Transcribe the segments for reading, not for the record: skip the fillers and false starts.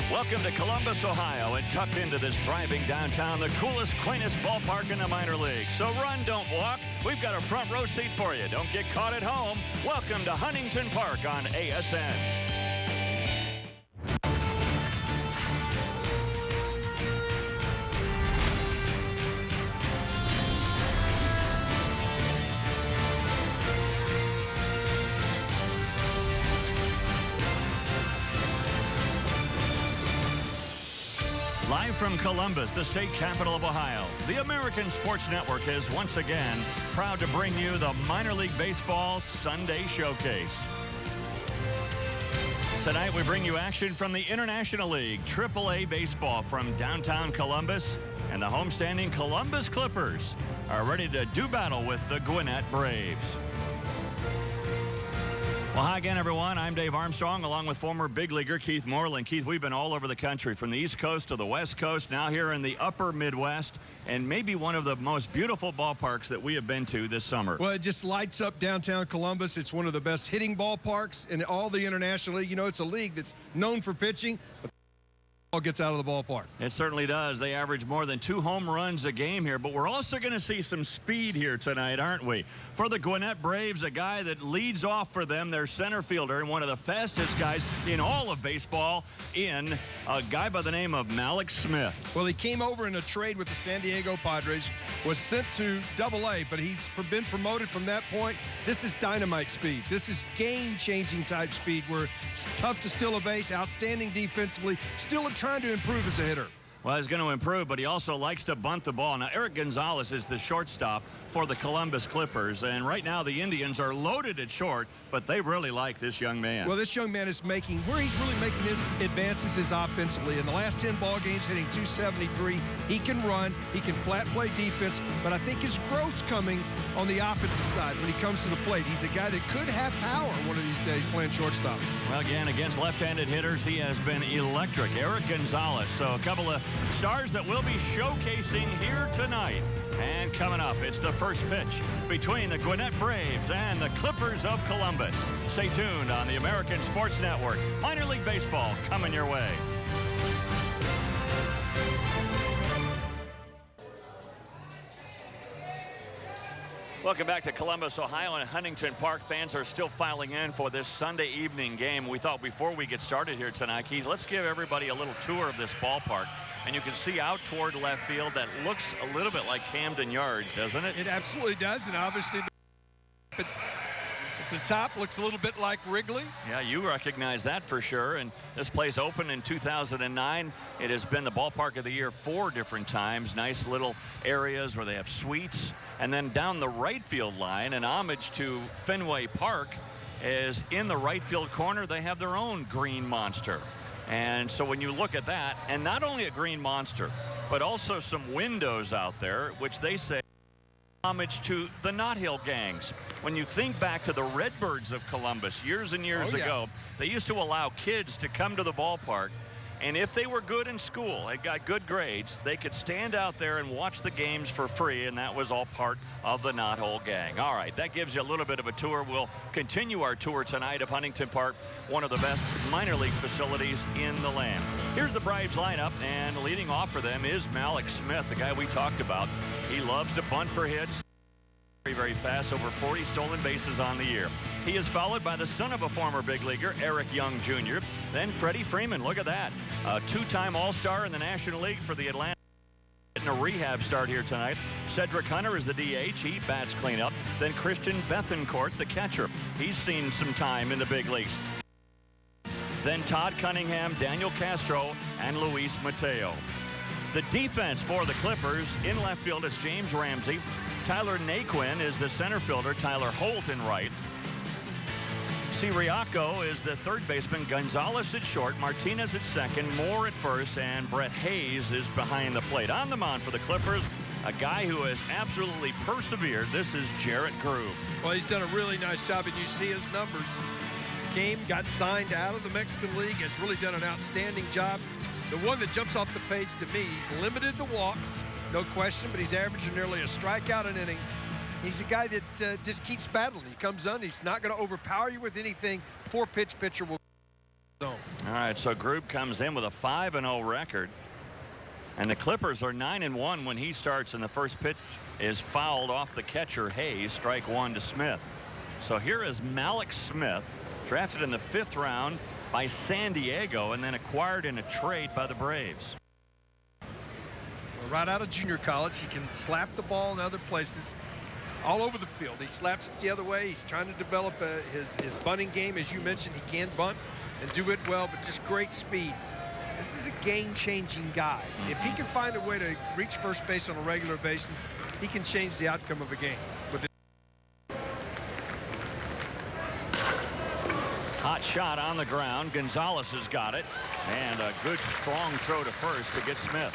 Welcome to Columbus, Ohio, and tucked into this thriving downtown, the coolest, quaintest ballpark in the minor league. So run, don't walk. We've got a front row seat for you. Don't get caught at home. Welcome to Huntington Park on ASN. Live from Columbus, the state capital of Ohio, the American Sports Network is once again proud to bring you the Minor League Baseball Sunday Showcase. Tonight we bring you action from the International League, AAA Baseball from downtown Columbus, and the homestanding Columbus Clippers are ready to do battle with the Gwinnett Braves. Well, hi again, everyone. I'm Dave Armstrong, along with former big leaguer Keith Moreland. Keith, we've been all over the country, from the East Coast to the West Coast, now here in the upper Midwest, and maybe one of the most beautiful ballparks that we have been to this summer. Well, it just lights up downtown Columbus. It's one of the best hitting ballparks in all the International League. You know, it's a league that's known for pitching, but all gets out of the ballpark. It certainly does. They average more than 2 home runs a game here, but we're also going to see some speed here tonight, aren't we? For the Gwinnett Braves, a guy that leads off for them, their center fielder, and one of the fastest guys in all of baseball, in a guy by the name of Malik Smith. Well, he came over in a trade with the San Diego Padres, was sent to Double-A, but he's been promoted from that point. This is dynamite speed. This is game-changing type speed where it's tough to steal a base, outstanding defensively, still trying to improve as a hitter. Well, he's going to improve, but he also likes to bunt the ball. Now, Eric Gonzalez is the shortstop for the Columbus Clippers, and right now the Indians are loaded at short, but they really like this young man. Well, this young man is making, where he's really making his advances is offensively. In the last 10 ball games, hitting .273. He can run, he can flat play defense, but I think his growth's coming on the offensive side when he comes to the plate. He's a guy that could have power one of these days playing shortstop. Well, again, against left-handed hitters, he has been electric. Eric Gonzalez, so a couple of stars that we'll be showcasing here tonight. And coming up, it's the first pitch between the Gwinnett Braves and the Clippers of Columbus. Stay tuned on the American Sports Network. Minor League Baseball coming your way. Welcome back to Columbus, Ohio, and Huntington Park. Fans are still filing in for this Sunday evening game. We thought before we get started here tonight, Keith, let's give everybody a little tour of this ballpark. And you can see out toward left field that looks a little bit like Camden Yards, doesn't it? It absolutely does, and obviously at the top looks a little bit like Wrigley. Yeah, you recognize that for sure. And this place opened in 2009. It has been the ballpark of the year 4 different times. Nice little areas where they have suites. And then down the right field line, an homage to Fenway Park, is in the right field corner. They have their own green monster. And so when you look at that, and not only a green monster, but also some windows out there, which they say homage to the Knott Hill gangs. When you think back to the Redbirds of Columbus years and years ago, they used to allow kids to come to the ballpark, and if they were good in school, they got good grades, they could stand out there and watch the games for free, and that was all part of the Knott Hill gang. All right, that gives you a little bit of a tour. We'll continue our tour tonight of Huntington Park, one of the best minor league facilities in the land. Here's the Braves lineup, and leading off for them is Malik Smith, the guy we talked about. He loves to bunt for hits. Very fast, over 40 stolen bases on the year. He is followed by the son of a former big leaguer, Eric Young Jr., then Freddie Freeman. Look at that. A 2-time All-Star in the National League for the Atlanta. Getting a rehab start here tonight. Cedric Hunter is the DH. He bats cleanup. Then Christian Bethencourt, the catcher. He's seen some time in the big leagues. Then Todd Cunningham, Daniel Castro, and Luis Mateo. The defense for the Clippers, in left field, it's James Ramsey. Tyler Naquin is the center fielder. Tyler Holt in right. Siriaco is the third baseman. Gonzalez at short. Martinez at second. Moore at first. And Brett Hayes is behind the plate. On the mound for the Clippers, a guy who has absolutely persevered. This is Jarrett Groove. Well, he's done a really nice job, and you see his numbers. Got signed out of the Mexican League. Has really done an outstanding job. The one that jumps off the page to me, he's limited the walks, no question, but he's averaging nearly a strikeout an inning. He's a guy that just keeps battling. He comes on, he's not going to overpower you with anything. 4-pitch pitcher will zone. All right, so Grube comes in with a 5-0 record. And the Clippers are 9-1 when he starts, and the first pitch is fouled off the catcher, Hayes. Strike one to Smith. So here is Malik Smith, drafted in the 5th round by San Diego and then acquired in a trade by the Braves. Well, right out of junior college, he can slap the ball in other places all over the field. He slaps it the other way. He's trying to develop his bunting game. As you mentioned, he can bunt and do it well, but just great speed. This is a game-changing guy. If he can find a way to reach first base on a regular basis, he can change the outcome of a game. Hot shot on the ground. Gonzalez has got it. And a good, strong throw to first to get Smith.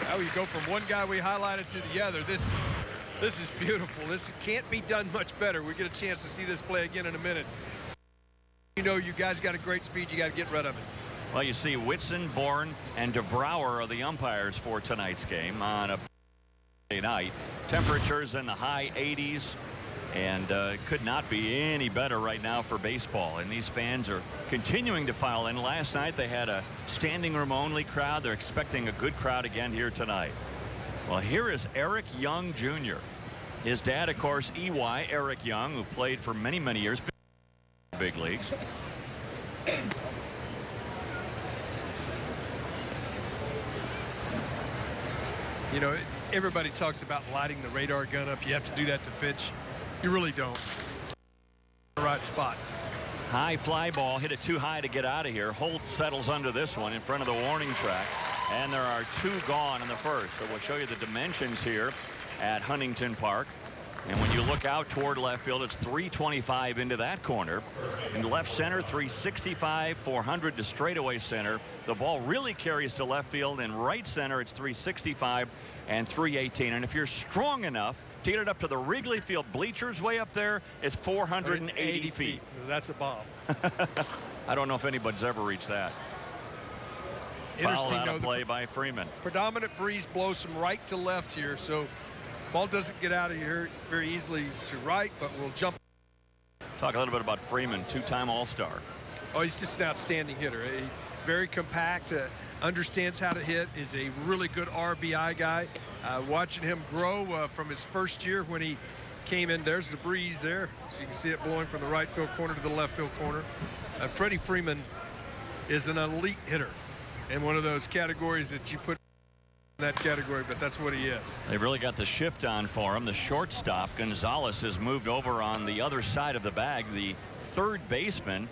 Now you go from one guy we highlighted to the other. This is beautiful. This can't be done much better. We get a chance to see this play again in a minute. You know, you guys got a great speed. You got to get rid of it. Well, you see Whitson, Bourne, and DeBrouwer are the umpires for tonight's game on a night. Temperatures in the high 80s, and could not be any better right now for baseball. And these fans are continuing to file in. Last night they had a standing room only crowd. They're expecting a good crowd again here tonight. Well, here is Eric Young Jr. His dad, of course, EY Eric Young, who played for many, many years in the big leagues. You know, everybody talks about lighting the radar gun up. You have to do that to pitch. You really don't. The right spot. High fly ball, hit it too high to get out of here. Holt settles under this one in front of the warning track. And there are 2 gone in the first. So we'll show you the dimensions here at Huntington Park. And when you look out toward left field, it's 325 into that corner. In left center, 365, 400 to straightaway center. The ball really carries to left field. In right center, it's 365 and 318. And if you're strong enough to get it up to the Wrigley Field bleachers way up there, it's 480 feet. That's a bomb. I don't know if anybody's ever reached that. Foul out of play by Freeman. Predominant breeze blows from right to left here, so ball doesn't get out of here very easily to right, but will jump. Talk a little bit about Freeman, 2-time All-Star. Oh, he's just an outstanding hitter. Very compact, understands how to hit, is a really good RBI guy. Watching him grow from his first year when he came in, there's the breeze there. So you can see it blowing from the right field corner to the left field corner. Freddie Freeman is an elite hitter in one of those categories that you put in that category, but that's what he is. They really got the shift on for him. The shortstop, Gonzalez, has moved over on the other side of the bag. The third baseman,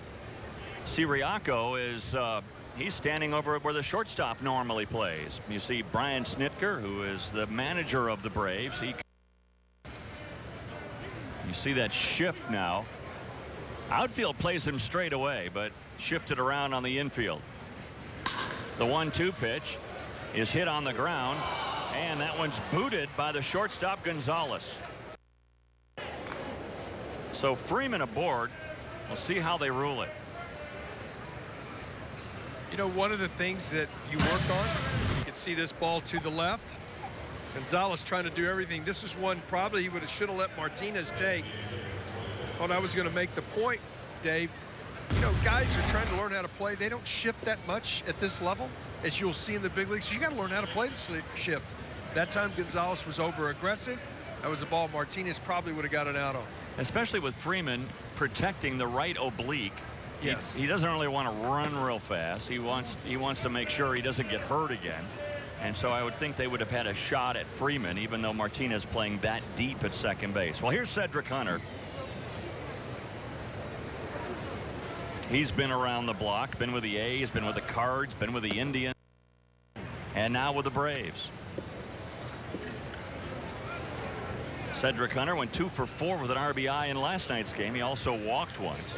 Siriaco, is he's standing over where the shortstop normally plays. You see Brian Snitker, who is the manager of the Braves. You see that shift now. Outfield plays him straight away, but shifted around on the infield. The 1-2 pitch is hit on the ground, and that one's booted by the shortstop, Gonzalez. So Freeman aboard. We'll see how they rule it. You know, one of the things that you work on, you can see this ball to the left. Gonzalez trying to do everything. This is one probably he should have let Martinez take. When I was going to make the point, Dave, you know, guys are trying to learn how to play. They don't shift that much at this level, as you'll see in the big leagues. So you got to learn how to play the shift. That time Gonzalez was over aggressive. That was a ball Martinez probably would have got it out on. Especially with Freeman protecting the right oblique. Yes. He doesn't really want to run real fast. He wants to make sure he doesn't get hurt again. And so I would think they would have had a shot at Freeman, even though Martinez playing that deep at second base. Well, here's Cedric Hunter. He's been around the block, been with the A's, been with the Cards, been with the Indians, and now with the Braves. Cedric Hunter went 2 for 4 with an RBI in last night's game. He also walked once.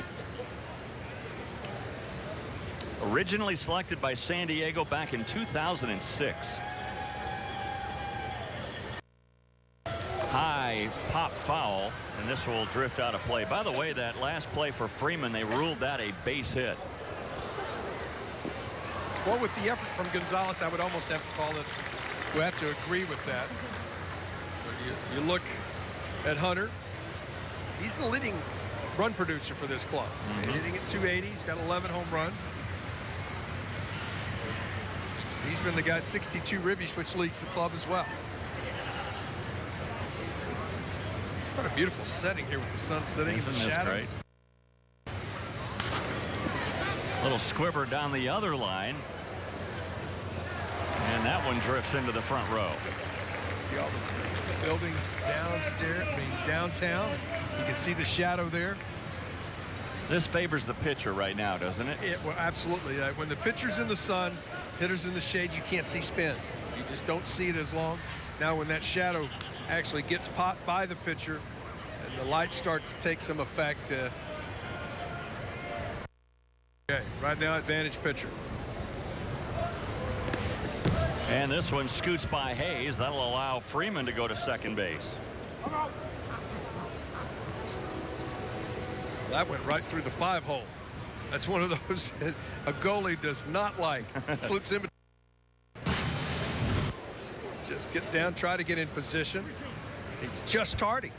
Originally selected by San Diego back in 2006. High pop foul, and this will drift out of play. By the way, that last play for Freeman, they ruled that a base hit. Well, with the effort from Gonzalez, I would almost have to call it. We have to agree with that. You look at Hunter. He's the leading run producer for this club. Hitting at 280. He's got 11 home runs. He's been the guy at 62 ribbies, which leads the club as well. What a beautiful setting here with the sun setting in the shadow. Great? Little squibber down the other line. And that one drifts into the front row. See all the buildings downstairs, downtown. You can see the shadow there. This favors the pitcher right now, doesn't it? Well, absolutely. When the pitcher's in the sun, hitter's in the shade, you can't see spin. You just don't see it as long. Now when that shadow actually gets popped by the pitcher and the lights start to take some effect. Okay, right now advantage pitcher. And this one scoots by Hayes. That'll allow Freeman to go to second base. That went right through the 5-hole. That's one of those a goalie does not like. Slips in. Just get down, try to get in position. He's just tardy.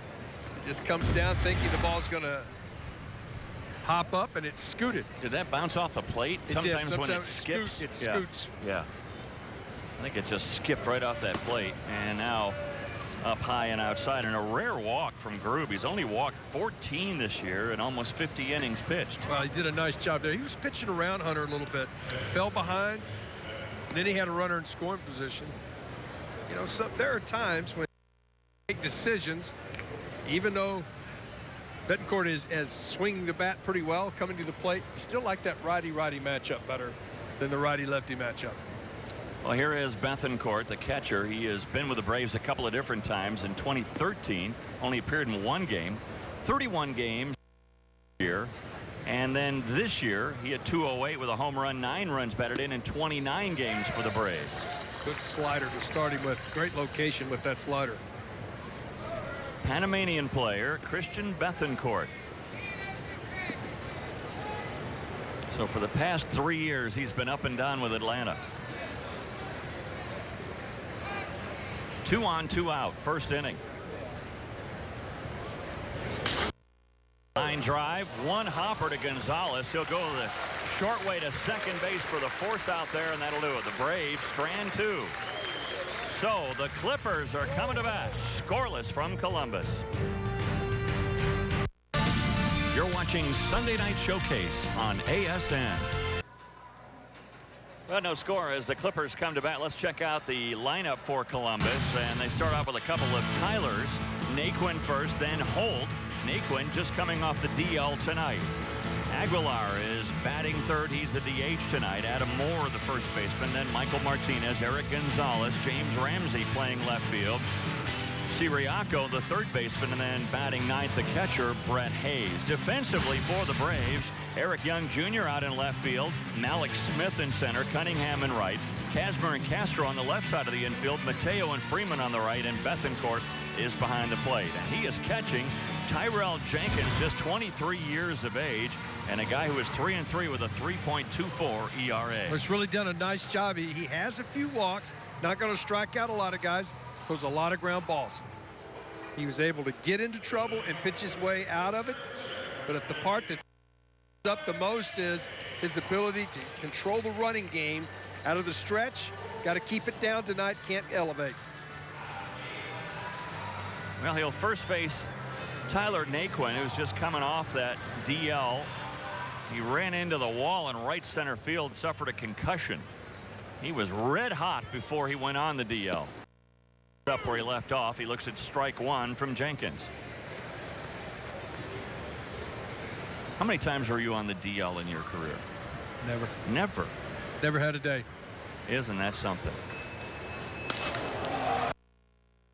He just comes down thinking the ball's going to hop up, and it's scooted. Did that bounce off the plate? Sometimes when it skips. It scoots. Yeah. I think it just skipped right off that plate. And now up high and outside, and a rare walk from Grube. He's only walked 14 this year and almost 50 innings pitched. Well, he did a nice job there. He was pitching around Hunter a little bit, fell behind, and then he had a runner in scoring position. You know, there are times when you make decisions, even though Betancourt is swinging the bat pretty well, coming to the plate, you still like that righty-righty matchup better than the righty-lefty matchup. Well, here is Betancourt, the catcher. He has been with the Braves a couple of different times. In 2013, only appeared in one game, 31 games here. And then this year, he had 208 with a home run, 9 runs batted in 29 games for the Braves. Good slider to start him with. Great location with that slider. Panamanian player, Christian Betancourt. So for the past 3 years, he's been up and down with Atlanta. 2 on, 2 out, first inning. Line drive, one hopper to Gonzalez. He'll go the short way to second base for the force out there, and that'll do it. The Braves strand 2. So the Clippers are coming to bat, scoreless from Columbus. You're watching Sunday Night Showcase on ASN. Well, no score as the Clippers come to bat. Let's check out the lineup for Columbus. And they start off with a couple of Tylers. Naquin first, then Holt. Naquin just coming off the DL tonight. Aguilar is batting third. He's the DH tonight. Adam Moore, the first baseman. Then Michael Martinez, Eric Gonzalez, James Ramsey playing left field. Siriaco, the third baseman, and then batting ninth, the catcher, Brett Hayes. Defensively for the Braves, Eric Young Jr. out in left field, Malik Smith in center, Cunningham in right, Kazmir and Castro on the left side of the infield, Mateo and Freeman on the right, and Betancourt is behind the plate. And he is catching Tyrell Jenkins, just 23 years of age, and a guy who is 3-3 with a 3.24 ERA. He's really done a nice job. He has a few walks, not going to strike out a lot of guys. Throws a lot of ground balls. He was able to get into trouble and pitch his way out of it. But if the part that up the most is his ability to control the running game out of the stretch, got to keep it down tonight, can't elevate. Well, he'll first face Tyler Naquin, who's just coming off that DL. He ran into the wall in right center field, suffered a concussion. He was red hot before he went on the DL. Up where he left off, he looks at strike one from Jenkins. How many times were you on the DL in your career? Never. Never. Never had a day. Isn't that something?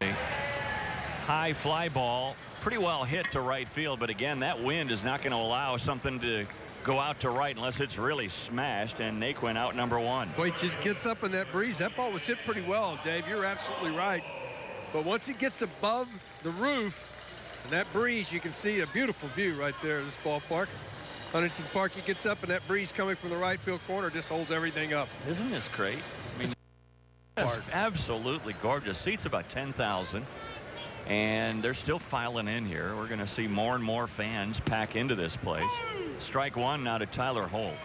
High fly ball, pretty well hit to right field, but again, that wind is not going to allow something to go out to right unless it's really smashed, and Naquin out number 1. Boy, he just gets up in that breeze. That ball was hit pretty well, Dave. You're absolutely right. But once he gets above the roof and that breeze, you can see a beautiful view right there of this ballpark. Huntington Park, he gets up and that breeze coming from the right field corner just holds everything up. Isn't this great? I mean, it's absolutely gorgeous. Seats about 10,000. And they're still filing in here. We're going to see more and more fans pack into this place. Strike one now to Tyler Holt.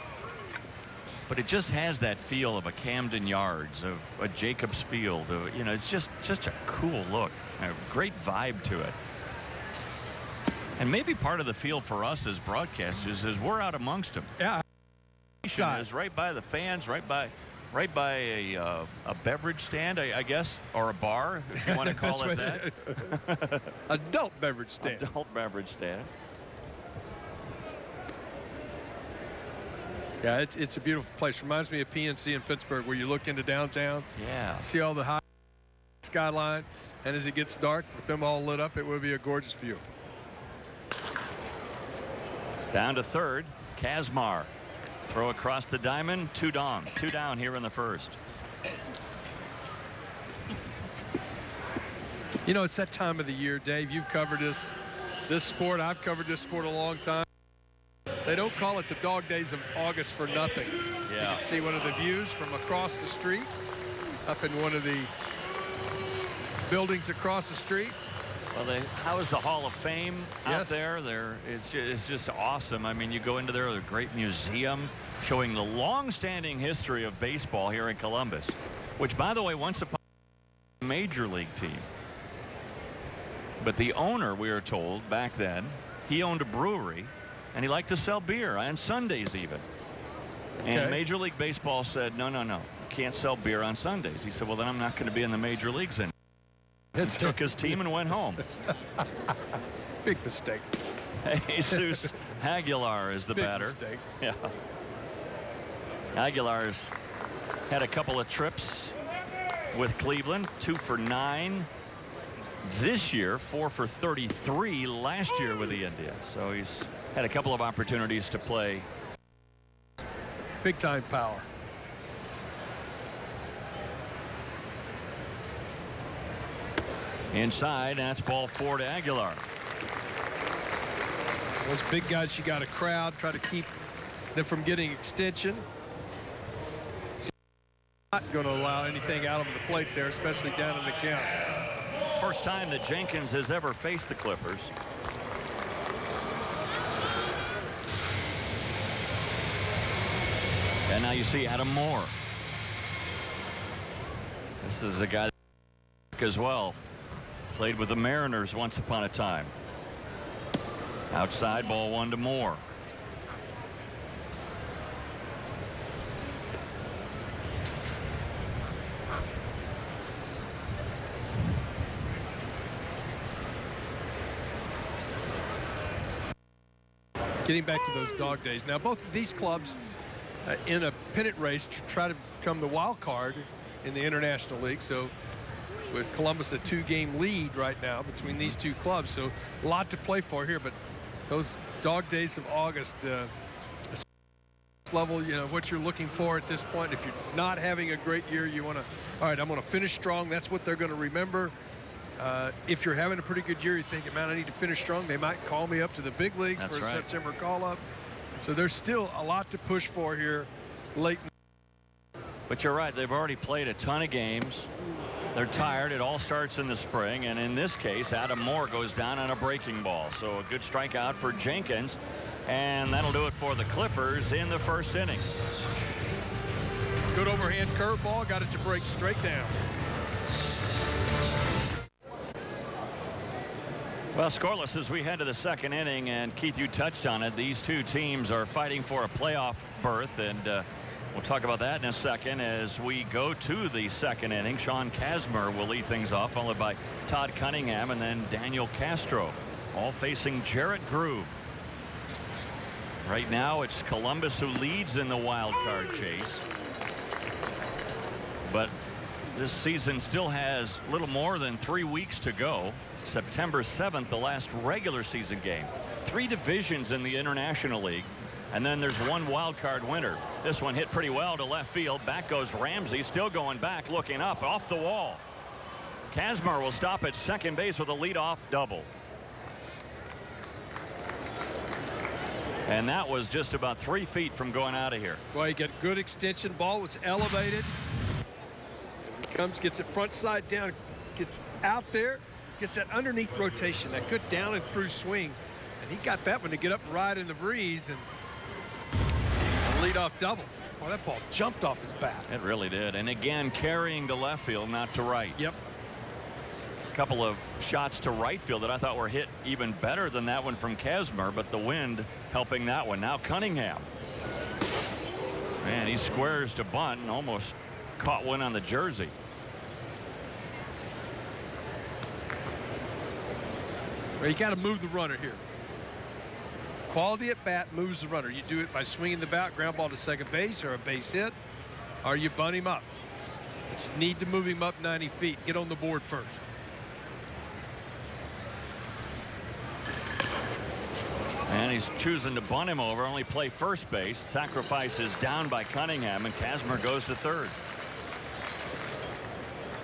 but it just has that feel of a Camden Yards, of a Jacobs Field. You know, it's just a cool look, a great vibe to it. And maybe part of the feel for us as broadcasters is we're out amongst them. Yeah. Is right by the fans, right by a beverage stand, I guess, or a bar, if you want to call it that. Adult beverage stand. Adult beverage stand. Yeah, it's a beautiful place. Reminds me of PNC in Pittsburgh, where you look into downtown. Yeah. See all the high skyline, and as it gets dark, with them all lit up, it will be a gorgeous view. Down to third, Kazmar. Throw across the diamond, two down here in the first. You know, it's that time of the year, Dave. You've covered this sport. I've covered this sport a long time. They don't call it the dog days of August for nothing. Yeah. You can see one of the views from across the street, up in one of the buildings across the street. Well, how is the Hall of Fame out there? It's just awesome. I mean, you go into there, there's a great museum showing the long-standing history of baseball here in Columbus, which, by the way, once upon a major league team. But the owner, we are told, back then, he owned a brewery, and he liked to sell beer on Sundays even. Okay. And Major League Baseball said, no, you can't sell beer on Sundays. He said, well, then I'm not going to be in the major leagues anymore. He took his team and went home. Big mistake. Jesus Aguilar is the batter. Big mistake. Yeah. Aguilar's had a couple of trips with Cleveland, 2 for 9 this year, 4 for 33 last year with the Indians. So he's had a couple of opportunities to play. Big time power. Inside, that's ball 4 to Aguilar. Those big guys, you got a crowd, try to keep them from getting extension. Not going to allow anything out of the plate there, especially down in the count. First time that Jenkins has ever faced the Clippers. And now you see Adam Moore. This is a guy as well. Played with the Mariners once upon a time. Outside, ball 1 to Moore. Getting back to those dog days. Now, both of these clubs in a pennant race to try to become the wild card in the International League. So with Columbus a 2-game lead right now between these two clubs. So a lot to play for here, but those dog days of August level, you know, what you're looking for at this point. If you're not having a great year, you want to, all right, I'm going to finish strong. That's what they're going to remember. If you're having a pretty good year, you're thinking, man, I need to finish strong. They might call me up to the big leagues for a September call-up. So there's still a lot to push for here late. But you're right. They've already played a ton of games. They're tired. It all starts in the spring. And in this case, Adam Moore goes down on a breaking ball. So a good strikeout for Jenkins. And that'll do it for the Clippers in the first inning. Good overhand curveball. Got it to break straight down. Well, scoreless as we head to the second inning, and Keith, you touched on it. These two teams are fighting for a playoff berth, and we'll talk about that in a second as we go to the second inning. Sean Kazmar will lead things off, followed by Todd Cunningham and then Daniel Castro, all facing Jarrett Grube. Right now, it's Columbus who leads in the wild card chase. But this season still has a little more than 3 weeks to go. September 7th, the last regular season game. 3 divisions in the International League. And then there's 1 wild card winner. This one hit pretty well to left field. Back goes Ramsey, still going back, looking up, off the wall. Kazmar will stop at second base with a leadoff double. And that was just about 3 feet from going out of here. Well, you get good extension. Ball was elevated. As it comes, gets it front side down, gets out there, gets that underneath rotation, that good down and through swing. And he got that one to get up right in the breeze and lead off double. Oh, that ball jumped off his bat. It really did. And again, carrying to left field, not to right. Yep. A couple of shots to right field that I thought were hit even better than that one from Kazmir, but the wind helping that one. Now Cunningham. Man, he squares to bunt and almost caught one on the jersey. Well, you got to move the runner here. Quality at bat moves the runner. You do it by swinging the bat, ground ball to second base or a base hit, or you bunt him up. But you need to move him up 90 feet. Get on the board first. And he's choosing to bunt him over, only play first base. Sacrifice is down by Cunningham, and Kazmir goes to third.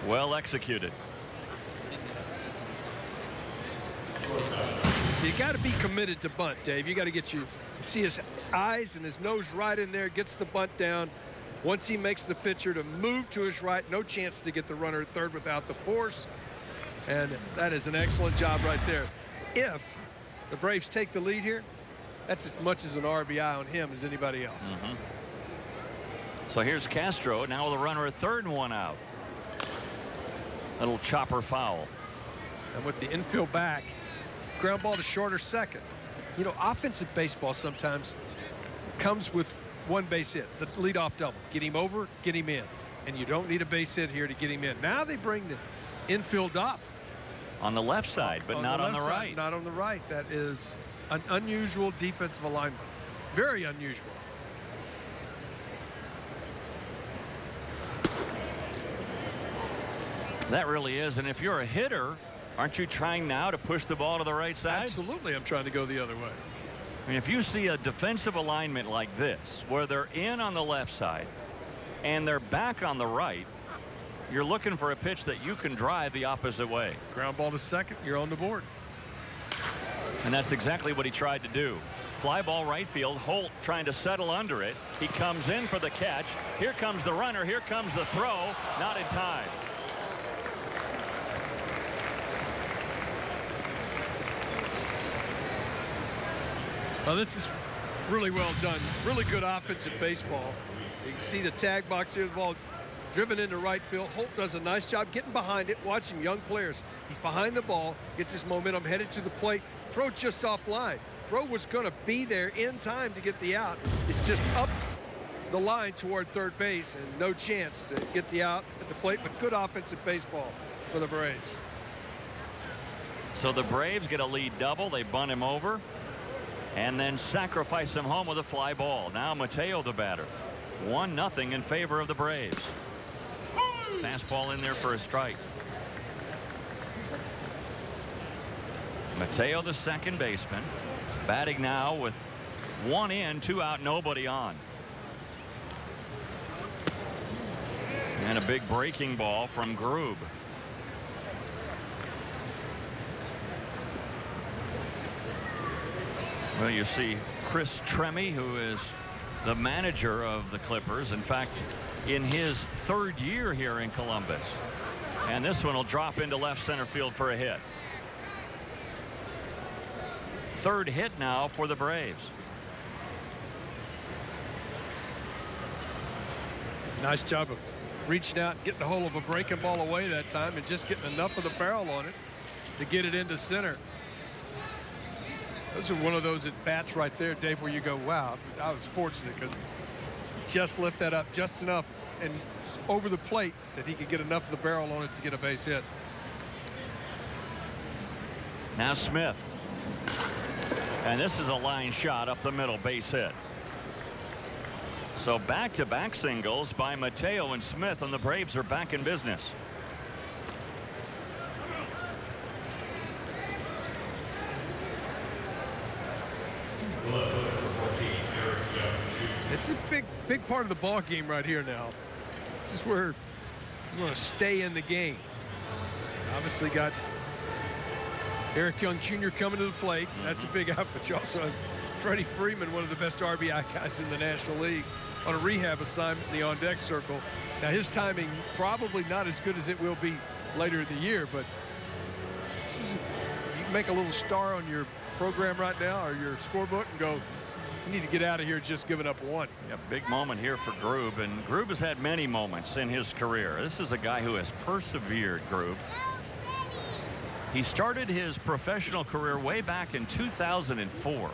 Well executed. You got to be committed to bunt, Dave. You got to get see his eyes and his nose right in there, gets the bunt down. Once he makes the pitcher to move to his right, no chance to get the runner at third without the force. And that is an excellent job right there. If the Braves take the lead here, that's as much as an RBI on him as anybody else. So here's Castro now with a runner at third and one out. Little chopper foul. And with the infield back, ground ball to short or second. You know, offensive baseball sometimes comes with one base hit, the leadoff double. Get him over, get him in. And you don't need a base hit here to get him in. Now they bring the infield up. On the left side, but not on the right. Not on the right. That is an unusual defensive alignment. Very unusual. That really is. And if you're a hitter, aren't you trying now to push the ball to the right side? Absolutely. I'm trying to go the other way. I mean, if you see a defensive alignment like this, where they're in on the left side and they're back on the right, you're looking for a pitch that you can drive the opposite way. Ground ball to second, you're on the board. And that's exactly what he tried to do. Fly ball right field. Holt trying to settle under it. He comes in for the catch. Here comes the runner. Here comes the throw. Not in time. Well, this is really well done. Really good offensive baseball. You can see the tag box here. The ball driven into right field. Holt does a nice job getting behind it. Watching young players. He's behind the ball. Gets his momentum headed to the plate. Throw just offline. Throw was going to be there in time to get the out. It's just up the line toward third base and no chance to get the out at the plate. But good offensive baseball for the Braves. So the Braves get a lead double. They bunt him over and then sacrifice him home with a fly ball. Now Mateo the batter. 1-0 in favor of the Braves. Fastball in there for a strike. Mateo the second baseman batting now with 1 in, 2 out, nobody on. And a big breaking ball from Grube. Well, you see Chris Tremme, who is the manager of the Clippers, in fact, in his third year here in Columbus. And this one will drop into left center field for a hit. Third hit now for the Braves. Nice job of reaching out, getting a hold of a breaking ball away that time, and just getting enough of the barrel on it to get it into center. Those are one of those at bats right there, Dave, where you go, wow, I was fortunate because just lift that up just enough and over the plate that he could get enough of the barrel on it to get a base hit. Now Smith. And this is a line shot up the middle, base hit. So back-to-back singles by Mateo and Smith, and the Braves are back in business. This is a big part of the ball game right here now. This is where you want to stay in the game. Obviously got Eric Young Jr. coming to the plate. That's a big out, but you also have Freddie Freeman, one of the best RBI guys in the National League, on a rehab assignment in the on-deck circle. Now his timing probably not as good as it will be later in the year, but this is, you can make a little star on your program right now or your scorebook and go, You need to get out of here just giving up one. Yeah, big moment here for Grube, and Grube has had many moments in his career. This is a guy who has persevered, Grube. He started his professional career way back in 2004.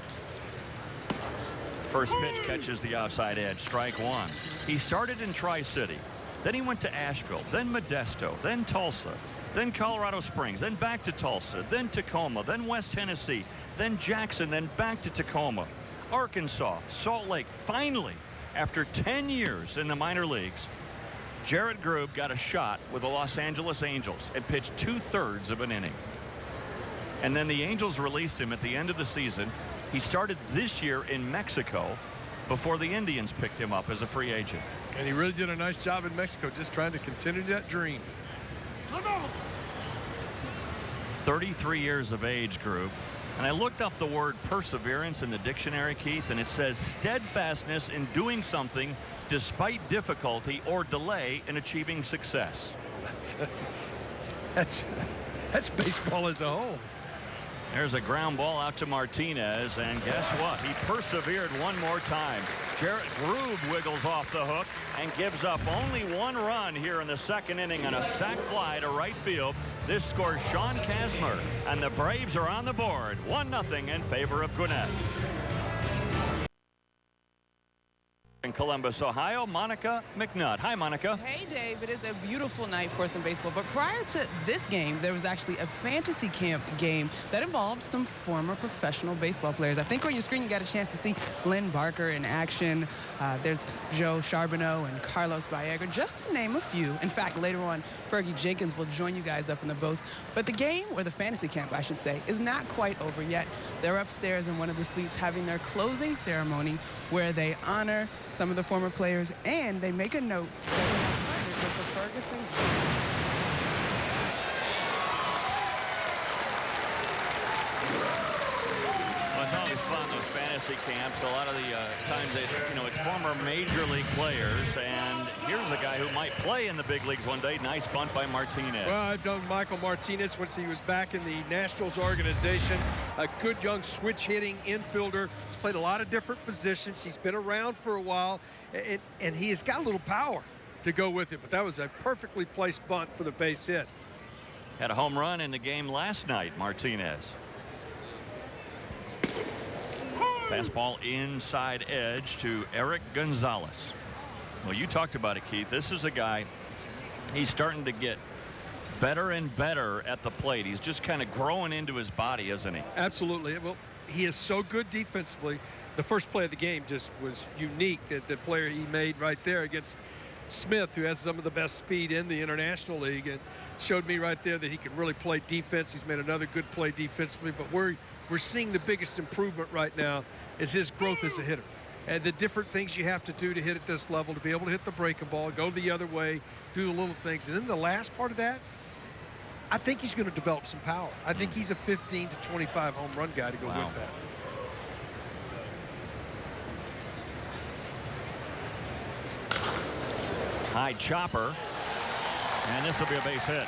First pitch catches the outside edge, strike one. He started in Tri-City. Then he went to Asheville, then Modesto, then Tulsa, then Colorado Springs, then back to Tulsa, then Tacoma, then West Tennessee, then Jackson, then back to Tacoma, Arkansas, Salt Lake. Finally, after 10 years in the minor leagues, Jared Grube got a shot with the Los Angeles Angels and pitched 2/3 of an inning. And then the Angels released him at the end of the season. He started this year in Mexico before the Indians picked him up as a free agent. And he really did a nice job in Mexico, just trying to continue that dream. 33 years of age, Grube. And I looked up the word perseverance in the dictionary, Keith, and it says steadfastness in doing something despite difficulty or delay in achieving success. That's baseball as a whole. There's a ground ball out to Martinez, and guess what? He persevered one more time. Jared Grube wiggles off the hook and gives up only one run here in the second inning on a sac fly to right field. This scores Sean Kazmir, and the Braves are on the board, 1-0 in favor of Gwinnett. In Columbus, Ohio, Monica McNutt. Hi, Monica. Hey, Dave. It is a beautiful night for some baseball. But prior to this game, there was actually a fantasy camp game that involved some former professional baseball players. I think on your screen you got a chance to see Lynn Barker in action. There's Joe Charbonneau and Carlos Baerga, just to name a few. In fact, later on, Fergie Jenkins will join you guys up in the booth. But the game, or the fantasy camp, I should say, is not quite over yet. They're upstairs in one of the suites having their closing ceremony where they honor some of the former players, and they make a note that they have partnered with the Ferguson. Well, it's always fun, those fantasy camps. A lot of the times it's former major league players, and here's a guy who might play in the big leagues one day. Nice bunt by Martinez. Well, I've done Michael Martinez once he was back in the Nationals organization. A good young switch-hitting infielder. He's played a lot of different positions. He's been around for a while, and he has got a little power to go with it. But that was a perfectly placed bunt for the base hit. Had a home run in the game last night, Martinez. Fastball inside edge to Eric Gonzalez. Well, you talked about it, Keith. This is a guy, he's starting to get better and better at the plate. He's just kind of growing into his body, isn't he? Absolutely. Well, he is so good defensively. The first play of the game just was unique. The player he made right there against Smith, who has some of the best speed in the International League, and showed me right there that he can really play defense. He's made another good play defensively, but we're seeing the biggest improvement right now is his growth as a hitter. And the different things you have to do to hit at this level, to be able to hit the breaking ball, go the other way, do the little things. And then the last part of that, I think he's going to develop some power. I think he's a 15 to 25 home run guy to go with that. High chopper, and this will be a base hit.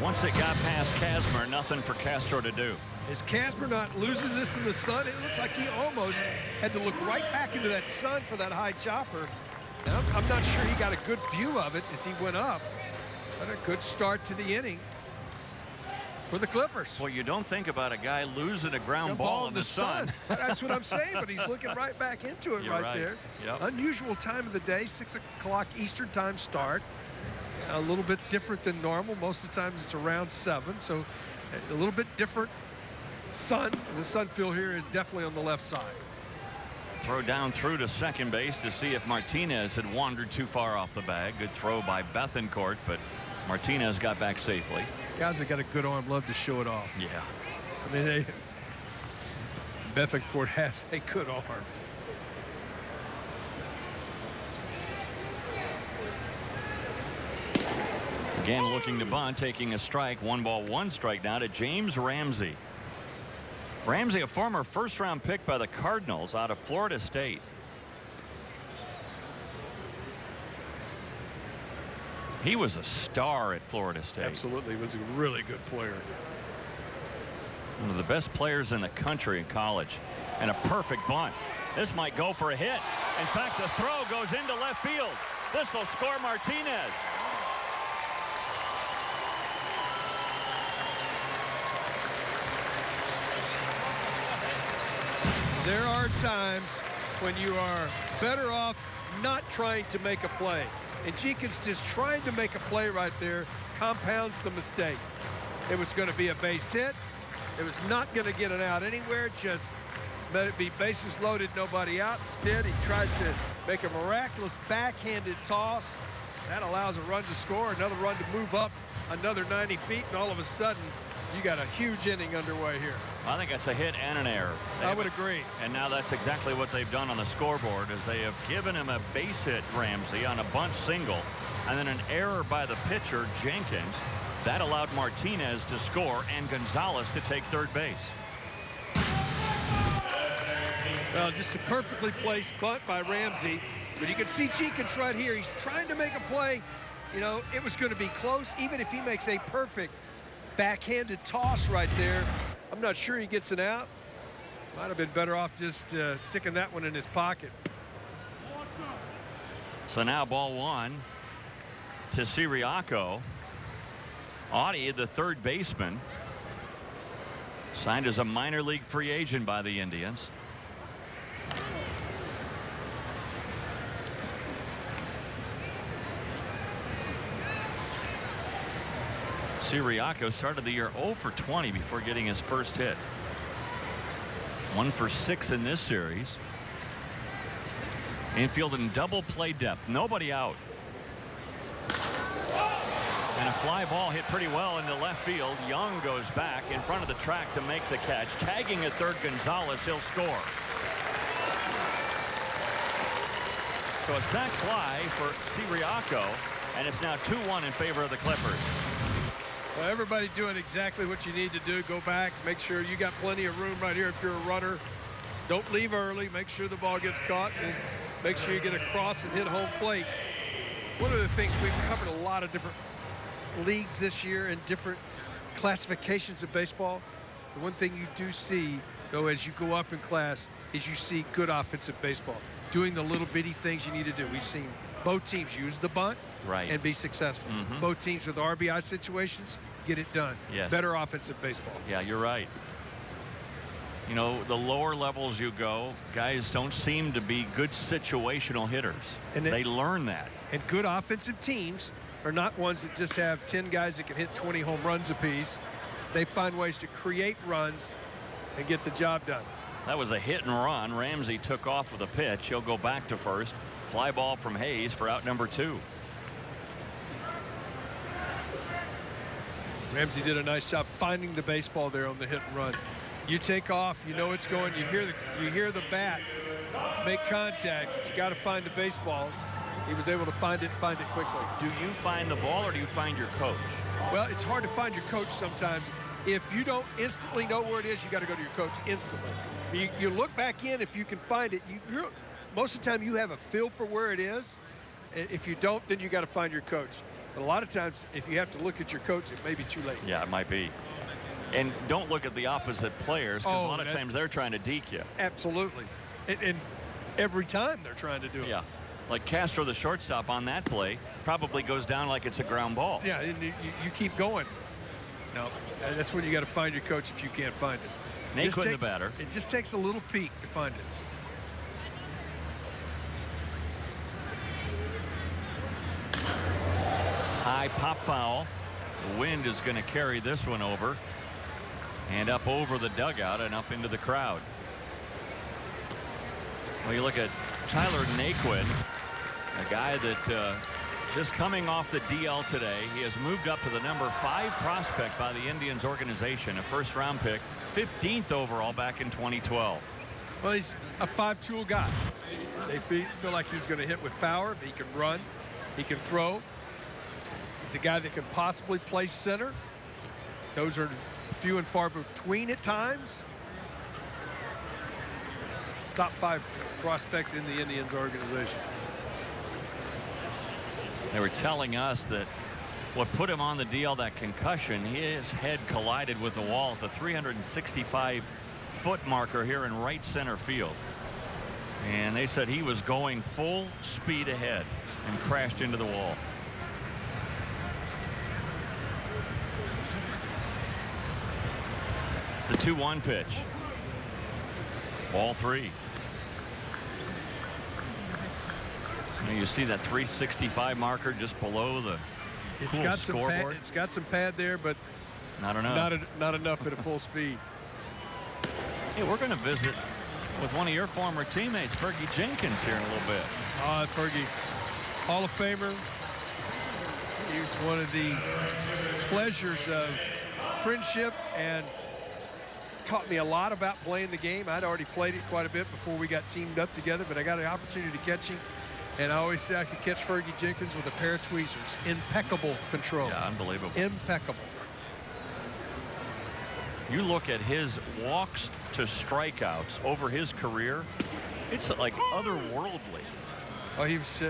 Once it got past Kazmir, nothing for Castro to do. Is Kazmir not losing this in the sun? It looks like he almost had to look right back into that sun for that high chopper. And I'm not sure he got a good view of it as he went up. But a good start to the inning for the Clippers. Well, you don't think about a guy losing a ground ball in the sun. That's what I'm saying, but he's looking right back into it. You're right there. Yep. Unusual time of the day, 6 o'clock Eastern time start. A little bit different than normal. Most of the times it's around 7, so a little bit different sun. The sun field here is definitely on the left side. Throw down through to second base to see if Martinez had wandered too far off the bag. Good throw by Bethancourt, but Martinez got back safely. Guys that got a good arm love to show it off. Yeah. I mean, Bethancourt has a good arm. Again looking to bunt, taking a strike. 1 ball, 1 strike now to James Ramsey. Ramsey, a former first-round pick by the Cardinals out of Florida State. He was a star at Florida State. Absolutely. He was a really good player. One of the best players in the country in college. And a perfect bunt. This might go for a hit. In fact, the throw goes into left field. This will score Martinez. There are times when you are better off not trying to make a play. And Jenkins just trying to make a play right there compounds the mistake. It was going to be a base hit. It was not going to get it out anywhere. Just let it be bases loaded, nobody out. Instead, he tries to make a miraculous backhanded toss. That allows a run to score, another run to move up another 90 feet, and all of a sudden, you got a huge inning underway here. I think that's a hit and an error. I would agree. And now that's exactly what they've done on the scoreboard, is they have given him a base hit, Ramsey, on a bunt single, and then an error by the pitcher, Jenkins. That allowed Martinez to score and Gonzalez to take third base. Well, just a perfectly placed bunt by Ramsey. But you can see Jenkins right here. He's trying to make a play. You know, it was going to be close, even if he makes a perfect backhanded toss right there. I'm not sure he gets an out. Might have been better off just sticking that one in his pocket. So now ball one to Siriaco. Audie, the third baseman, signed as a minor league free agent by the Indians. Siriaco started the year 0 for 20 before getting his first hit. 1 for 6 in this series. Infield in double play depth. Nobody out. And a fly ball hit pretty well into left field. Young goes back in front of the track to make the catch. Tagging at third, Gonzalez. He'll score. So a sac fly for Siriaco, and it's now 2-1 in favor of the Clippers. Well, everybody doing exactly what you need to do. Go back, make sure you got plenty of room right here if you're a runner. Don't leave early. Make sure the ball gets caught, and make sure you get across and hit home plate. One of the things, we've covered a lot of different leagues this year and different classifications of baseball. The one thing you do see, though, as you go up in class, is you see good offensive baseball, doing the little bitty things you need to do. We've seen both teams use the bunt and be successful. Both teams with RBI situations get it done. Yes. Better offensive baseball. Yeah, you're right. You know, the lower levels you go, guys don't seem to be good situational hitters. And they learn that. And good offensive teams are not ones that just have 10 guys that can hit 20 home runs apiece. They find ways to create runs and get the job done. That was a hit and run. Ramsey took off with a pitch. He'll go back to first. Fly ball from Hayes for out number 2. Ramsey did a nice job finding the baseball there on the hit and run. You take off, you know it's going, you hear the bat make contact. You got to find the baseball. He was able to find it quickly. Do you find the ball or do you find your coach? Well, it's hard to find your coach sometimes. If you don't instantly know where it is, you got to go to your coach instantly. You look back in if you can find it. Most of the time you have a feel for where it is. If you don't, then you got to find your coach. But a lot of times, if you have to look at your coach, it may be too late. Yeah, it might be. And don't look at the opposite players, because a lot of times they're trying to deke you. Absolutely. And every time they're trying to do it. Yeah. Like Castro, the shortstop on that play, probably goes down like it's a ground ball. Yeah, and you keep going. No, that's when you got to find your coach if you can't find it. Naquin, the batter. It just takes a little peek to find it. High pop foul. The wind is going to carry this one over and up over the dugout and up into the crowd. Well, you look at Tyler Naquin, a guy that just coming off the DL today. He has moved up to the number 5 prospect by the Indians organization, a first-round pick, 15th overall back in 2012. Well, he's a 5-tool guy. They feel like he's going to hit with power. He can run. He can throw. He's a guy that can possibly play center. Those are few and far between at times. Top 5 prospects in the Indians organization. They were telling us that what put him on the DL, that concussion, his head collided with the wall at the 365-foot marker here in right center field. And they said he was going full speed ahead and crashed into the wall. The 2-1 pitch. Ball 3. Now you see that 365 marker just below the scoreboard. It's got some pad there, but not enough. Not enough at a full speed. Hey, we're going to visit with one of your former teammates, Fergie Jenkins, here in a little bit. Fergie, Hall of Famer. He was one of the pleasures of friendship and taught me a lot about playing the game. I'd already played it quite a bit before we got teamed up together, but I got an opportunity to catch him. And I always say I could catch Fergie Jenkins with a pair of tweezers. Impeccable control. Yeah, unbelievable. Impeccable. You look at his walks to strikeouts over his career, it's like otherworldly. Oh, he was,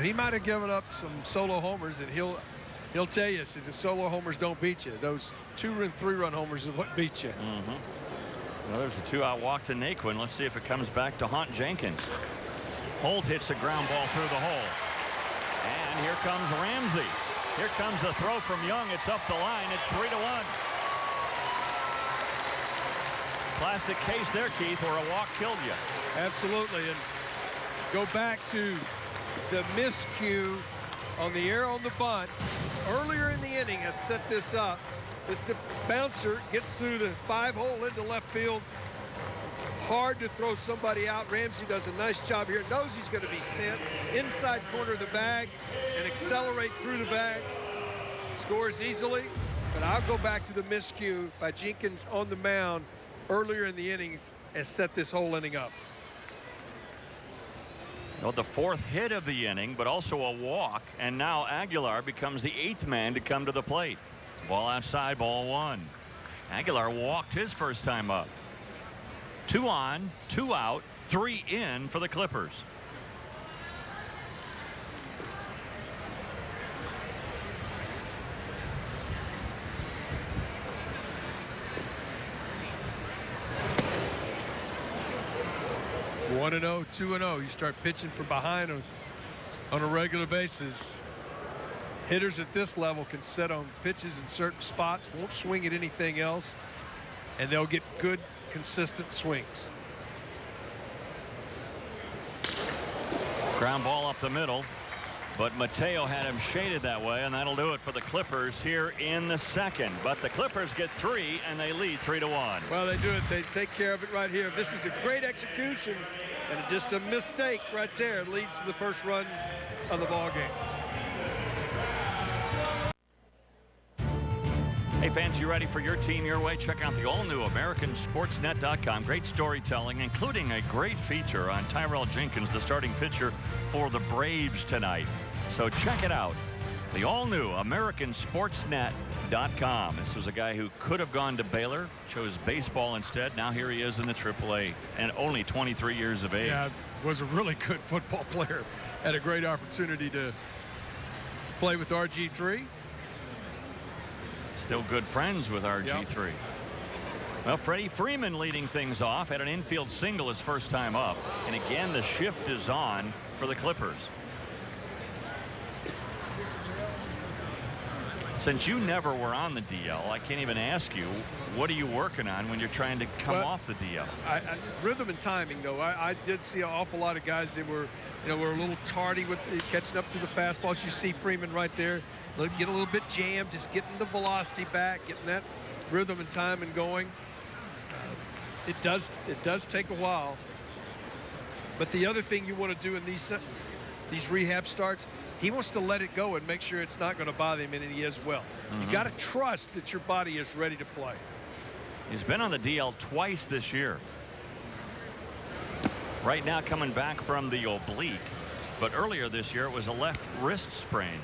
he might have given up some solo homers, and he'll tell you, the solo homers don't beat you. Those 2- and 3-run homers is what beat you. Well, there's a 2-out walk to Naquin. Let's see if it comes back to haunt Jenkins. Holt hits a ground ball through the hole. And here comes Ramsey. Here comes the throw from Young. It's up the line. It's 3-1. Classic case there, Keith, where a walk killed you. Absolutely. And go back to the miscue on the air on the bunt. Earlier in the inning has set this up. As the bouncer gets through the 5-hole into left field. Hard to throw somebody out. Ramsey does a nice job here. Knows he's going to be sent inside corner of the bag and accelerate through the bag. Scores easily. But I'll go back to the miscue by Jenkins on the mound earlier in the innings has set this whole inning up. Well, the 4th hit of the inning, but also a walk. And now Aguilar becomes the 8th man to come to the plate. Ball outside, ball 1. Aguilar walked his first time up. 2 on, 2 out, 3 in for the Clippers. One 1-0, 2-0. You start pitching from behind on a regular basis. Hitters at this level can set on pitches in certain spots, won't swing at anything else, and they'll get good, consistent swings. Ground ball up the middle, but Mateo had him shaded that way, and that'll do it for the Clippers here in the 2nd. But the Clippers get 3, and they lead 3-1. Well, they do it. They take care of it right here. This is a great execution, and just a mistake right there leads to the first run of the ball game. Hey fans, you ready for your team your way? Check out the all-new AmericanSportsNet.com. Great storytelling, including a great feature on Tyrell Jenkins, the starting pitcher for the Braves tonight. So check it out. The all-new AmericanSportsNet.com. This was a guy who could have gone to Baylor, chose baseball instead. Now here he is in the AAA, and only 23 years of age. Yeah, was a really good football player. Had a great opportunity to play with RG3. Still good friends with RG3. Yep. Well, Freddie Freeman leading things off, had an infield single his first time up. And again, the shift is on for the Clippers. Since you never were on the DL, I can't even ask you, what are you working on when you're trying to come off the DL? Rhythm and timing, though. I did see an awful lot of guys that were a little tardy with catching up to the fastballs. You see Freeman right there. Get a little bit jammed, just getting the velocity back, getting that rhythm and timing going. It does take a while. But the other thing you want to do in these rehab starts, he wants to let it go and make sure it's not going to bother him, and he is well. You got to trust that your body is ready to play. He's been on the DL twice this year. Right now coming back from the oblique, but earlier this year it was a left wrist sprain.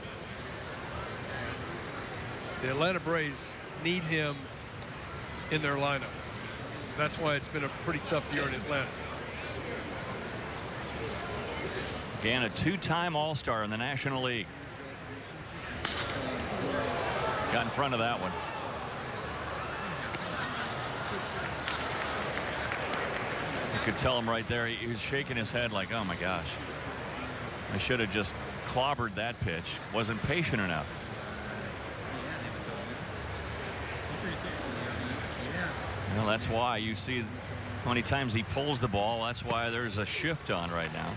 The Atlanta Braves need him in their lineup. That's why it's been a pretty tough year in Atlanta. Again, a two-time All-Star in the National League. Got in front of that one. You could tell him right there. He was shaking his head like, oh my gosh. I should have just clobbered that pitch. Wasn't patient enough. Well, that's why you see how many times he pulls the ball. That's why there's a shift on right now.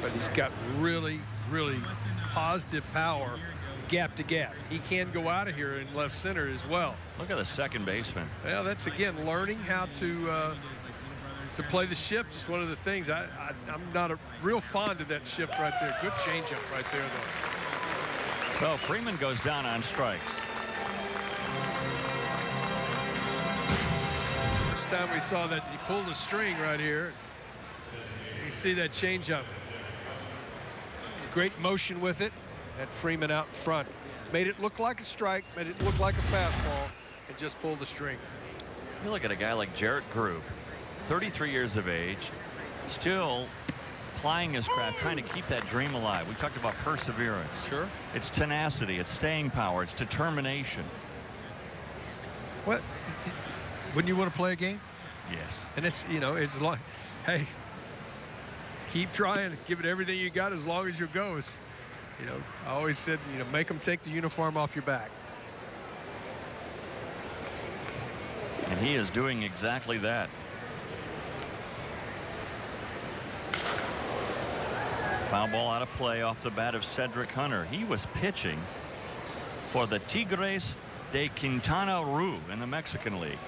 But he's got really, really positive power gap to gap. He can go out of here in left center as well. Look at the second baseman. Well, that's, again, learning how to play the shift. Just one of the things. I'm not a real fond of that shift right there. Good changeup right there, though. So Freeman goes down on strikes. First time we saw that he pulled a string right here. You see that changeup. Great motion with it. Had Freeman out in front. Made it look like a strike, made it look like a fastball, and just pulled the string. You look at a guy like Jarrett Grube, 33 years of age, still plying his craft, trying to keep that dream alive. We talked about perseverance. Sure. It's tenacity, it's staying power, it's determination. What? Wouldn't you want to play a game? Yes. And it's, you know, it's like, hey, keep trying, give it everything you got as long as you go. It's, you know, I always said, you know, make them take the uniform off your back. And he is doing exactly that. Foul ball out of play off the bat of Cedric Hunter. He was pitching for the Tigres de Quintana Roo in the Mexican League.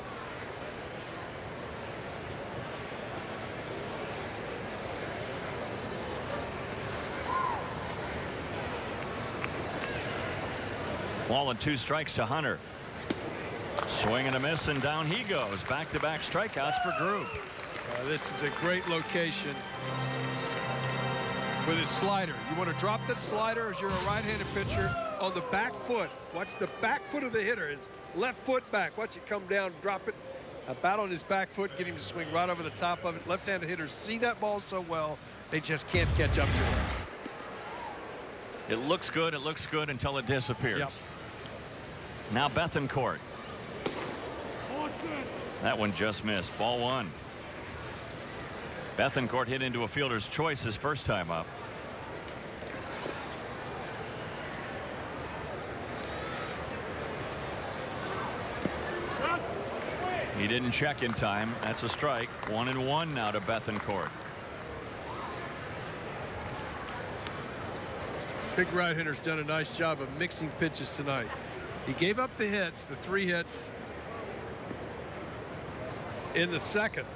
Ball and 2 strikes to Hunter. Swing and a miss, and down he goes. Back-to-back strikeouts for Grube. This is a great location with his slider. You want to drop the slider as you're a right-handed pitcher on the back foot. Watch the back foot of the hitter, his left foot back. Watch it come down, drop it about on his back foot, get him to swing right over the top of it. Left-handed hitters see that ball so well, they just can't catch up to it. It looks good until it disappears. Yep. Now Bethancourt. That one just missed. Ball 1. Bethancourt hit into a fielder's choice his first time up. He didn't check in time. That's a strike. 1-1 now to Bethancourt. Big right-hander's done a nice job of mixing pitches tonight. He gave up the hits, the 3 hits in the second.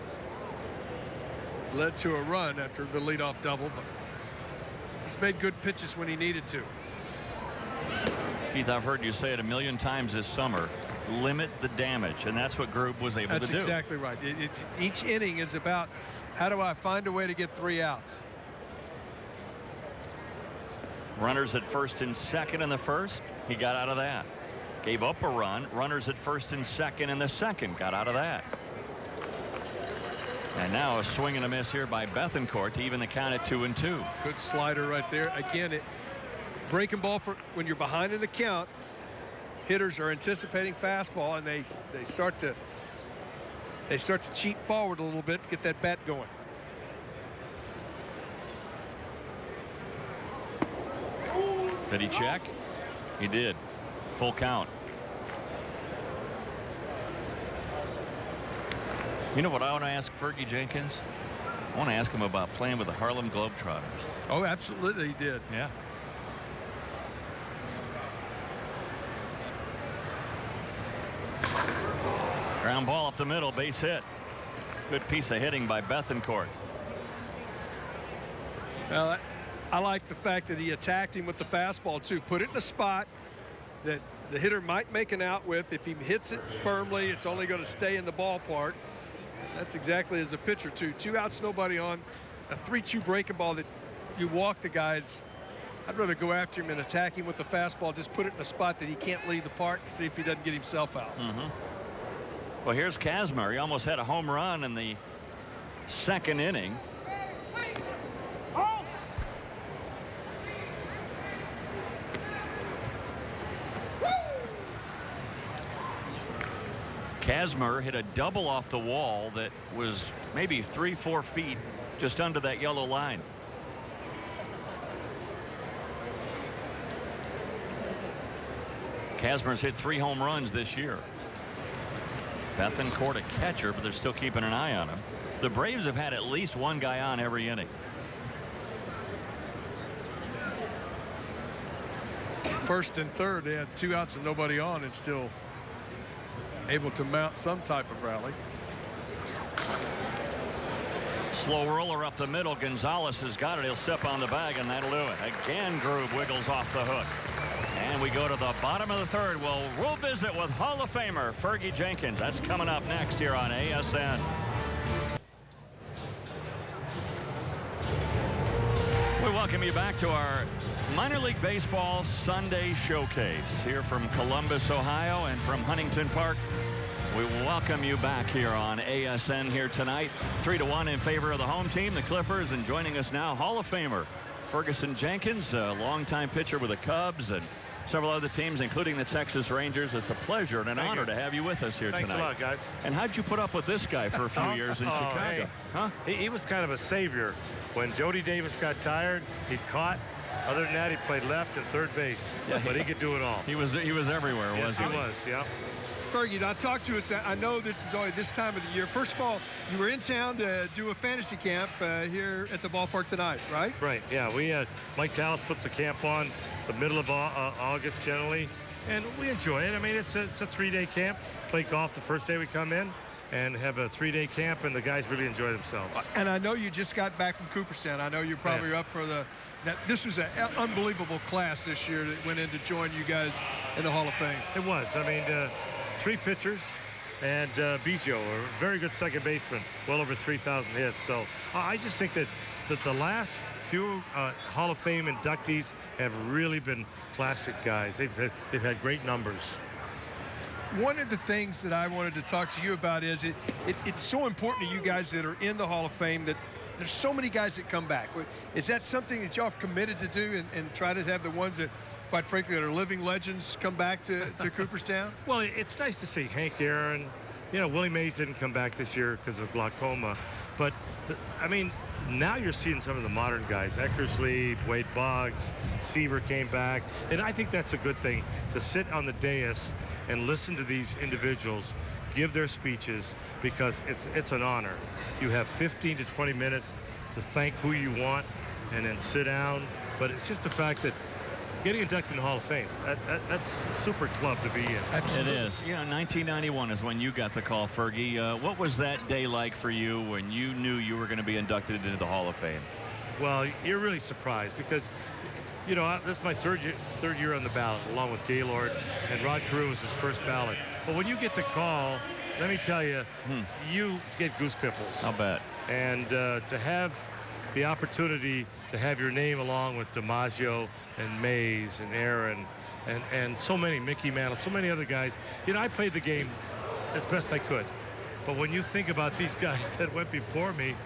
Led to a run after the leadoff double, but he's made good pitches when he needed to. Keith, I've heard you say it a million times this summer. Limit the damage, and that's what Grube was able to do. That's exactly right. Each inning is about how do I find a way to get 3 outs. Runners at first and second in the first. He got out of that. Gave up a run. Runners at first and second in the second. Got out of that. And now a swing and a miss here by Bethancourt to even the count at 2-2. Good slider right there. Again, breaking ball for when you're behind in the count. Hitters are anticipating fastball, and they start to cheat forward a little bit to get that bat going. Did he check? He did. Full count. You know what I want to ask Fergie Jenkins? I want to ask him about playing with the Harlem Globetrotters. Oh, absolutely he did. Yeah. Ground ball up the middle, base hit. Good piece of hitting by Bethancourt. Well, I like the fact that he attacked him with the fastball too. Put it in a spot that the hitter might make an out with. If he hits it firmly, it's only going to stay in the ballpark. That's exactly as a pitcher too. 2 outs, nobody on. A 3-2 breaking ball that you walk the guys. I'd rather go after him and attack him with the fastball. Just put it in a spot that he can't leave the park and see if he doesn't get himself out. Well, here's Kazmir. He almost had a home run in the second inning. Kazmer hit a double off the wall that was maybe 3-4 feet just under that yellow line. Kazmer's hit 3 home runs this year. Bethancourt a catcher, but they're still keeping an eye on him. The Braves have had at least one guy on every inning. First and third, they had 2 outs and nobody on, and still able to mount some type of rally. Slow roller up the middle. Gonzalez has got it. He'll step on the bag, and that'll do it. Again, Grube wiggles off the hook. And we go to the bottom of the third. We'll visit with Hall of Famer Fergie Jenkins. That's coming up next here on ASN. We welcome you back to our Minor League Baseball Sunday Showcase here from Columbus, Ohio, and from Huntington Park. We welcome you back here on ASN here tonight. 3-1 in favor of the home team, the Clippers, and joining us now, Hall of Famer Ferguson Jenkins, a longtime pitcher with the Cubs and several other teams, including the Texas Rangers. It's a pleasure and an honor to have you with us here tonight. Thanks a lot, guys. And how'd you put up with this guy for a few years in Chicago? Hey. Huh? He was kind of a savior. When Jody Davis got tired, he caught. Other than that, he played left and third base. Yeah, but he could do it all. He was everywhere, yes, wasn't he? He was, yeah. Fergie, now talk to us. I know this is only this time of the year. First of all, you were in town to do a fantasy camp here at the ballpark tonight, right? Right, yeah. We Mike Tallis puts a camp on the middle of August generally, and we enjoy it. I mean, it's a 3-day camp. Play golf the first day we come in and have a 3-day camp, and the guys really enjoy themselves. And I know you just got back from Cooperstown. I know you're probably up for this was an unbelievable class this year that went in to join you guys in the Hall of Fame. It was. I mean, 3 pitchers and Biggio, a very good second baseman, well over 3,000 hits. So I just think that the last few Hall of Fame inductees have really been classic guys. They've had great numbers. One of the things that I wanted to talk to you about is it's so important to you guys that are in the Hall of Fame that there's so many guys that come back. Is that something that y'all have committed to do and try to have the ones that, quite frankly, that are living legends come back to Cooperstown? Well, it's nice to see Hank Aaron. You know, Willie Mays didn't come back this year because of glaucoma. But, I mean, now you're seeing some of the modern guys. Eckersley, Wade Boggs, Seaver came back. And I think that's a good thing, to sit on the dais and listen to these individuals give their speeches, because it's an honor. You have 15 to 20 minutes to thank who you want and then sit down. But it's just the fact that getting inducted in the Hall of Fame, that's a super club to be in. Absolutely. It is. You know, 1991 is when you got the call, Fergie. What was that day like for you when you knew you were going to be inducted into the Hall of Fame? Well, you're really surprised because, you know, this is my third year on the ballot, along with Gaylord, and Rod Carew was his first ballot. But when you get the call, let me tell you, you get goose pimples. I'll bet. And to have the opportunity to have your name along with DiMaggio and Mays and Aaron and so many, Mickey Mantle, so many other guys. You know, I played the game as best I could. But when you think about these guys that went before me,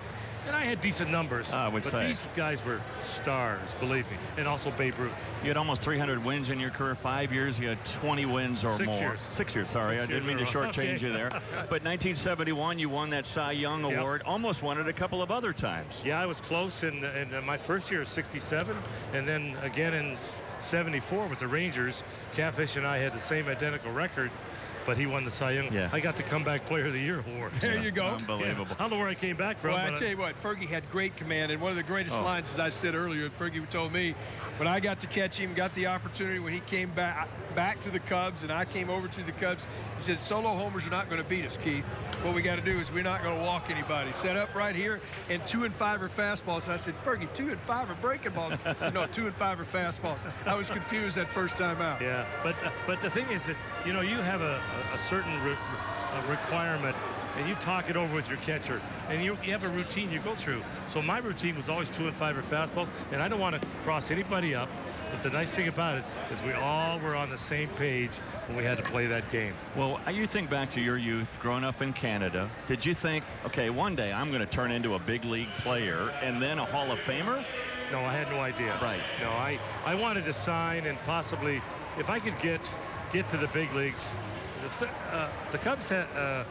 and I had decent numbers, but these guys were stars, believe me, and also Babe Ruth. You had almost 300 wins in your career. 5 years, you had 20 wins or 6 more. years. 6 years, sorry. I didn't mean to shortchange you there. But 1971, you won that Cy Young Award. Almost won it a couple of other times. Yeah, I was close in my first year, 67, and then again in 74 with the Rangers. Catfish and I had the same identical record, but he won the Cy Young. Yeah. I got the Comeback Player of the Year award. There you go. Unbelievable. Yeah. I don't know where I came back from. Well, I tell you what, Fergie had great command, and one of the greatest lines, as I said earlier, Fergie told me, when I got to catch him, got the opportunity when he came back to the Cubs, and I came over to the Cubs, he said, solo homers are not going to beat us, Keith. What we got to do is we're not going to walk anybody. Set up right here, and 2 and 5 are fastballs. And I said, Fergie, 2 and 5 are breaking balls. I said, no, 2 and 5 are fastballs. I was confused that first time out. Yeah, but the thing is that, you know, you have a certain requirement, and you talk it over with your catcher, and you have a routine you go through. So my routine was always 2 and 5 are fastballs, and I don't want to cross anybody up. But the nice thing about it is we all were on the same page when we had to play that game. Well, you think back to your youth growing up in Canada. Did you think, okay, one day I'm going to turn into a big league player and then a Hall of Famer? No, I had no idea. Right. No, I wanted to sign and possibly, if I could get to the big leagues, the Cubs had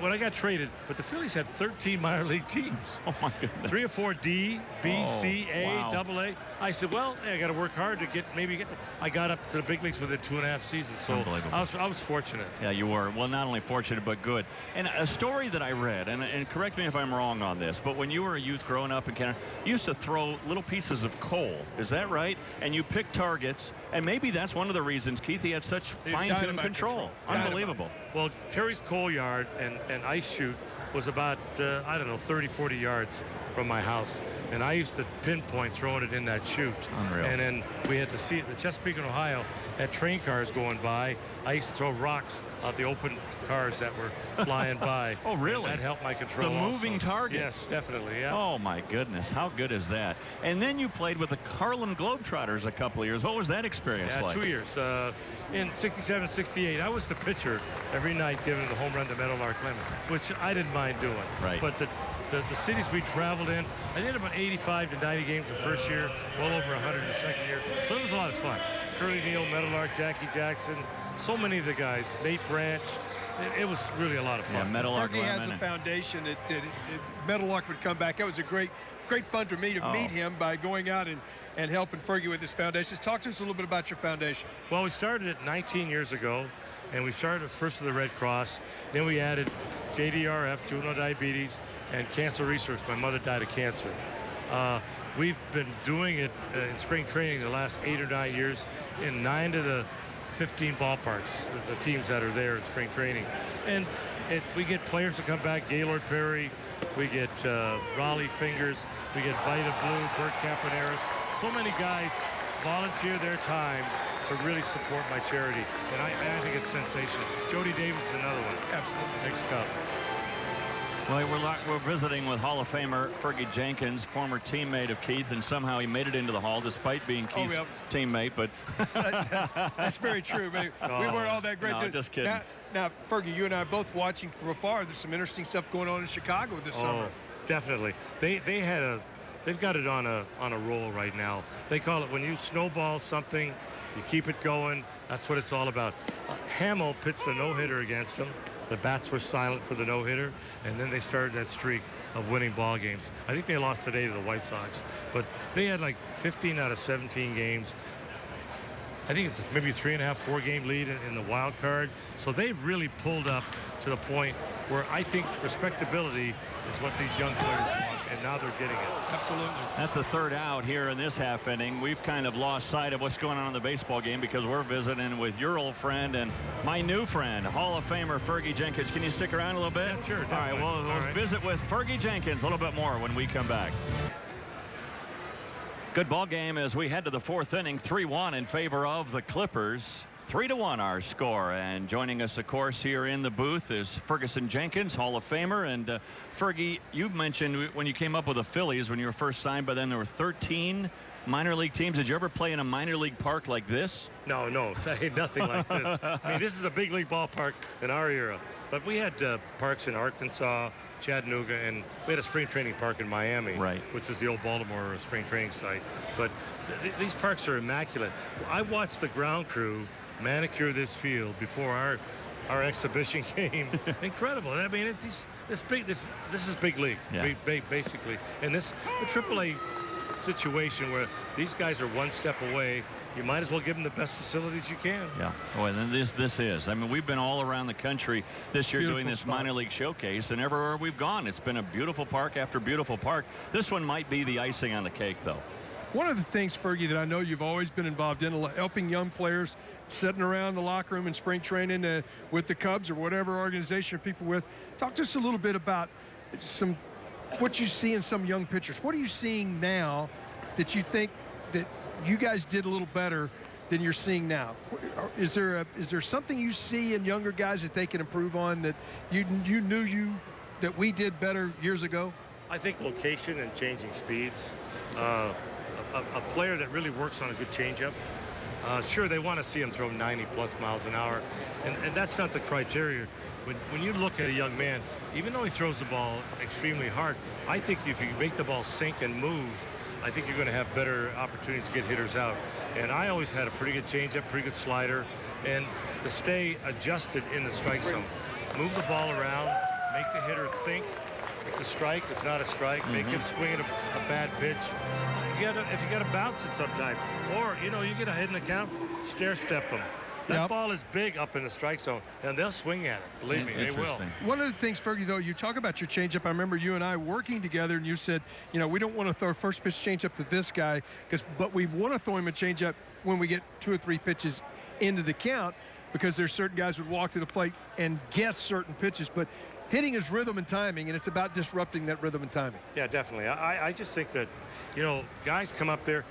when I got traded, but the Phillies had 13 minor league teams. Oh my goodness. 3 or 4 D, B, C, A, wow. Double A. I said, well, hey, I got to work hard to get there. I got up to the big leagues within 2.5 seasons. So I was fortunate. Yeah, you were. Well, not only fortunate, but good. And a story that I read, and correct me if I'm wrong on this, but when you were a youth growing up in Canada, you used to throw little pieces of coal. Is that right? And you picked targets, and maybe that's one of the reasons, Keith, he had such fine-tuned control. Unbelievable. Well, Terry's coal yard and ice chute was about, I don't know, 30, 40 yards from my house. And I used to pinpoint throwing it in that chute. Unreal. And then we had to see it. The Chesapeake and Ohio had train cars going by. I used to throw rocks out the open cars that were flying by. Oh, really? And that helped my control. The moving targets. Yes, definitely. Yeah. Oh, my goodness. How good is that? And then you played with the Harlem Globetrotters a couple of years. What was that experience like? 2 years. In 67, 68, I was the pitcher every night giving the home run to Meadowlark Lemon, which I didn't mind doing. Right. But the cities we traveled in, I did about 85 to 90 games the first year, well over 100 the second year. So it was a lot of fun. Curly Neal, Meadowlark, Jackie Jackson, so many of the guys, Nate Branch. It was really a lot of fun. Yeah, Meadowlark Fergie has Lemon. a foundation that Meadowlark would come back. That was a great fun for me to meet him by going out and helping Fergie with his foundation. Talk to us a little bit about your foundation. Well, we started it 19 years ago, and we started first with the Red Cross. Then we added JDRF, juvenile diabetes, and cancer research. My mother died of cancer. We've been doing it in spring training the last 8 or 9 years in 9 of the 15 ballparks, the teams that are there in spring training. And we get players to come back, Gaylord Perry, we get Raleigh Fingers, we get Vita Blue, Bert Campaneris. So many guys volunteer their time to really support my charity. And I think it's sensational. Jody Davis is another one. Absolutely. Next cup. Well, we're visiting with Hall of Famer Fergie Jenkins, former teammate of Keith, and somehow he made it into the Hall despite being Keith's teammate. But that's very true. We weren't all that great. No, just kidding. Now, Fergie, you and I are both watching from afar. There's some interesting stuff going on in Chicago this summer. Definitely. They've got it on a roll right now. They call it when you snowball something, you keep it going. That's what it's all about. Hamill pitched a no-hitter against them. The bats were silent for the no-hitter, and then they started that streak of winning ball games. I think they lost today to the White Sox, but they had like 15 out of 17 games. I think it's maybe 3.5, 4-game lead in the wild card. So they've really pulled up to the point where I think respectability is what these young players want, and now they're getting it. Absolutely. That's the third out here in this half inning. We've kind of lost sight of what's going on in the baseball game because we're visiting with your old friend and my new friend, Hall of Famer Fergie Jenkins. Can you stick around a little bit? Yeah, sure. All right, we'll visit with Fergie Jenkins a little bit more when we come back. Good ball game as we head to the fourth inning. 3-1 in favor of the Clippers. 3-1 our score. And joining us, of course, here in the booth is Ferguson Jenkins, Hall of Famer. And Fergie, you mentioned when you came up with the Phillies when you were first signed, but then there were 13 minor league teams. Did you ever play in a minor league park like this? No, nothing like this. I mean, this is a big league ballpark in our era. But we had parks in Arkansas, Chattanooga, and we had a spring training park in Miami, right, which is the old Baltimore spring training site. But these parks are immaculate. I watched the ground crew manicure this field before our exhibition game. Incredible. I mean, this is big league, yeah, basically. And the AAA situation where these guys are one step away, you might as well give them the best facilities you can. Yeah. Oh, and then this is. I mean, we've been all around the country this year doing this minor league showcase, and everywhere we've gone, it's been a beautiful park after beautiful park. This one might be the icing on the cake, though. One of the things, Fergie, that I know you've always been involved in, helping young players sitting around the locker room in spring training with the Cubs or whatever organization people with. Talk to us a little bit about what you see in some young pitchers. What are you seeing now that you think that you guys did a little better than you're seeing now? Is there something you see in younger guys that they can improve on that you knew that we did better years ago? I think location and changing speeds. A player that really works on a good changeup. Sure, they want to see him throw 90-plus miles an hour, and that's not the criteria. When you look at a young man, even though he throws the ball extremely hard, I think if you make the ball sink and move, I think you're going to have better opportunities to get hitters out. And I always had a pretty good changeup, pretty good slider, and to stay adjusted in the strike zone. Move the ball around, make the hitter think it's a strike, it's not a strike, make him swing at a bad pitch. If you got to bounce it sometimes, or, you get a hit in the count, stair step them. That ball is big up in the strike zone, and they'll swing at it. Believe me, they will. One of the things, Fergie, though, you talk about your changeup. I remember you and I working together, and you said, we don't want to throw a first pitch changeup to this guy, but we want to throw him a changeup when we get 2 or 3 pitches into the count, because there's certain guys who would walk to the plate and guess certain pitches. But hitting is rhythm and timing, and it's about disrupting that rhythm and timing. Yeah, definitely. I just think that, guys come up there,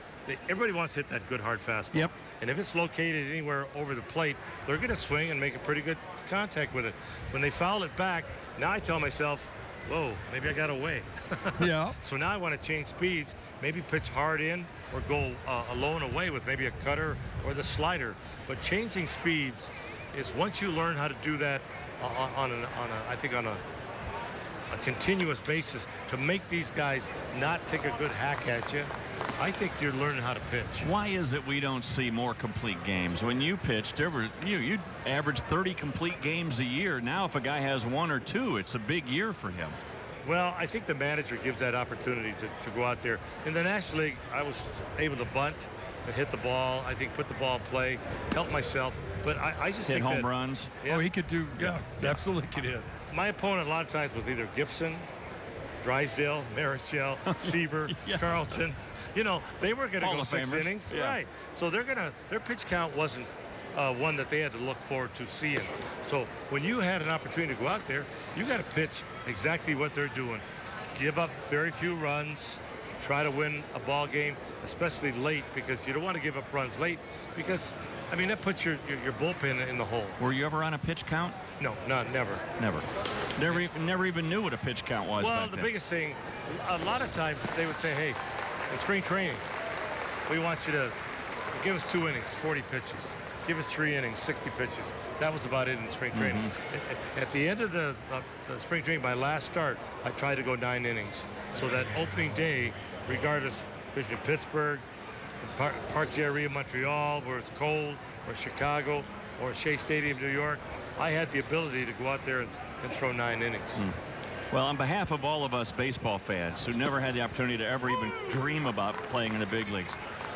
everybody wants to hit that good hard fastball. Yep. And if it's located anywhere over the plate, they're going to swing and make a pretty good contact with it. When they foul it back, now I tell myself, whoa, maybe I got away. Yeah. So now I want to change speeds, maybe pitch hard in or go low and away with maybe a cutter or the slider. But changing speeds is, once you learn how to do that on a continuous basis, to make these guys not take a good hack at you, I think you're learning how to pitch. Why is it we don't see more complete games? When you pitched, you average 30 complete games a year. Now, if a guy has 1 or 2, it's a big year for him. Well, I think the manager gives that opportunity to go out there. In the National League, I was able to bunt and hit the ball. I think put the ball in play, help myself. But I just hit think home runs. Yeah. Oh, he could do. Yeah, absolutely could hit. My opponent a lot of times was either Gibson, Drysdale, Marichal, Seaver, Carlton. They were going to go 6 innings. Yeah. Right. So their pitch count wasn't one that they had to look forward to seeing. So when you had an opportunity to go out there, you got to pitch exactly what they're doing. Give up very few runs. Try to win a ball game, especially late, because you don't want to give up runs late, because, that puts your bullpen in the hole. Were you ever on a pitch count? No, never. Never even knew what a pitch count was. Well, the biggest thing, a lot of times they would say, hey, in spring training, we want you to give us 2 innings, 40 pitches. Give us 3 innings, 60 pitches. That was about it in spring training. At the end of the spring training, my last start, I tried to go 9 innings. So that opening day, regardless, pitching Pittsburgh, Parc Rio, Montreal, where it's cold, or Chicago, or Shea Stadium, New York, I had the ability to go out there and throw 9 innings. Well, on behalf of all of us baseball fans who never had the opportunity to ever even dream about playing in the big leagues,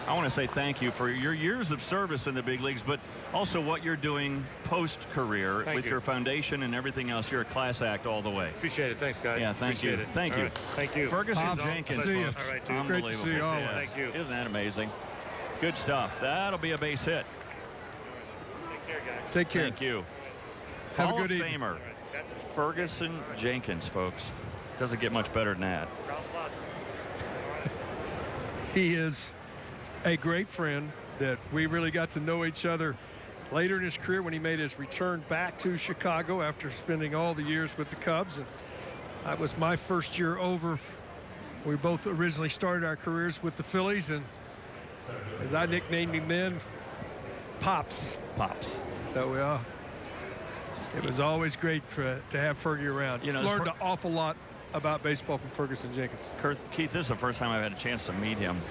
I want to say thank you for your years of service in the big leagues, but also what you're doing post-career with your foundation and everything else. You're a class act all the way. Appreciate it. Thanks, guys. Yeah, thank you. Thank you. Right. Thank you. Ferguson Jenkins. See you. All right, dude. Great to see you all. Yeah. Thank you. Isn't that amazing? Good stuff. That'll be a base hit. Take care, guys. Take care. Thank you. Have Hall a good of evening. Famer Ferguson Jenkins, folks. Doesn't get much better than that. He is a great friend that we really got to know each other later in his career when he made his return back to Chicago after spending all the years with the Cubs. And that was my first year over. We both originally started our careers with the Phillies, and as I nicknamed him then, Pops. So it was always great to have Fergie around. Learned an awful lot about baseball from Ferguson Jenkins. Keith, this is the first time I've had a chance to meet him.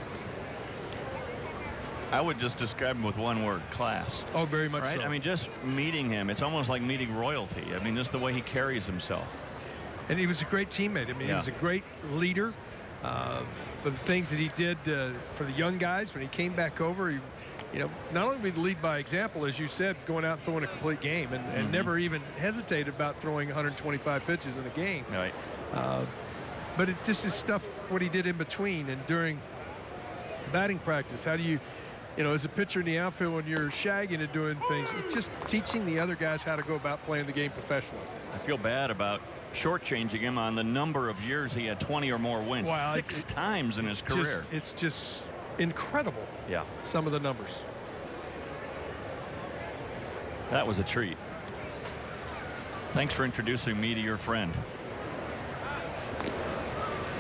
I would just describe him with one word: class. Oh, very much right? so. I mean, just meeting him, it's almost like meeting royalty. I mean, just the way he carries himself. And he was a great teammate. I mean, he was a great leader. For the things that he did for the young guys when he came back over, he, not only would he lead by example, as you said, going out and throwing a complete game, and never even hesitated about throwing 125 pitches in a game. Right. But it just is stuff what he did in between and during batting practice. How do you, as a pitcher in the outfield when you're shagging and doing things, it's just teaching the other guys how to go about playing the game professionally. I feel bad about shortchanging him on the number of years he had 20 or more wins. Wow, 6 times in his career. It's just incredible. Yeah. Some of the numbers. That was a treat. Thanks for introducing me to your friend.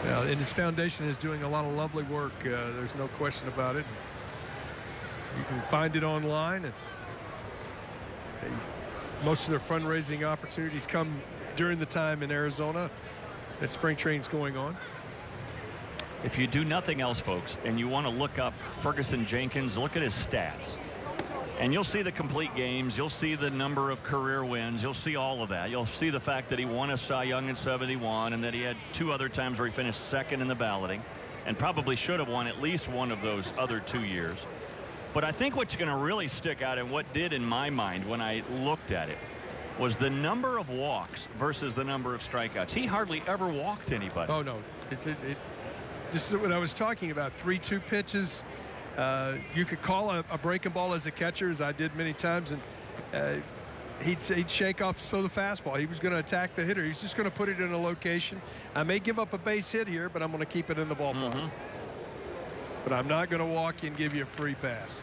Well, and his foundation is doing a lot of lovely work. There's no question about it. You can find it online, and most of their fundraising opportunities come during the time in Arizona that spring training's going on. If you do nothing else, folks, and you want to look up Ferguson Jenkins, look at his stats. And you'll see the complete games. You'll see the number of career wins. You'll see all of that. You'll see the fact that he won a Cy Young in '71 and that he had 2 other times where he finished second in the balloting and probably should have won at least one of those other 2 years. But I think what's going to really stick out and what did in my mind when I looked at it was the number of walks versus the number of strikeouts. He hardly ever walked anybody. Oh, no. This is what I was talking about. 3-2 pitches. You could call a breaking ball as a catcher, as I did many times, and he'd shake off the fastball. He was going to attack the hitter. He's just going to put it in a location. I may give up a base hit here, but I'm going to keep it in the ballpark. But I'm not going to walk you and give you a free pass.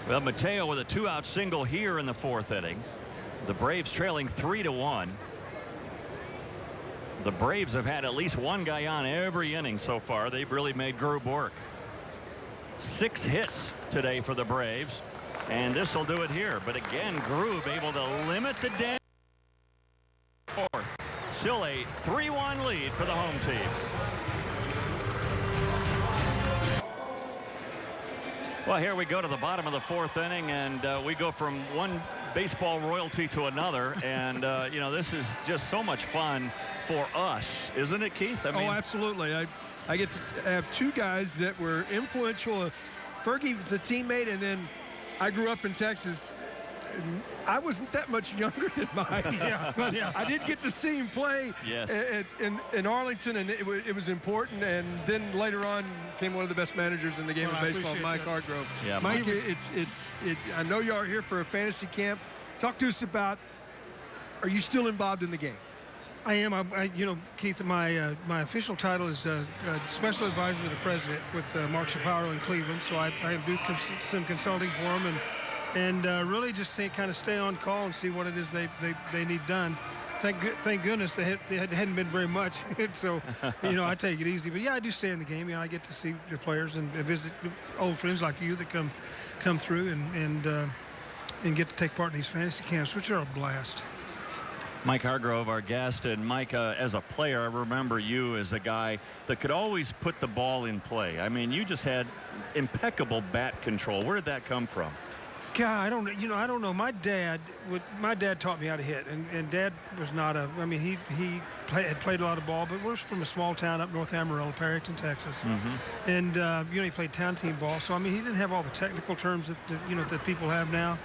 Well, Mateo with a 2-out single here in the 4th inning. The Braves trailing 3-1. The Braves have had at least one guy on every inning so far. They've really made Grube work. 6 hits today for the Braves, and this will do it here. But again, Grube able to limit the damage. Still a 3-1 lead for the home team. Well, here we go to the bottom of the 4th inning, and we go from one baseball royalty to another. And, you know, this is just so much fun for us, isn't it, Keith? I mean, oh, absolutely. I get to have 2 guys that were influential. Fergie was a teammate, and then I grew up in Texas. I wasn't that much younger than Mike. But I did get to see him play in Arlington, and it was important. And then later on came one of the best managers in the game of baseball, Mike Hargrove. Yeah, Mike, I know you are here for a fantasy camp. Talk to us about, are you still involved in the game? I am. You know, Keith, my official title is Special Advisor to the President with Mark Shapiro in Cleveland. So I do some consulting for him and really just kind of stay on call and see what it is they need done. Thank goodness they hadn't been very much. So, you know, I take it easy. But, yeah, I do stay in the game. You know, I get to see the players and visit old friends like you that come through and get to take part in these fantasy camps, which are a blast. Mike Hargrove, our guest, and Mike, as a player, I remember you as a guy that could always put the ball in play. I mean, you just had impeccable bat control. Where did that come from? God, I don't know. My dad taught me how to hit, and Dad was not he had played a lot of ball, but we're from a small town up North Amarillo, Perryton, Texas, and he played town team ball. So I mean, he didn't have all the technical terms that people have now,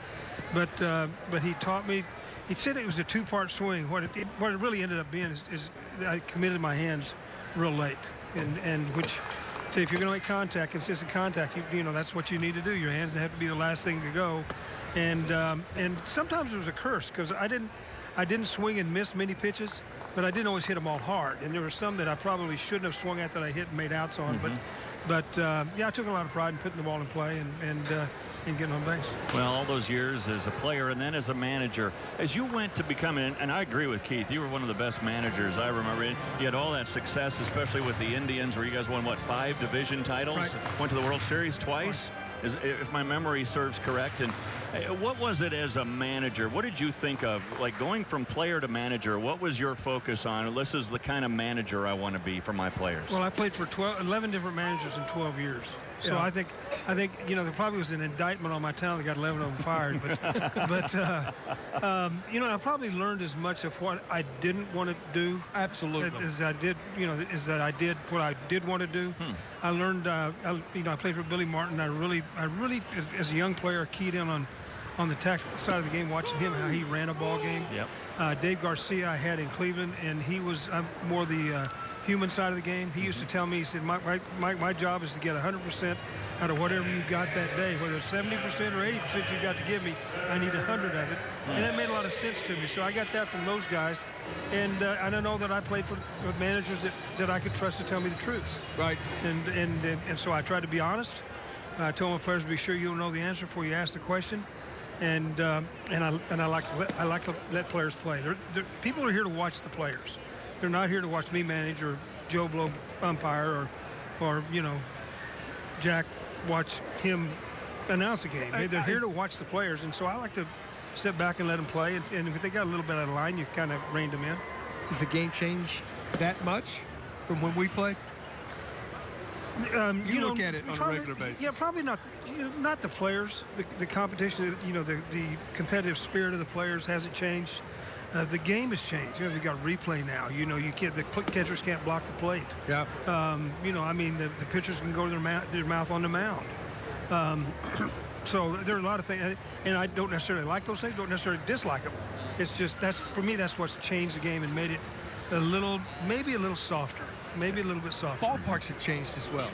but he taught me. He said it was a 2-part swing. What it really ended up being is I committed my hands real late, and which, if you're going to make contact, consistent contact, you know that's what you need to do. Your hands have to be the last thing to go, and sometimes it was a curse because I didn't swing and miss many pitches, but I didn't always hit them all hard, and there were some that I probably shouldn't have swung at that I hit and made outs on, but I took a lot of pride in putting the ball in play and getting on base. Well, all those years as a player and then as a manager, as you went to becoming, and I agree with Keith, you were one of the best managers I remember. You had all that success, especially with the Indians, where you guys won, 5 division titles? Right. Went to the World Series twice? Right. If my memory serves correct. And what was it as a manager? What did you think of, like, going from player to manager? What was your focus on? This is the kind of manager I want to be for my players. Well, I played for 11 different managers in 12 years. So yeah. I think there probably was an indictment on my talent that got 11 of them fired. But I probably learned as much of what I didn't want to do. Absolutely. As I did, that I did what I did want to do. I learned, I played for Billy Martin. I really, as a young player, keyed in on the tactical side of the game, watching him, how he ran a ball game. Yep. Dave Garcia I had in Cleveland, and he was more the human side of the game. He used to tell me, he said, my job is to get 100% out of whatever you got that day, whether it's 70% or 80% you got to give me. I need 100 of it. And that made a lot of sense to me. So I got that from those guys. And I know that I played with managers that I could trust to tell me the truth. Right. And so I tried to be honest. I told my players to be sure you'll know the answer before you ask the question. And I like to let players play. People are here to watch the players. They're not here to watch me manage or Joe Blow umpire or Jack watch him announce a game. They're here to watch the players, and so I like to sit back and let them play. And if they got a little bit out of line, you kind of reined them in. Does the game change that much from when we played? You look at it on a regular basis. Yeah, probably not. Not the players. The competition. The competitive spirit of the players hasn't changed. The game has changed. We've got replay now. The catchers can't block the plate. Yeah. The pitchers can go to their mouth on the mound. So there are a lot of things, and I don't necessarily like those things. Don't necessarily dislike them. It's just for me. That's what's changed the game and made it maybe a little softer. Maybe a little bit softer. Ballparks have changed as well.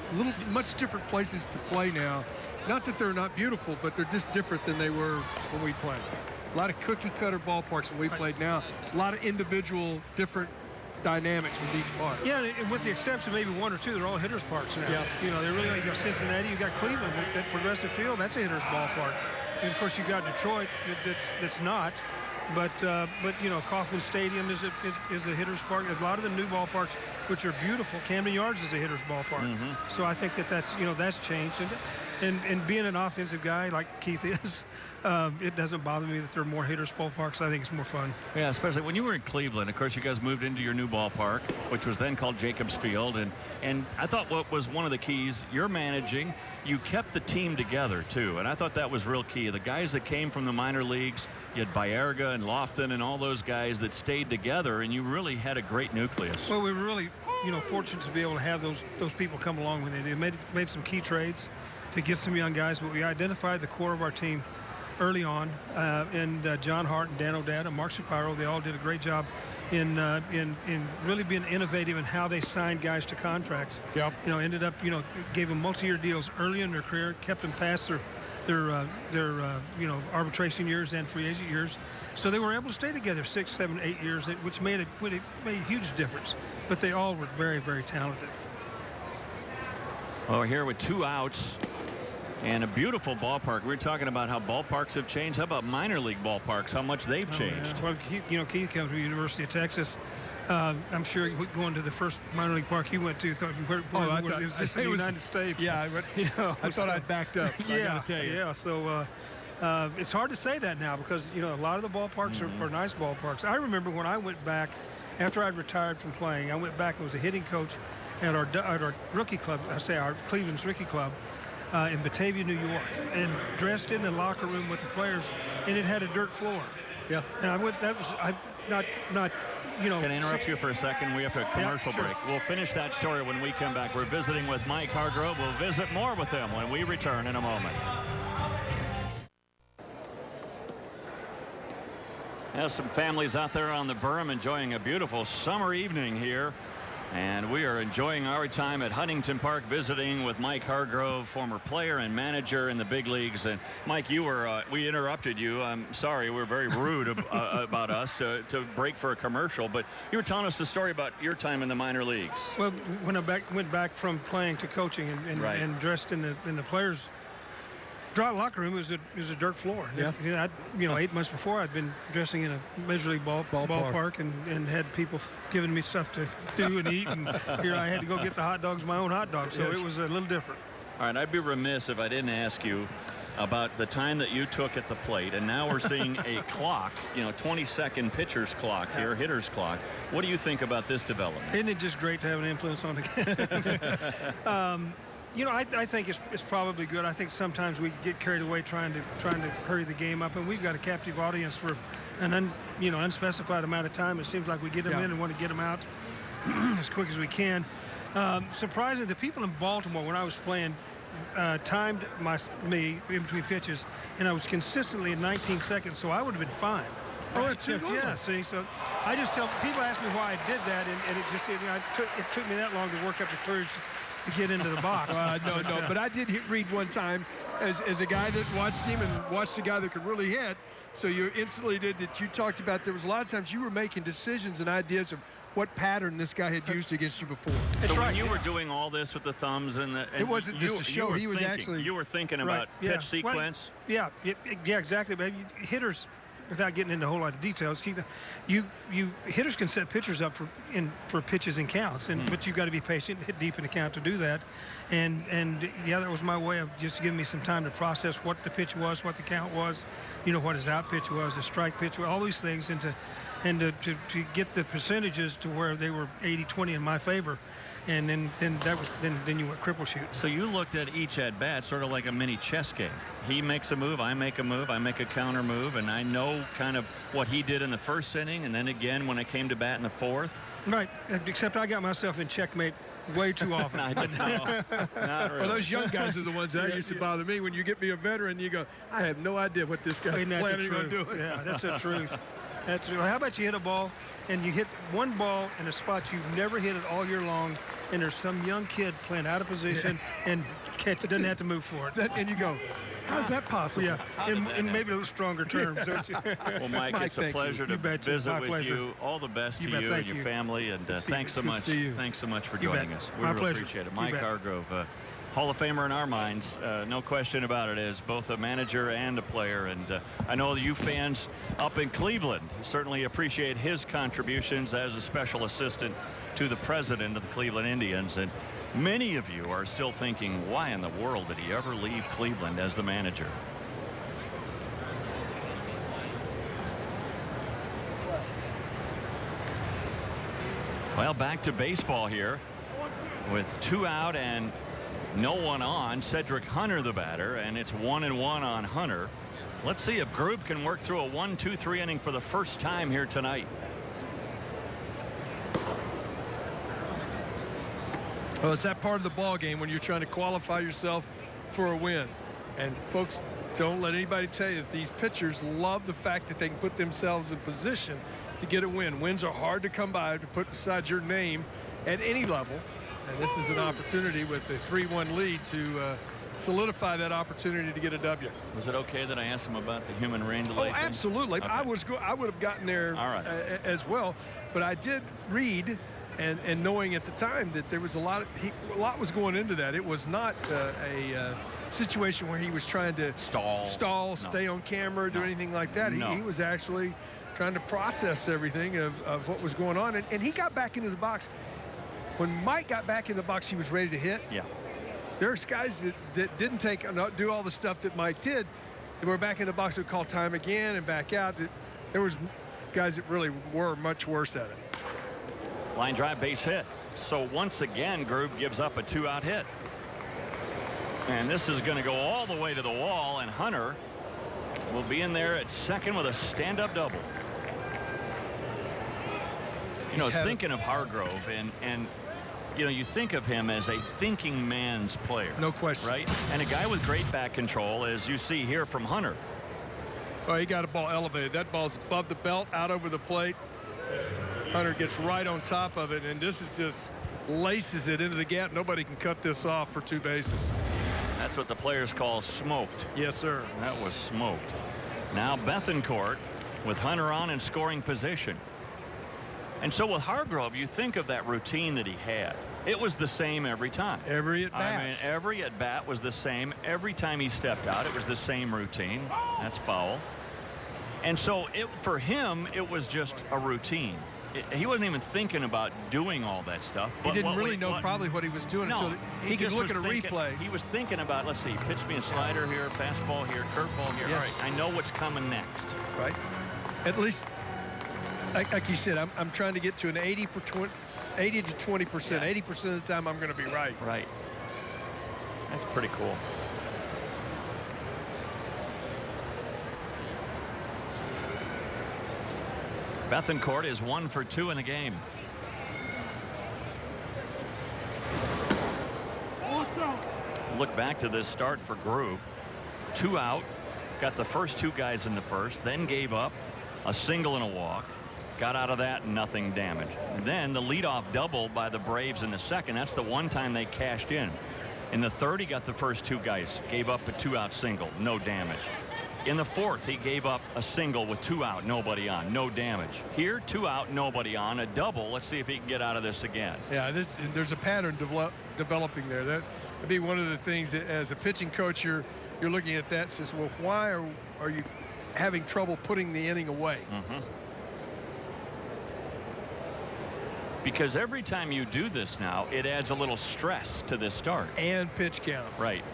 Much different places to play now. Not that they're not beautiful, but they're just different than they were when we played. A lot of cookie-cutter ballparks when we played now. A lot of individual different dynamics with each park. Yeah, and with the exception of maybe one or two, they're all hitters' parks now. Yeah. They really, you got Cincinnati, you got Cleveland, that Progressive Field, that's a hitter's ballpark. And of course, you got Detroit, that's not. But Kauffman Stadium is a hitter's park. A lot of the new ballparks, which are beautiful, Camden Yards is a hitter's ballpark. Mm-hmm. So I think that's changed. And being an offensive guy like Keith is, it doesn't bother me that there are more hitters ballparks. I think it's more fun. Yeah, especially when you were in Cleveland. Of course, you guys moved into your new ballpark, which was then called Jacobs Field. And I thought what was one of the keys, you're managing, you kept the team together, too. And I thought that was real key. The guys that came from the minor leagues, you had Baerga and Lofton and all those guys that stayed together, and you really had a great nucleus. Well, we were really, fortunate to be able to have those people come along with it. They made some key trades to get some young guys, but we identified the core of our team early on, and John Hart and Dan O'Dad and Mark Shapiro, they all did a great job in really being innovative in how they signed guys to contracts. Yep. Ended up, gave them multi-year deals early in their career, kept them past their arbitration years and free agent years. So they were able to stay together 6, 7, 8 years, which made a huge difference. But they all were very, very talented. Well, here with 2 outs and a beautiful ballpark. We were talking about how ballparks have changed. How about minor league ballparks, how much they've changed? Yeah. Well, Keith comes from the University of Texas. I'm sure going to the first minor league park you went to, thought, was this in the United States? Yeah, I thought I'd backed up. I gotta tell you. Yeah. So it's hard to say that now because a lot of the ballparks are nice ballparks. I remember when I went back after I'd retired from playing. I went back and was a hitting coach at our rookie club. Our Cleveland's rookie club in Batavia, New York, and dressed in the locker room with the players, and it had a dirt floor. Yeah. And Can I interrupt you for a second? We have a commercial break. We'll finish that story when we come back. We're visiting with Mike Hargrove. We'll visit more with him when we return in a moment. There's some families out there on the berm enjoying a beautiful summer evening here. And we are enjoying our time at Huntington Park visiting with Mike Hargrove, former player and manager in the big leagues. And Mike, we interrupted you. I'm sorry, we're very rude about us to break for a commercial, but you were telling us the story about your time in the minor leagues. Well, when I went back from playing to coaching and dressed in the players' locker room, it was a dirt floor. Yeah. 8 months before I'd been dressing in a Major League ballpark and had people giving me stuff to do and eat, and here I had to go get the hot dogs, my own hot dogs. So It was a little different. All right, I'd be remiss if I didn't ask you about the time that you took at the plate, and now we're seeing a clock, 20-second pitcher's clock here, hitter's clock. What do you think about this development? Isn't it just great to have an influence on the game? I think it's probably good. I think sometimes we get carried away trying to hurry the game up, and we've got a captive audience for an unspecified amount of time. It seems like we get them in and want to get them out as quick as we can. Surprisingly, the people in Baltimore when I was playing timed me in between pitches, and I was consistently in 19 seconds, so I would have been fine. Oh, that's too long. Yeah, see, so I just tell people ask me why I did that, and it took me that long to work up the courage to get into the box. No, but I did read one time as a guy that watched him and watched a guy that could really hit. So you instantly did that. You talked about there was a lot of times you were making decisions and ideas of what pattern this guy had used against you before. So when you were doing all this with the thumbs and it wasn't just a show. He was actually. You were thinking about pitch sequence. Well, yeah, exactly. But hitters, without getting into a whole lot of details, hitters can set pitchers up for pitches and counts, but you've got to be patient, hit deep in the count to do that. And that was my way of just giving me some time to process what the pitch was, what the count was, what his out pitch was, his strike pitch, all these things, and to get the percentages to where they were 80-20 in my favor. and then you went cripple shoot. So you looked at each at bat sort of like a mini chess game. He makes a move, I make a counter move, and I know kind of what he did in the first inning, and then again when I came to bat in the fourth. Right, except I got myself in checkmate way too often. I didn't know. Not really. Well, those young guys are the ones that used to bother me. When you get me a veteran, you go, I have no idea what this guy's planning on doing. Yeah, that's the truth. That's the truth. How about you hit a ball and you hit one ball in a spot you've never hit it all year long, and there's some young kid playing out of position and doesn't have to move for it. And you go, how's that possible? Yeah, in maybe a little stronger terms, don't you? Well, Mike, it's a pleasure to visit with you. All the best to you and your family, and thanks so much. Thanks so much for joining us. We really appreciate it. Mike Hargrove, Hall of Famer in our minds, no question about it, is both a manager and a player. And I know you fans up in Cleveland certainly appreciate his contributions as a special assistant to the president of the Cleveland Indians. And many of you are still thinking, why in the world did he ever leave Cleveland as the manager? Well, back to baseball here with 2 out and no one on. Cedric Hunter the batter, and it's 1-1 on Hunter. Let's see if Grube can work through a 1-2-3 inning for the first time here tonight. Well, it's that part of the ball game when you're trying to qualify yourself for a win. And folks, don't let anybody tell you that these pitchers love the fact that they can put themselves in position to get a win. Wins are hard to come by, to put beside your name at any level. And this is an opportunity with a 3-1 lead to solidify that opportunity to get a W. Was it okay that I asked him about the human rain delay? Oh, absolutely. Okay. I would have gotten there as well. But I did read, and knowing at the time that there was a lot was going into that. It was not a situation where he was trying to stall, stay on camera, do anything like that. He was actually trying to process everything of what was going on. And he got back into the box. When Mike got back in the box, he was ready to hit. Yeah. There's guys that didn't do all the stuff that Mike did. They were back in the box, would call time again and back out. There was guys that really were much worse at it. Line drive, base hit. So once again, Grube gives up a 2-out hit. And this is going to go all the way to the wall, and Hunter will be in there at second with a stand-up double. You know, I was thinking of Hargrove, and you know, you think of him as a thinking man's player. No question. Right? And a guy with great back control, as you see here from Hunter. Oh, he got a ball elevated. That ball's above the belt, out over the plate. Hunter gets right on top of it, and this is just laces it into the gap. Nobody can cut this off for 2 bases. That's what the players call smoked. Yes, sir. That was smoked. Now Bethancourt with Hunter on in scoring position. And so with Hargrove, you think of that routine that he had. It was the same every time. Every at bat. I mean, every at bat was the same. Every time he stepped out, it was the same routine. That's foul. And so for him, it was just a routine. He wasn't even thinking about doing all that stuff. But he didn't really know probably what he was doing until he could look at a replay. He was thinking about, let's see, pitch me a slider here, fastball here, curveball here. Yes. All right, I know what's coming next. Right. At least, like you said, I'm trying to get to an 80 to 20%. Yeah. 80% of the time, I'm going to be right. Right. That's pretty cool. Bethancourt is 1 for 2 in the game. Look back to this start for Grube. 2 out. Got the first 2 guys in the first, then gave up a single and a walk. Got out of that, nothing damaged. Then the leadoff double by the Braves in the second. That's the one time they cashed in. In the third, he got the first 2 guys. Gave up a 2-out single, no damage. In the fourth, he gave up a single with 2 out, nobody on, no damage. Here, 2 out, nobody on, a double. Let's see if he can get out of this again. Yeah, there's a pattern developing there. That would be one of the things that, as a pitching coach, you're looking at that and says, well, why are you having trouble putting the inning away? Mm-hmm. Because every time you do this now, it adds a little stress to this start. And pitch counts. Right.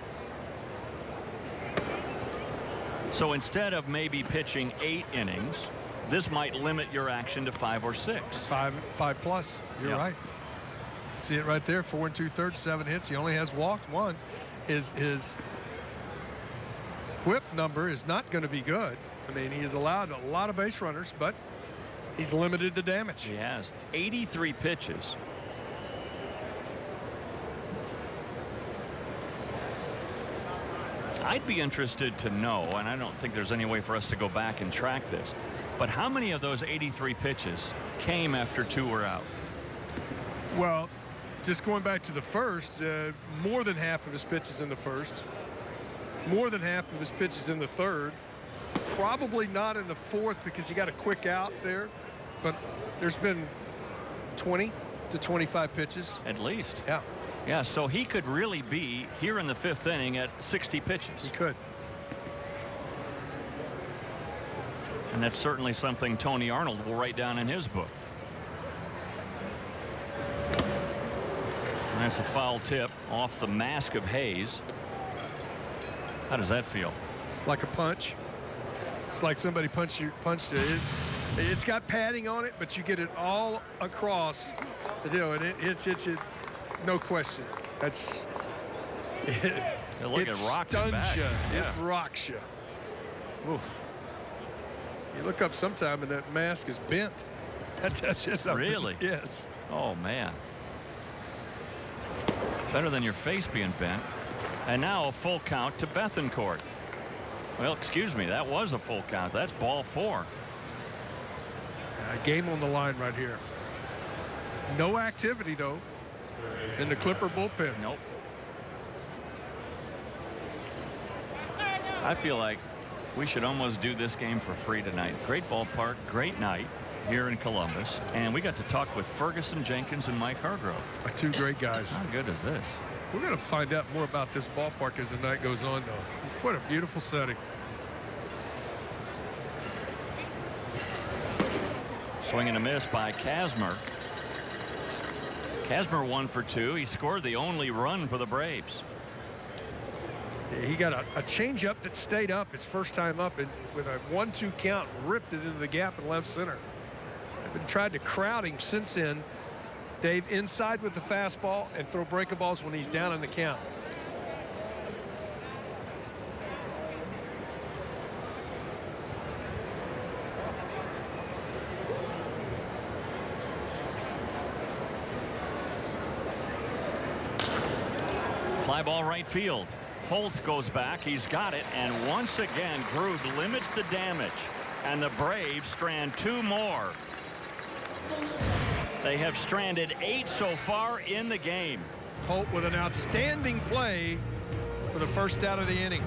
So instead of maybe pitching 8 innings, this might limit your action to 5 or 6. 5 plus. You're right. See it right there, 4 2/3, 7 hits. He only has walked one. His whip number is not going to be good. I mean, he has allowed a lot of base runners, but he's limited the damage. He has 83 pitches. I'd be interested to know, and I don't think there's any way for us to go back and track this, but how many of those 83 pitches came after 2 were out? Well, just going back to the first, more than half of his pitches in the first, more than half of his pitches in the third, probably not in the fourth because he got a quick out there, but there's been 20 to 25 pitches. At least. Yeah. Yeah, so he could really be here in the 5th inning at 60 pitches. He could. And that's certainly something Tony Arnold will write down in his book. And that's a foul tip off the mask of Hayes. How does that feel? Like a punch. It's like somebody punched you. It's got padding on it, but you get it all across the deal, and it hits you. No question. That's it. Look, it rocked him back. You. Yeah. It rocks you. Oof. You look up sometime and that mask is bent. That tells you something. Really? Yes. Oh, man. Better than your face being bent. And now a full count to Bethencourt. Well, excuse me, that was a full count. That's ball 4. Game on the line right here. No activity, though, in the Clipper bullpen. Nope. I feel like we should almost do this game for free tonight. Great ballpark, great night here in Columbus. And we got to talk with Ferguson Jenkins and Mike Hargrove. 2 great guys. How good is this? We're going to find out more about this ballpark as the night goes on, though. What a beautiful setting. Swing and a miss by Kazmir. Kazmir 1 for 2. He scored the only run for the Braves. He got a changeup that stayed up his first time up, and with a 1-2 count, ripped it into the gap in left center. I've been tried to crowd him since then. Dave, inside with the fastball and throw breaking balls when he's down in the count. Fly ball right field. Holt goes back. He's got it. And once again, Grube limits the damage. And the Braves strand 2 more. They have stranded 8 so far in the game. Holt with an outstanding play for the first out of the inning.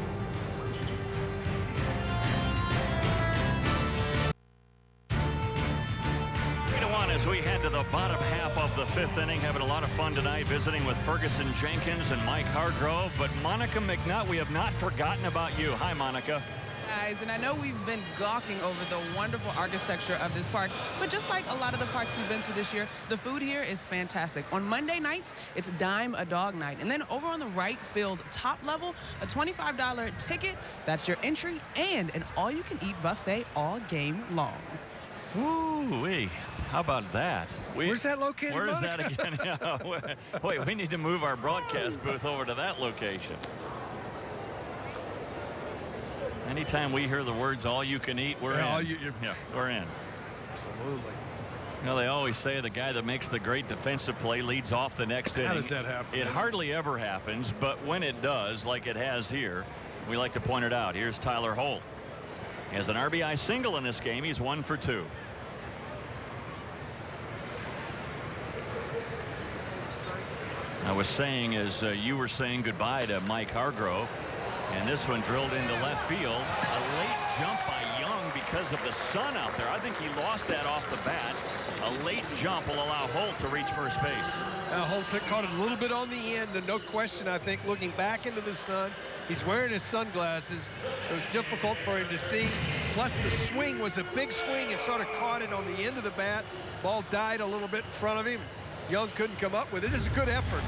As we head to the bottom half of the 5th inning, having a lot of fun tonight visiting with Ferguson Jenkins and Mike Hargrove. But Monica McNutt, we have not forgotten about you. Hi, Monica. Guys, and I know we've been gawking over the wonderful architecture of this park, but just like a lot of the parks we've been to this year, the food here is fantastic. On Monday nights, it's Dime a Dog Night. And then over on the right field top level, a $25 ticket. That's your entry and an all-you-can-eat buffet all game long. Woo-wee. How about that? Where's that located, Where is Monica? that again? Yeah, wait, we need to move our broadcast booth over to that location. Anytime we hear the words all you can eat, we're in. Yeah, we're in. Absolutely. You know, they always say the guy that makes the great defensive play leads off the next inning. How does that happen? It hardly ever happens, but when it does, like it has here, we like to point it out. Here's Tyler Holt. He has an RBI single in this game. He's 1 for 2. I was saying as you were saying goodbye to Mike Hargrove, and this one drilled into left field. A late jump by Young because of the sun out there. I think he lost that off the bat. A late jump will allow Holt to reach first base. Holt caught it a little bit on the end, and no question, I think, looking back into the sun, he's wearing his sunglasses. It was difficult for him to see. Plus, the swing was a big swing and sort of caught it on the end of the bat. Ball died a little bit in front of him. Young couldn't come up with it. It's a good effort.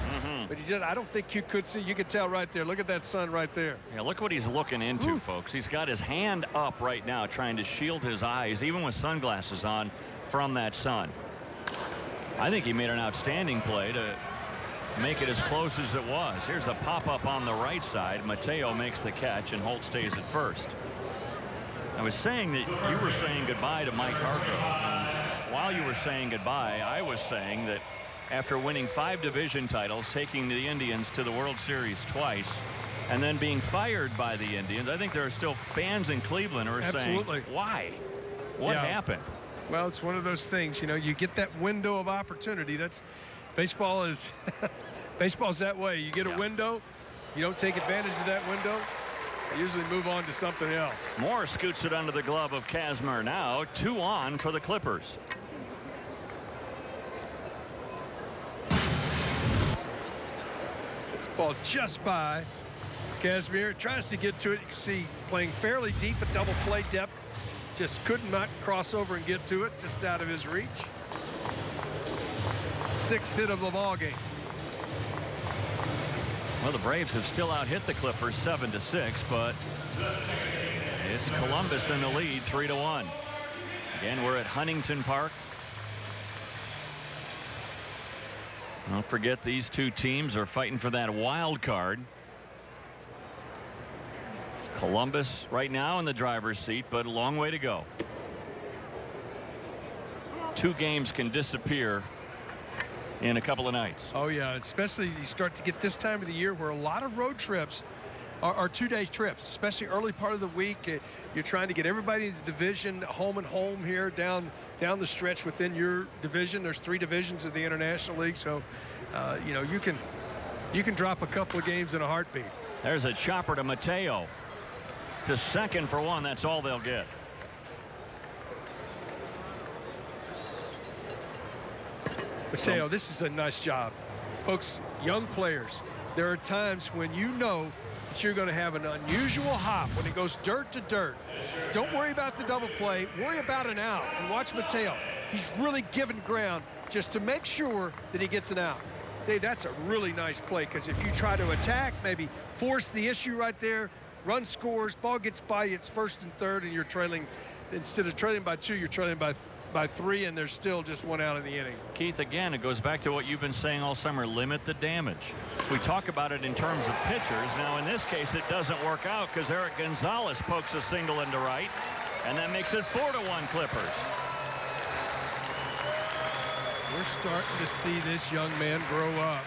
But he did. I don't think you could see. You could tell right there. Look at that sun right there. Yeah, look what he's looking into, folks. He's got his hand up right now trying to shield his eyes, even with sunglasses on, from that sun. I think he made an outstanding play to make it as close as it was. Here's a pop-up on the right side. Mateo makes the catch, and Holt stays at first. I was saying that you were saying goodbye to Mike Hargrove. While you were saying goodbye, I was saying that after winning 5 division titles, taking the Indians to the World Series twice, and then being fired by the Indians, I think there are still fans in Cleveland who are saying, why? What happened? Well, it's one of those things, you know, you get that window of opportunity. That's baseball is baseball's that way. You get a window, you don't take advantage of that window, you usually move on to something else. Moore scoots it under the glove of Kazmir now. 2 on for the Clippers. This ball just by Kazmir, tries to get to it. You can see playing fairly deep at double play depth. Just could not cross over and get to it, just out of his reach. 6th hit of the ball game. Well, the Braves have still out-hit the Clippers 7-6, but it's Columbus in the lead 3-1. Again, we're at Huntington Park. Don't forget, these two teams are fighting for that wild card. Columbus right now in the driver's seat, but a long way to go. 2 games can disappear in a couple of nights. Oh yeah, especially you start to get this time of the year where a lot of road trips are 2-day trips, especially early part of the week. You're trying to get everybody in the division, home and home here down the stretch within your division. There's 3 divisions of the International League, so you know, you can drop a couple of games in a heartbeat. There's a chopper to Mateo. To second for 1. That's all they'll get. Mateo, this is a nice job. Folks, young players, there are times when you know that you're going to have an unusual hop when it goes dirt to dirt. Don't worry about the double play. Worry about an out. And watch Mateo. He's really giving ground just to make sure that he gets an out. Dave, that's a really nice play, because if you try to attack, maybe force the issue right there, run scores, ball gets by you, it's 1st and 3rd, and you're trailing. Instead of trailing by 2, you're trailing by 3, and there's still just 1 out in the inning. Keith, again, it goes back to what you've been saying all summer: limit the damage. We talk about it in terms of pitchers. Now, in this case, it doesn't work out because Eric Gonzalez pokes a single into right, and that makes it 4-1 Clippers. We're starting to see this young man grow up.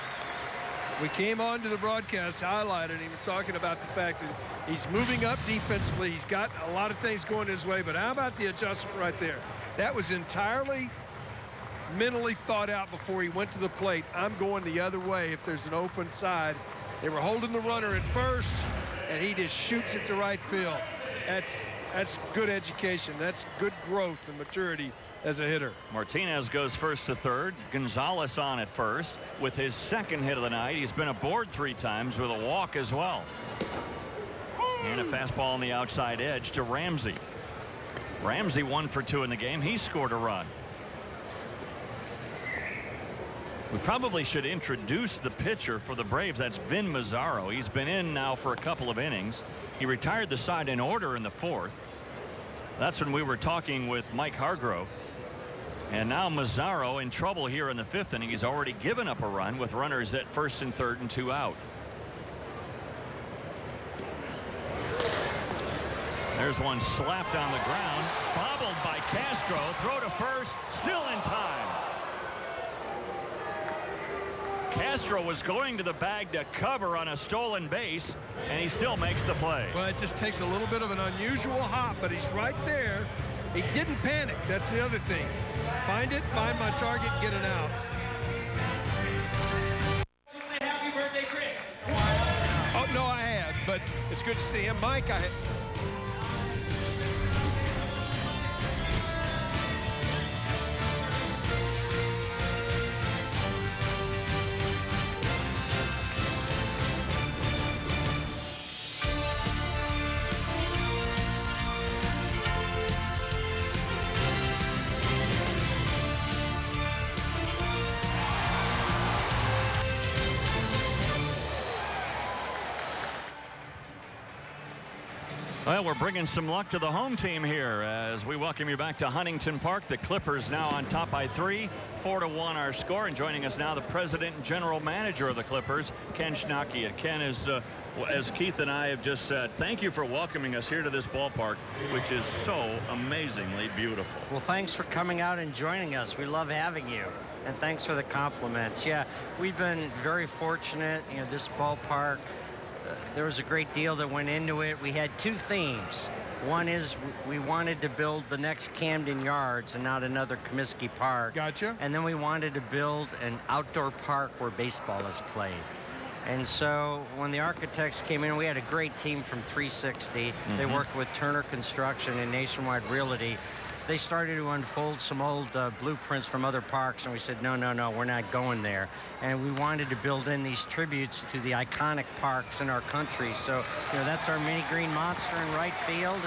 We came on to the broadcast highlighting him, talking about the fact that he's moving up defensively. He's got a lot of things going his way, but how about the adjustment right there? That was entirely mentally thought out before he went to the plate. I'm going the other way if there's an open side. They were holding the runner at first, and he just shoots it to right field. That's good education. That's good growth and maturity as a hitter. Martinez goes 1st to 3rd. Gonzalez on at 1st with his 2nd hit of the night. He's been aboard 3 times with a walk as well. And a fastball on the outside edge to Ramsey. Ramsey 1 for 2 in the game. He scored a run. We probably should introduce the pitcher for the Braves. That's Vin Mazzaro. He's been in now for a couple of innings. He retired the side in order in the 4th. That's when we were talking with Mike Hargrove. And now Mazzaro in trouble here in the 5th inning. He's already given up a run with runners at 1st and 3rd and 2 out. There's one slapped on the ground, bobbled by Castro. Throw to first, still in time. Castro was going to the bag to cover on a stolen base, and he still makes the play. Well, it just takes a little bit of an unusual hop, but he's right there. He didn't panic. That's the other thing. Find it, find my target, get it out. Say happy birthday, Chris. Oh, no, I had, but it's good to see him. Mike, I had. Well, we're bringing some luck to the home team here as we welcome you back to Huntington Park. The Clippers now on top by 3, 4-1 our score. And joining us now, the president and general manager of the Clippers, Ken Schnocky. And Ken, as Keith and I have just said, thank you for welcoming us here to this ballpark, which is so amazingly beautiful. Well, thanks for coming out and joining us. We love having you. And thanks for the compliments. Yeah, we've been very fortunate. You know, this ballpark, there was a great deal that went into it. We had 2 themes. One is we wanted to build the next Camden Yards and not another Comiskey Park. Gotcha. And then we wanted to build an outdoor park where baseball is played. And so when the architects came in, we had a great team from 360. They worked with Turner Construction and Nationwide Realty. They started to unfold some old blueprints from other parks, and we said, no, we're not going there. And we wanted to build in these tributes to the iconic parks in our country. So, you know, that's our mini green monster in right field.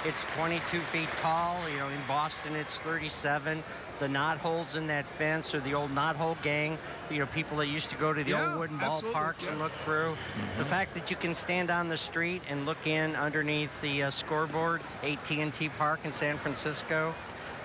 It's 22 feet tall. You know, in Boston, it's 37. The knotholes in that fence are the old knothole gang. You know, people that used to go to the old wooden ballparks and look through. The fact that you can stand on the street and look in underneath the scoreboard, AT&T Park in San Francisco.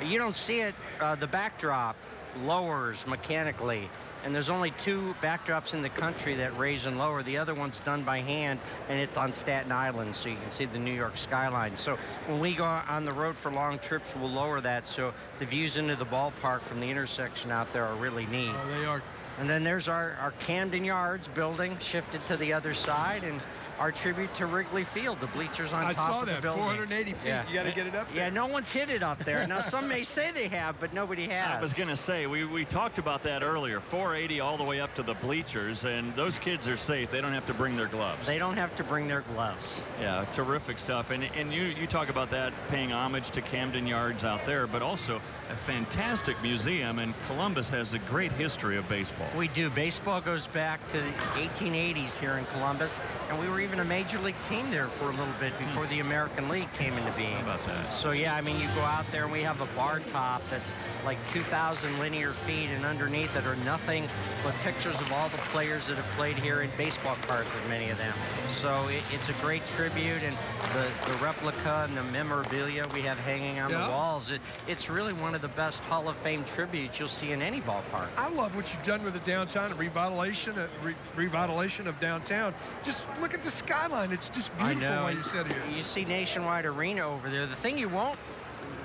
You don't see it. The backdrop lowers mechanically. And there's only 2 backdrops in the country that raise and lower. The other one's done by hand, and it's on Staten Island, so you can see the New York skyline. So when we go on the road for long trips, we'll lower that, so the views into the ballpark from the intersection out there are really neat. Oh, they are. And then there's our Camden Yards building shifted to the other side, and our tribute to Wrigley Field, the bleachers on top of the building. 480 feet. You got to get it up there. Yeah, no one's hit it up there. Now, some may say they have, but nobody has. I was going to say, we talked about that earlier, 480 all the way up to the bleachers, and those kids are safe. They don't have to bring their gloves. They don't have to bring their gloves. Yeah, terrific stuff. And you talk about that, paying homage to Camden Yards out there, but also a fantastic museum, and Columbus has a great history of baseball. We do. Baseball goes back to the 1880s here in Columbus, and we were even a major league team there for a little bit before the American League came into being. How about that? So, yeah, I mean, you go out there and we have a bar top that's like 2,000 linear feet, and underneath it are nothing but pictures of all the players that have played here in baseball cards, of many of them. So it's a great tribute, and the replica and the memorabilia we have hanging on the walls, it's really one of the best Hall of Fame tributes you'll see in any ballpark. I love what you've done with the downtown and revitalization of downtown. Just look at the skyline. It's just beautiful while you sit here. You see Nationwide Arena over there. The thing you won't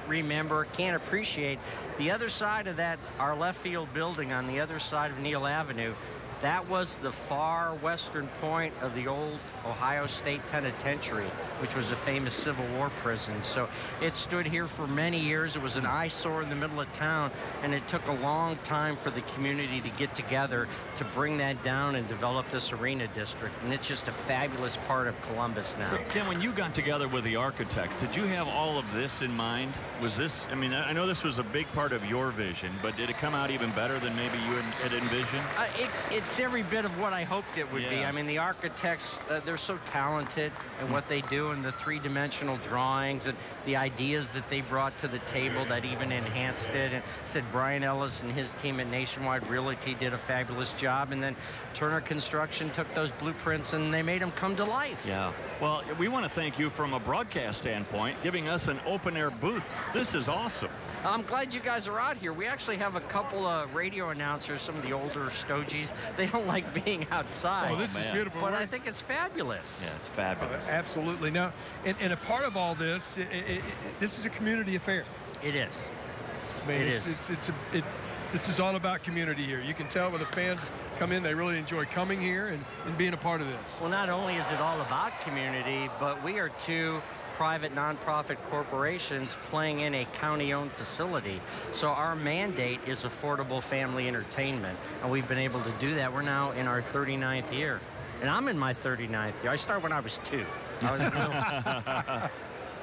remember, can't appreciate, the other side of that, our left field building on the other side of Neal Avenue, that was the far western point of the old Ohio State Penitentiary, which was a famous Civil War prison. So it stood here for many years. It was an eyesore in the middle of town, and it took a long time for the community to get together to bring that down and develop this arena district. And it's just a fabulous part of Columbus now. So, Ken, when you got together with the architect, did you have all of this in mind? Was this, I mean, I know this was a big part of your vision, but did it come out even better than maybe you had envisioned? It's every bit of what I hoped it would be. I mean, the architects, they're so talented in what they do, and the 3-dimensional drawings and the ideas that they brought to the table that even enhanced it. And said Brian Ellis and his team at Nationwide Realty did a fabulous job, and then Turner Construction took those blueprints and they made them come to life. Yeah. Well, we want to thank you from a broadcast standpoint, giving us an open-air booth. This is awesome. I'm glad you guys are out here. We actually have a couple of radio announcers, some of the older stogies. They don't like being outside. Oh, this is beautiful. But I think it's fabulous. Yeah, it's fabulous. Absolutely. Now, and a part of all this, this is a community affair. It is. I mean, this is all about community here. You can tell when the fans come in, they really enjoy coming here and being a part of this. Well, not only is it all about community, but we are 2 private nonprofit corporations playing in a county-owned facility. So our mandate is affordable family entertainment, and we've been able to do that. We're now in our 39th year, and I'm in my 39th year. I started when I was 2.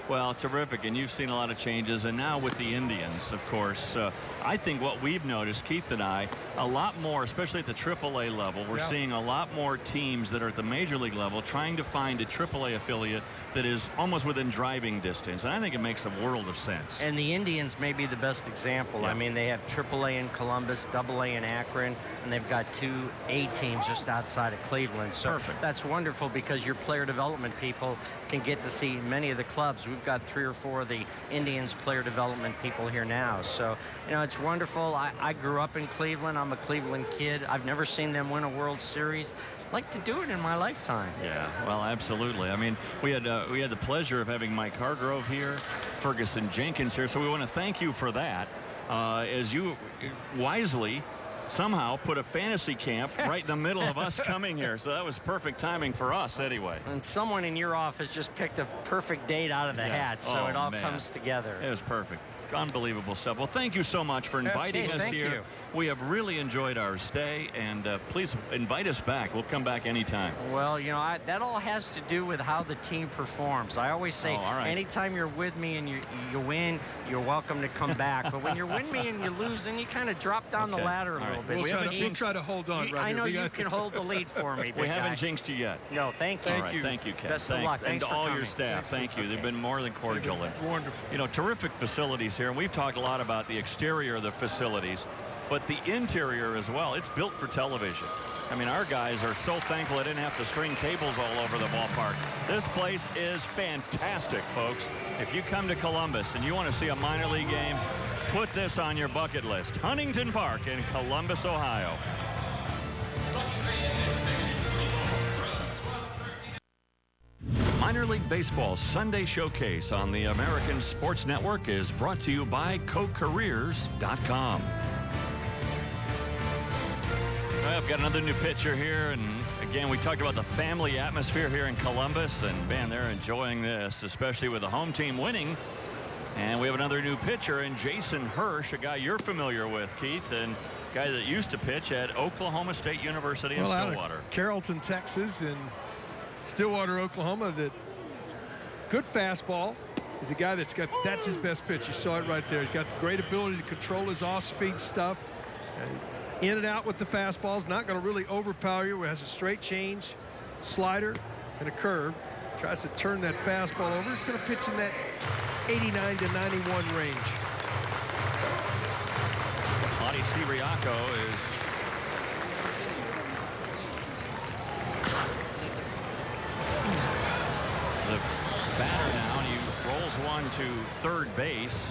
Well, terrific, and you've seen a lot of changes, and now with the Indians, of course, I think what we've noticed, Keith and I, a lot more, especially at the AAA level, we're seeing a lot more teams that are at the major league level trying to find a AAA affiliate that is almost within driving distance, and I think it makes a world of sense. And the Indians may be the best example. Yeah. I mean, they have AAA in Columbus, AA in Akron, and they've got 2 A teams just outside of Cleveland. So Perfect. that's wonderful because your player development people can get to see many of the clubs. We've got 3 or 4 of the Indians player development people here now. So, you know, it's wonderful. I grew up in Cleveland. I'm a Cleveland kid. I've never seen them win a World Series. I'd like to do it in my lifetime. Yeah, well, absolutely. I mean, we had the pleasure of having Mike Hargrove here, Ferguson Jenkins here, so we want to thank you for that. As you wisely somehow put a fantasy camp right in the middle of us coming here, so that was perfect timing for us anyway. And someone in your office just picked a perfect date out of the hat, so it all comes together. It was perfect. Unbelievable stuff. Well, thank you so much for inviting us thank here. you. We have really enjoyed our stay, and please invite us back. We'll come back anytime. Well, you know, that all has to do with how the team performs. I always say, anytime you're with me and you win, you're welcome to come back. But when you're with me and you lose, then you kind of drop down the ladder a little bit. We'll try to hold on right I here. know you can hold the lead for me. We haven't jinxed you yet. No, thank you. All right, thank you, Ken. Best of luck. And Thanks to for all coming. your staff, thank you. They've been more than cordial. Wonderful. You know, terrific facilities here. And we've talked a lot about the exterior of the facilities, but the interior as well. It's built for television. I mean, our guys are so thankful they didn't have to string cables all over the ballpark. This place is fantastic, folks. If you come to Columbus and you want to see a minor league game, put this on your bucket list. Huntington Park in Columbus, Ohio. Minor League Baseball Sunday Showcase on the American Sports Network is brought to you by CoCareers.com. Well, I've got another new pitcher here, and again, we talked about the family atmosphere here in Columbus, and man, they're enjoying this, especially with the home team winning. And we have another new pitcher in Jason Hirsch, a guy you're familiar with, Keith, and a guy that used to pitch at Oklahoma State University in Stillwater. Carrollton, Texas, and Stillwater, Oklahoma. That good fastball. He's a guy that's his best pitch. You saw it right there. He's got the great ability to control his off-speed stuff. In and out with the fastballs. Not going to really overpower you. Has a straight change, slider, and a curve. Tries to turn that fastball over. It's going to pitch in that 89 to 91 range. Marty Siriaco is the batter now, and he rolls one to third base.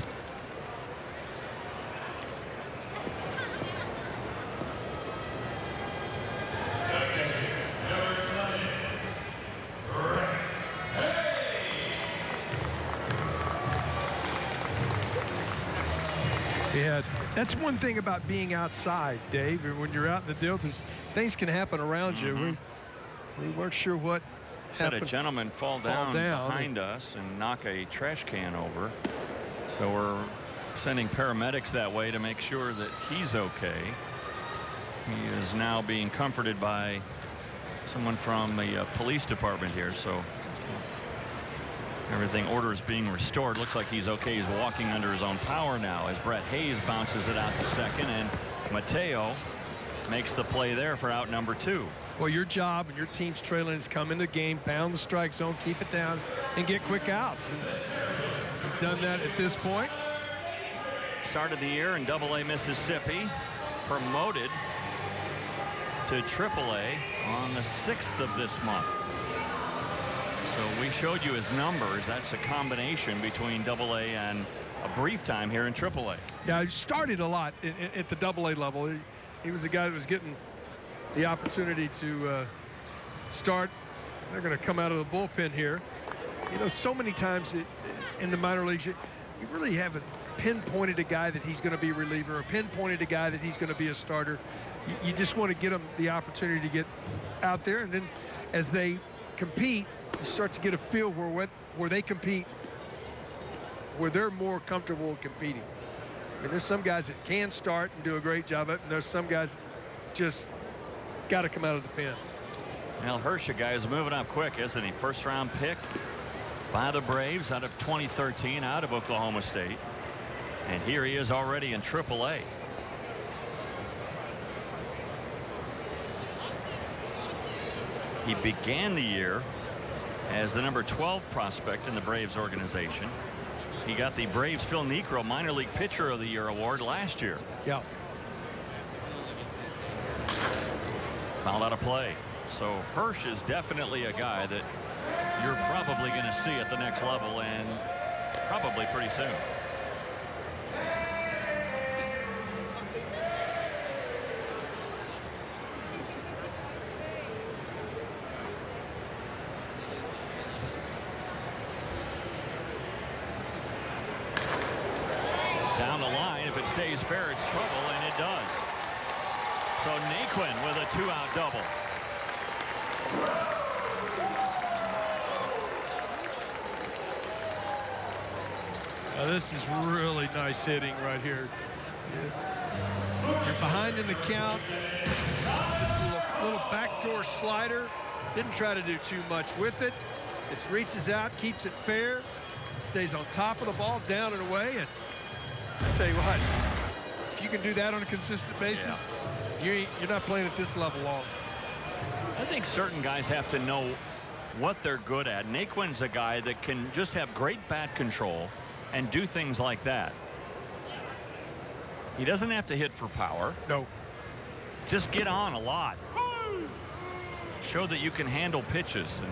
Yeah, that's one thing about being outside, Dave. When you're out in the field, things can happen around you. We weren't sure what Had happened. a gentleman fall down behind us and knock a trash can over. So we're sending paramedics that way to make sure that he's okay. He is now being comforted by someone from the police department here. So everything, order is being restored. Looks like he's okay. He's walking under his own power now as Brett Hayes bounces it out to second, and Mateo makes the play there for out number 2. Well, your job and your team's trailing is come in the game, pound the strike zone, keep it down, and get quick outs. And he's done that at this point. Started the year in AA Mississippi, promoted to AAA on the 6th of this month. So we showed you his numbers. That's a combination between AA and a brief time here in AAA. Yeah, he started a lot at the AA level. He was a guy that was getting the opportunity to start. They're going to come out of the bullpen here. You know, so many times in the minor leagues, you really haven't pinpointed a guy that he's going to be a reliever or pinpointed a guy that he's going to be a starter. You just want to get them the opportunity to get out there, and then as they compete, you start to get a feel where they compete, where they're more comfortable competing. I mean, there's some guys that can start and do a great job of it, and there's some guys that just got to come out of the pen. Well, Hirsch, a guy is moving up quick, isn't he? First round pick by the Braves out of 2013 out of Oklahoma State. And here he is already in AAA. He began the year as the number 12 prospect in the Braves organization. He got the Braves Phil Niekro Minor League Pitcher of the Year award last year. Yeah. Fouled out of play. So Hirsch is definitely a guy that you're probably going to see at the next level, and probably pretty soon. Down the line, if it stays fair, it's trouble, and it does. So Naquin with a 2-out double. Now this is really nice hitting right here. You're behind in the count. It's just a little backdoor slider. Didn't try to do too much with it. Just reaches out, keeps it fair, stays on top of the ball, down and away. And I tell you what, if you can do that on a consistent basis, you're not playing at this level long. I think certain guys have to know what they're good at. Naquin's a guy that can just have great bat control and do things like that. He doesn't have to hit for power. No. Just get on a lot. Show that you can handle pitches and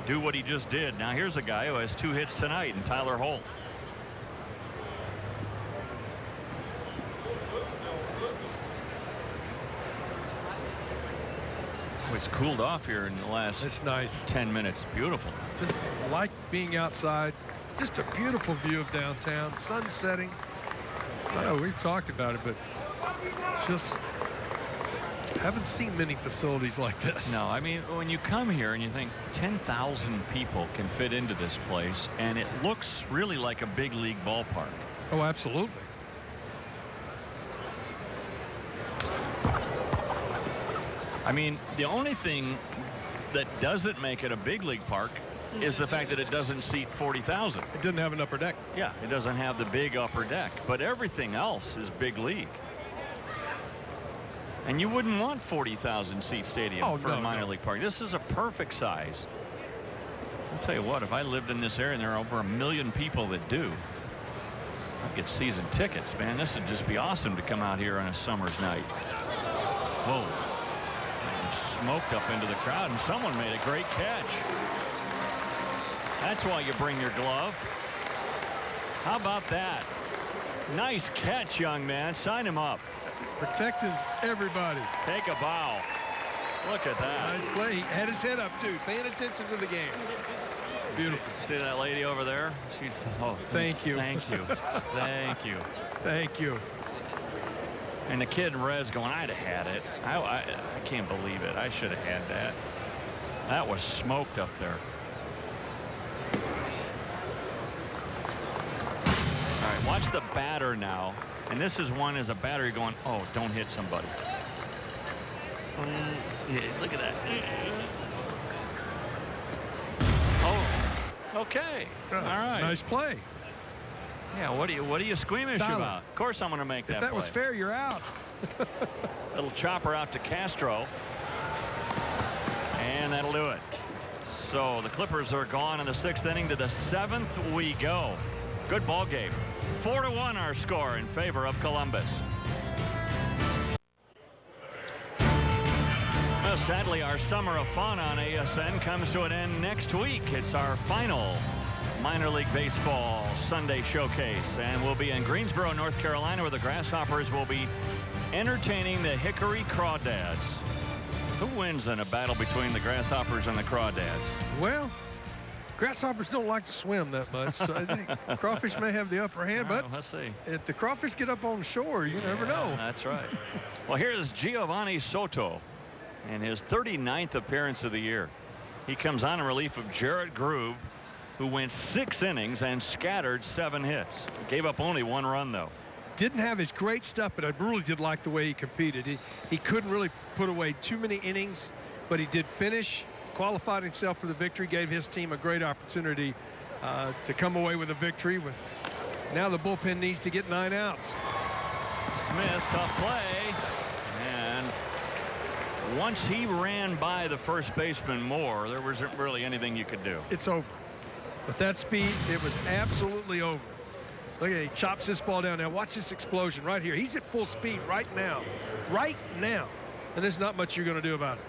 do what he just did. Now here's a guy who has 2 hits tonight in Tyler Holt. It's cooled off here in the last It's nice. 10 minutes. Beautiful. Just like being outside. Just a beautiful view of downtown. Sun setting. I know we've talked about it, but just haven't seen many facilities like this. No, I mean, when you come here and you think 10,000 people can fit into this place, and it looks really like a big league ballpark. Oh, absolutely. I mean, the only thing that doesn't make it a big league park is the fact that it doesn't seat 40,000. It didn't have an upper deck. Yeah, it doesn't have the big upper deck, but everything else is big league. And you wouldn't want 40,000 seat stadium for a minor league park. This is a perfect size. I'll tell you what, if I lived in this area and there are over 1 million people that do, I'd get season tickets, man. This would just be awesome to come out here on a summer's night. Whoa. Smoked up into the crowd, and someone made a great catch. That's why you bring your glove. How about that? Nice catch, young man. Sign him up. Protecting everybody. Take a bow. Look at that. Nice play. He had his head up, too. Paying attention to the game. Beautiful. See that lady over there? She's, oh, thank you. Thank you. Thank you. Thank you. And the kid in red's going, I'd have had it. I can't believe it. I should have had that. That was smoked up there. All right, watch the batter now. And this is one as a batter, you're going, oh, don't hit somebody. Yeah, look at that. Oh, okay. All right. Nice play. Yeah, what are you squeamish about? Of course I'm going to make that If that play. was fair, you're out. Little chopper out to Castro. And that'll do it. So the Clippers are gone in the 6th inning. To the 7th we go. Good ball game. 4-1 our score in favor of Columbus. Well, sadly, our summer of fun on ASN comes to an end next week. It's our final minor league baseball Sunday showcase, and we'll be in Greensboro, North Carolina, where the Grasshoppers will be entertaining the Hickory Crawdads. Who wins in a battle between the Grasshoppers and the Crawdads? Well, Grasshoppers don't like to swim that much, so I think crawfish may have the upper hand, but let's see. If the crawfish get up on shore, you never know. That's right. Well, here's Giovanni Soto in his 39th appearance of the year. He comes on in relief of Jarrett Grube, who went 6 innings and scattered 7 hits. Gave up only 1 run, though. Didn't have his great stuff, but I really did like the way he competed. He couldn't really put away too many innings, but he did finish, qualified himself for the victory, gave his team a great opportunity to come away with a victory. Now the bullpen needs to get 9 outs. Smith, tough play. And once he ran by the first baseman Moore, there wasn't really anything you could do. It's over. With that speed, it was absolutely over. Look at it. He chops this ball down. Now watch this explosion right here. He's at full speed right now. Right now. And there's not much you're going to do about it.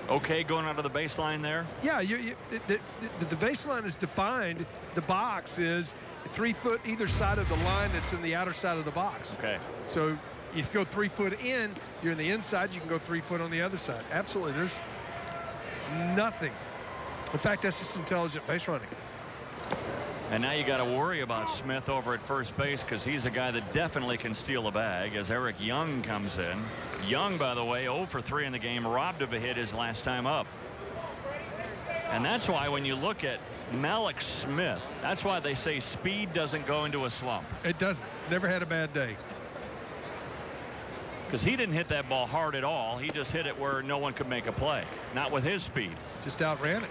Okay, going out of the baseline there. Yeah, the baseline is defined. The box is 3 foot either side of the line that's in the outer side of the box. Okay. So if you go 3 foot in, you're in the inside. You can go 3 foot on the other side. Absolutely. There's nothing. In fact, that's just intelligent base running. And now you got to worry about Smith over at first base because he's a guy that definitely can steal a bag as Eric Young comes in. Young, by the way, 0 for 3 in the game, robbed of a hit his last time up. And that's why when you look at Malik Smith, that's why they say speed doesn't go into a slump. It doesn't. Never had a bad day. Because he didn't hit that ball hard at all. He just hit it where no one could make a play. Not with his speed. Just outran it.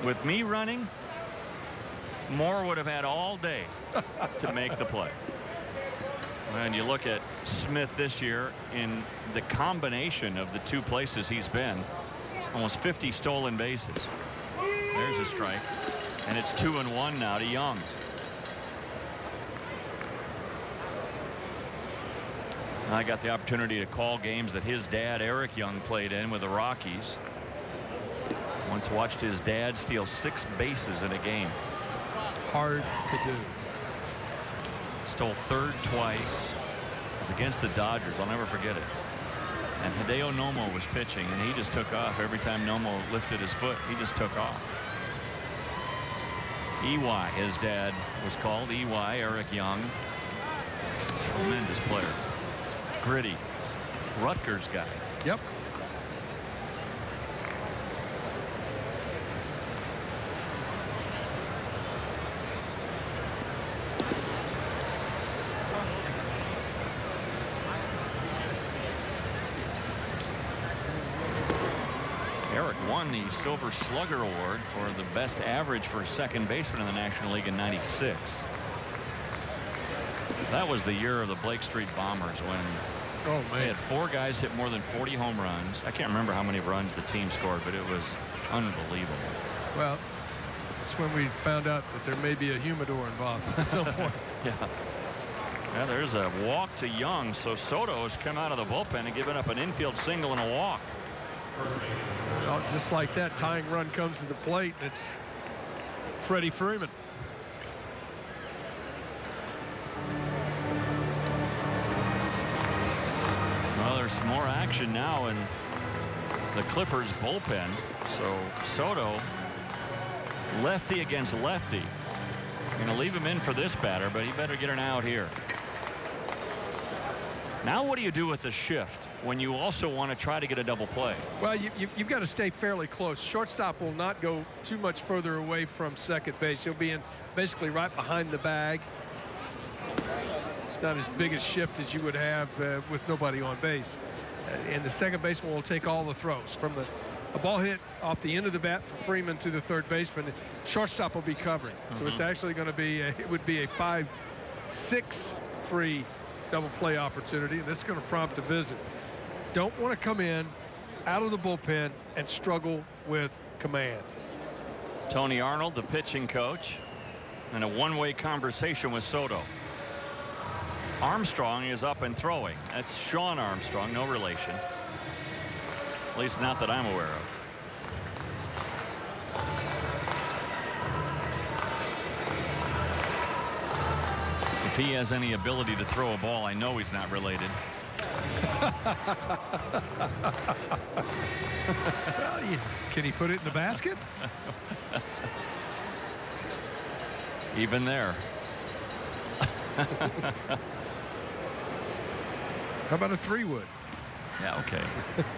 With me running, Moore would have had all day to make the play. And you look at Smith this year in the combination of the 2 places he's been, almost 50 stolen bases. There's a strike. And it's 2-1 now to Young. I got the opportunity to call games that his dad, Eric Young, played in with the Rockies. Once watched his dad steal 6 bases in a game. Hard to do. Stole third twice. It was against the Dodgers. I'll never forget it. And Hideo Nomo was pitching, and he just took off. Every time Nomo lifted his foot, he just took off. EY, his dad was called. EY, Eric Young. Tremendous player. Gritty. Rutgers guy. Yep. Eric won the Silver Slugger Award for the best average for a second baseman in the National League in '96. That was the year of the Blake Street Bombers when they had 4 guys hit more than 40 home runs. I can't remember how many runs the team scored, but it was unbelievable. Well, that's when we found out that there may be a humidor involved at some point. Yeah, there's a walk to Young. So Soto has come out of the bullpen and given up an infield single and a walk. Well, just like that, tying run comes to the plate. It's Freddie Freeman. Well, there's some more action now in the Clippers bullpen. So Soto, lefty against lefty. Going to leave him in for this batter, but he better get an out here. Now what do you do with the shift when you also want to try to get a double play? Well, you've got to stay fairly close. Shortstop will not go too much further away from second base. He'll be in basically right behind the bag. It's not as big a shift as you would have with nobody on base. And the second baseman will take all the throws. From a ball hit off the end of the bat for Freeman to the third baseman, shortstop will be covering. So it's actually going to be, it would be a 5-6-3 double play opportunity. And this is going to prompt a visit. Don't want to come in out of the bullpen and struggle with command. Tony Arnold, the pitching coach, and a one-way conversation with Soto. Armstrong is up and throwing. That's Sean Armstrong, no relation. At least not that I'm aware of. If he has any ability to throw a ball, I know he's not related. Well, can he put it in the basket? Even there. How about a 3-wood? Yeah, okay.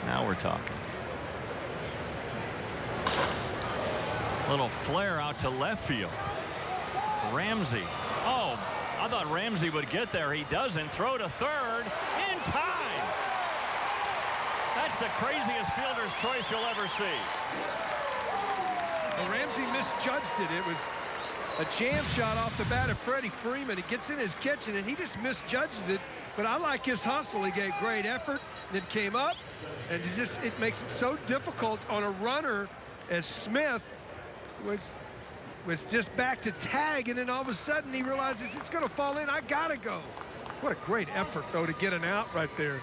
Now we're talking. Little flare out to left field. Ramsey. Oh, I thought Ramsey would get there. He doesn't. Throw to third in time. That's the craziest fielder's choice you'll ever see. Well, Ramsey misjudged it. It was a jam shot off the bat of Freddie Freeman. He gets in his kitchen, and he just misjudges it. But I like his hustle. He gave great effort, then came up, and it makes it so difficult on a runner as Smith was just back to tag, and then all of a sudden he realizes it's going to fall in. I got to go. What a great effort, though, to get an out right there.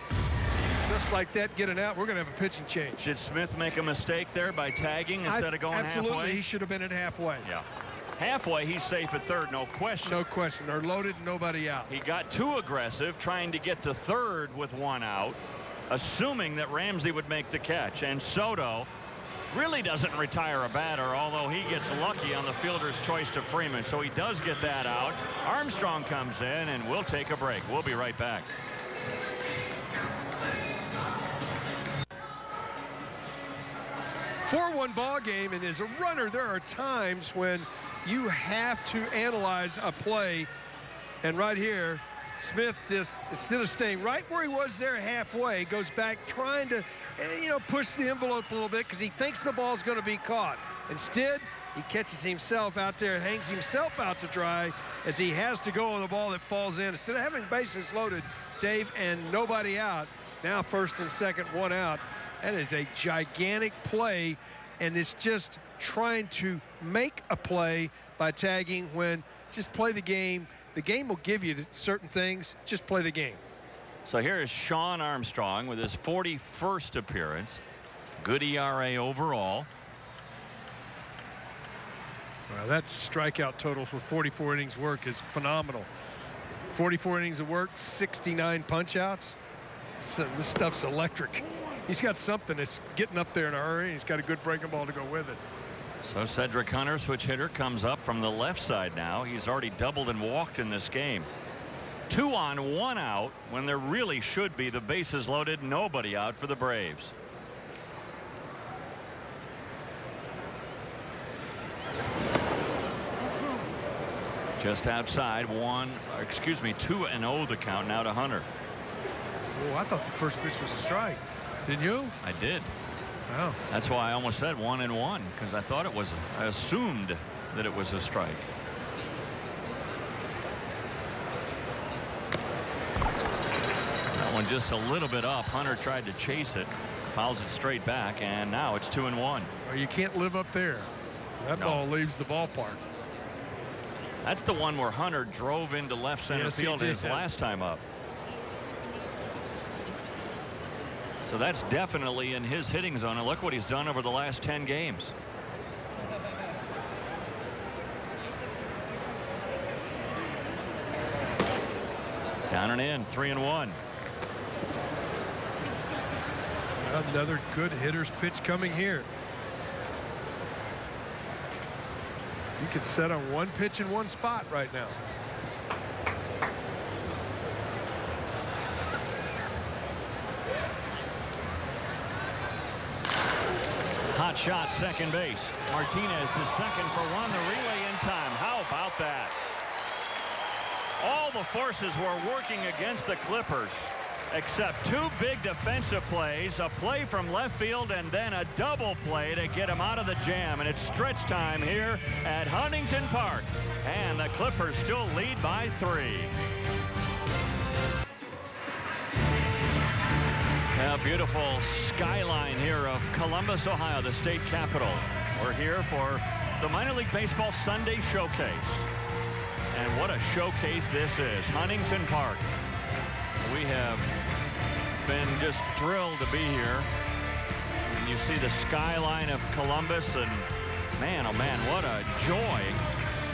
Just like that, get an out, we're going to have a pitching change. Did Smith make a mistake there by tagging instead of going absolutely, halfway? He should have been at halfway. Yeah. Halfway, he's safe at third, no question. No question. They're loaded, nobody out. He got too aggressive, trying to get to third with one out, assuming that Ramsey would make the catch. And Soto really doesn't retire a batter, although he gets lucky on the fielder's choice to Freeman. So he does get that out. Armstrong comes in, and we'll take a break. We'll be right back. Four-one ball game, and as a runner, there are times when you have to analyze a play. And right here, Smith, instead of staying right where he was there halfway, goes back trying to, push the envelope a little bit because he thinks the ball's going to be caught. Instead, he catches himself out there, hangs himself out to dry as he has to go on the ball that falls in. Instead of having bases loaded, Dave, and nobody out, now first and second, one out. That is a gigantic play, and it's just trying to make a play by tagging when just play the game. The game will give you certain things. Just play the game. So here is Shawn Armstrong with his 41st appearance. Good ERA overall. Well, that strikeout total for 44 innings work is phenomenal. 44 innings of work, 69 punch-outs. So this stuff's electric. He's got something that's getting up there in a hurry, and he's got a good breaking ball to go with it. So Cedric Hunter, switch hitter, comes up from the left side now. He's already doubled and walked in this game. 2 on, 1 out when there really should be the bases loaded, nobody out for the Braves. Just outside 2-0 the count now to Hunter. Oh, I thought the first pitch was a strike. Didn't you? I did. Wow. That's why I almost said 1-1, because I thought it was, I assumed that it was a strike. That one just a little bit up. Hunter tried to chase it, fouls it straight back, and now it's 2-1. Well, you can't live up there. That ball leaves the ballpark. That's the one where Hunter drove into left center field his last time up. So that's definitely in his hitting zone, and look what he's done over the last 10 games. Down and in, 3-1. Another good hitter's pitch coming here. You can set on one pitch in one spot right now. Hot shot, second base. Martinez to second for one. The relay in time. How about that? All the forces were working against the Clippers, except 2 big defensive plays, a play from left field, and then a double play to get him out of the jam. And it's stretch time here at Huntington Park. And the Clippers still lead by 3. A beautiful skyline here of Columbus, Ohio, the state capital. We're here for the Minor League Baseball Sunday Showcase. And what a showcase this is. Huntington Park. We have been just thrilled to be here. And you see the skyline of Columbus, and man, oh man, what a joy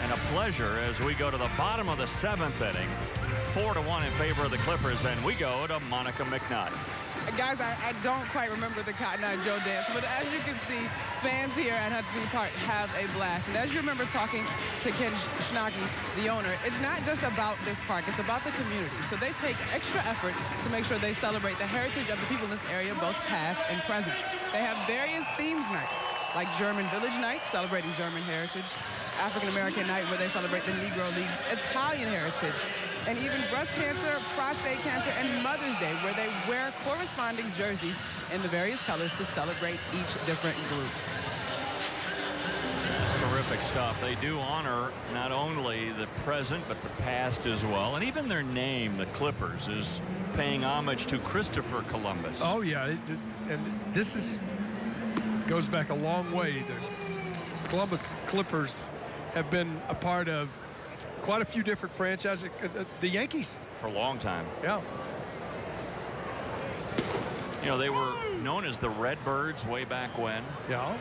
and a pleasure as we go to the bottom of the 7th inning. 4-1 in favor of the Clippers, and we go to Monica McNutt. Guys, I don't quite remember the Cotton Eye Joe dance, but as you can see, fans here at Hudson Park have a blast. And as you remember talking to Ken Schnacke, the owner, it's not just about this park, it's about the community. So they take extra effort to make sure they celebrate the heritage of the people in this area, both past and present. They have various themes nights. like German Village Night, celebrating German heritage, African American Night, where they celebrate the Negro League's Italian heritage, and even breast cancer, prostate cancer, and Mother's Day, where they wear corresponding jerseys in the various colors to celebrate each different group. Terrific stuff. They do honor not only the present but the past as well, and even their name, the Clippers, is paying homage to Christopher Columbus. Oh yeah, and this goes back a long way. The Columbus Clippers have been a part of quite a few different franchises. The Yankees For a long time. Yeah. You know, they were known as the Redbirds way back when. Yeah.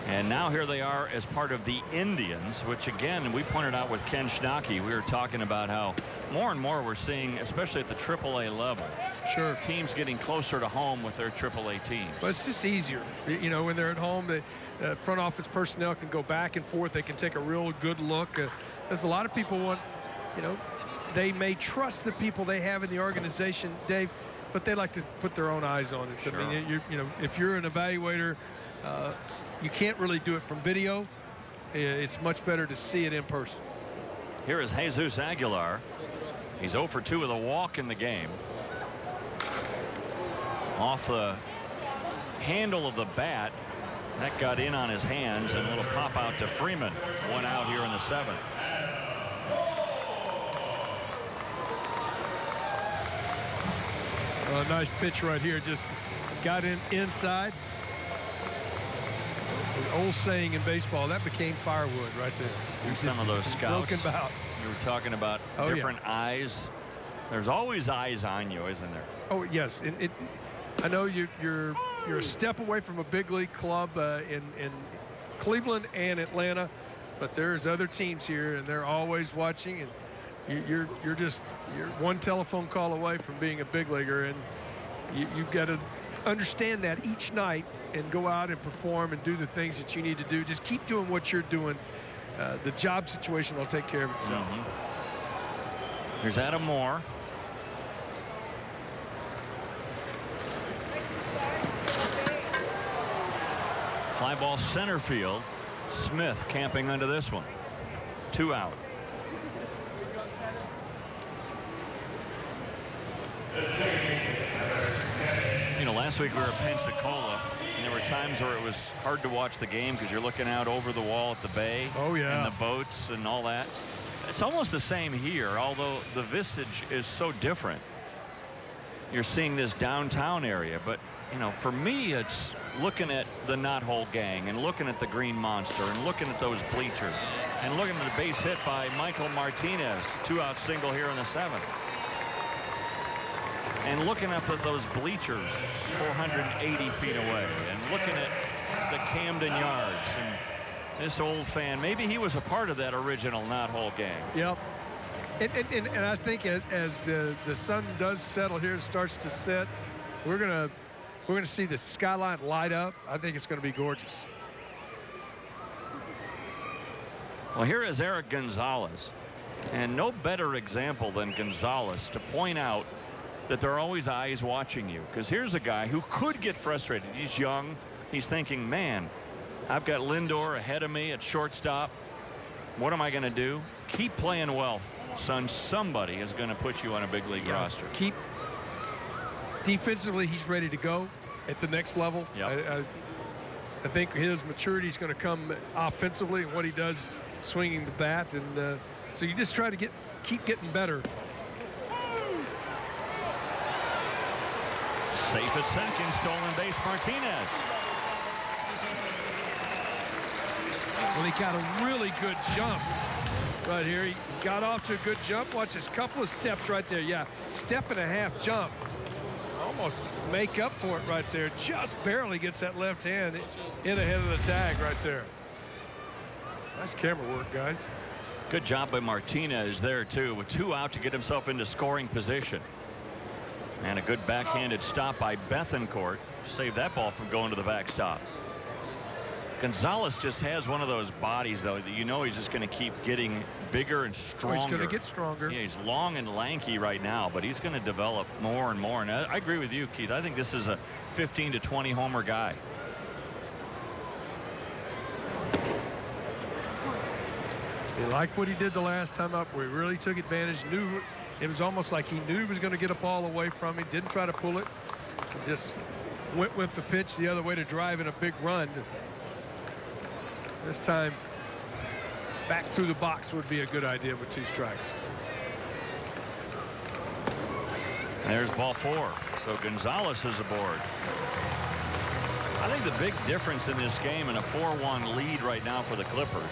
And now here they are as part of the Indians, which again, we pointed out with Ken Schnocky. We were talking about how more and more we're seeing, especially at the AAA level, Sure. teams getting closer to home with their AAA teams. But it's just easier. You know, when they're at home, the front office personnel can go back and forth. They can take a real good look. There's a lot of people want, you know, they may trust the people they have in the organization, Dave, but they like to put their own eyes on it. So, Sure. I mean, you know, if you're an evaluator, you can't really do it from video. It's much better to see it in person. Here is Jesus Aguilar. He's 0 for 2 with a walk in the game. Off the handle of the bat. That got in on his hands, and a little pop out to Freeman. 1 out here in the 7th. Well, a nice pitch right here. Just got inside. It's an old saying in baseball, that became firewood right there. Here's some of those scouts. Broken bout. You were talking about different eyes. There's always eyes on you, isn't there? Oh yes, and I know you're a step away from a big league club in Cleveland and Atlanta, but there's other teams here, and they're always watching. And you're one telephone call away from being a big leaguer, and you've got to understand that each night and go out and perform and do the things that you need to do. Just keep doing what you're doing. The job situation will take care of itself. Here's Adam Moore. Fly ball center field. Smith camping under this one. 2 out. You know, last week we were at Pensacola, and there were times where it was hard to watch the game because you're looking out over the wall at the bay. Oh, yeah. And the boats and all that. It's almost the same here, although the vistage is so different. You're seeing this downtown area, but, you know, for me, it's looking at the knothole gang and looking at the Green Monster and looking at those bleachers and looking at the base hit by Michael Martinez, 2-out single here in the 7th. And looking up at those bleachers 480 feet away and looking at the Camden Yards and this old fan, maybe he was a part of that original knothole gang. Yep. And I think as the sun does settle here and starts to set, we're gonna see the skyline light up. I think it's going to be gorgeous. Well, here is Eric Gonzalez, and no better example than Gonzalez to point out that there are always eyes watching you, because here's a guy who could get frustrated. He's young. He's thinking, man, I've got Lindor ahead of me at shortstop. What am I going to do? Keep playing well, son. Somebody is going to put you on a big league roster. Keep defensively, he's ready to go at the next level. Yep. I think his maturity is going to come offensively and what he does swinging the bat, and so you just try to keep getting better. Safe at second, stolen base, Martinez. Well, he got a really good jump right here. He got off to a good jump. Watch this, couple of steps right there. Yeah, step and a half jump. Almost make up for it right there. Just barely gets that left hand in ahead of the tag right there. Nice camera work, guys. Good job by Martinez there, too, with 2 out to get himself into scoring position. And a good backhanded stop by Bethencourt. Saved that ball from going to the backstop. Gonzalez just has one of those bodies, though, that you know he's just going to keep getting bigger and stronger. Oh, he's going to get stronger. Yeah, he's long and lanky right now, but he's going to develop more and more. And I agree with you, Keith. I think this is a 15 to 20 homer guy. He liked what he did the last time up, where he really took advantage. Knew it was almost like he knew he was going to get a ball away from him. Didn't try to pull it. He just went with the pitch the other way to drive in a big run. This time, back through the box would be a good idea with 2 strikes. There's ball 4. So Gonzalez is aboard. I think the big difference in this game and a 4-1 lead right now for the Clippers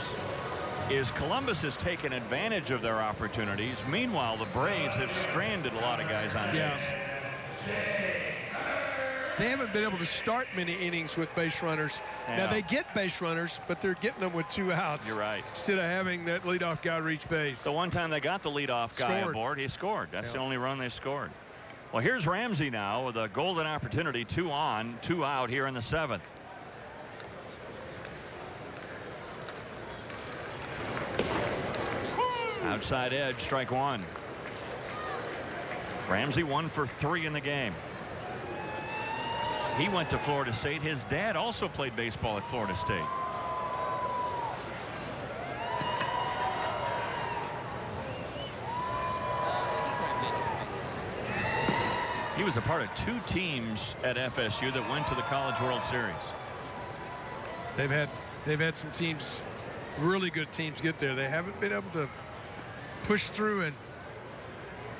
is Columbus has taken advantage of their opportunities. Meanwhile, the Braves have stranded a lot of guys on base. They haven't been able to start many innings with base runners. Now they get base runners, but they're getting them with 2 outs. You're right. Instead of having that leadoff guy reach base. The one time they got the leadoff guy aboard, he scored. That's the only run they scored. Well, here's Ramsey now with a golden opportunity. 2 on, 2 out here in the 7th. Outside edge, strike 1. Ramsey 1 for 3 in the game. He went to Florida State. His dad also played baseball at Florida State. He was a part of 2 teams at FSU that went to the College World Series. They've had some teams, really good teams, get there. They haven't been able to push through and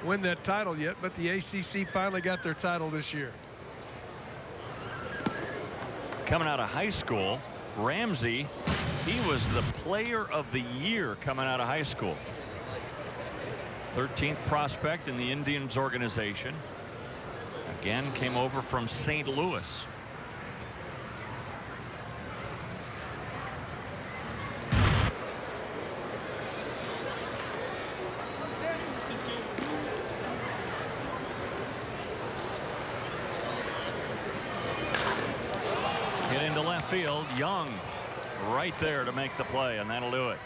win that title yet, but the ACC finally got their title this year. Coming out of high school, Ramsey, he was the player of the year coming out of high school. 13th prospect in the Indians organization. Again, came over from St. Louis. Hit into left field. Young right there to make the play, and that'll do it.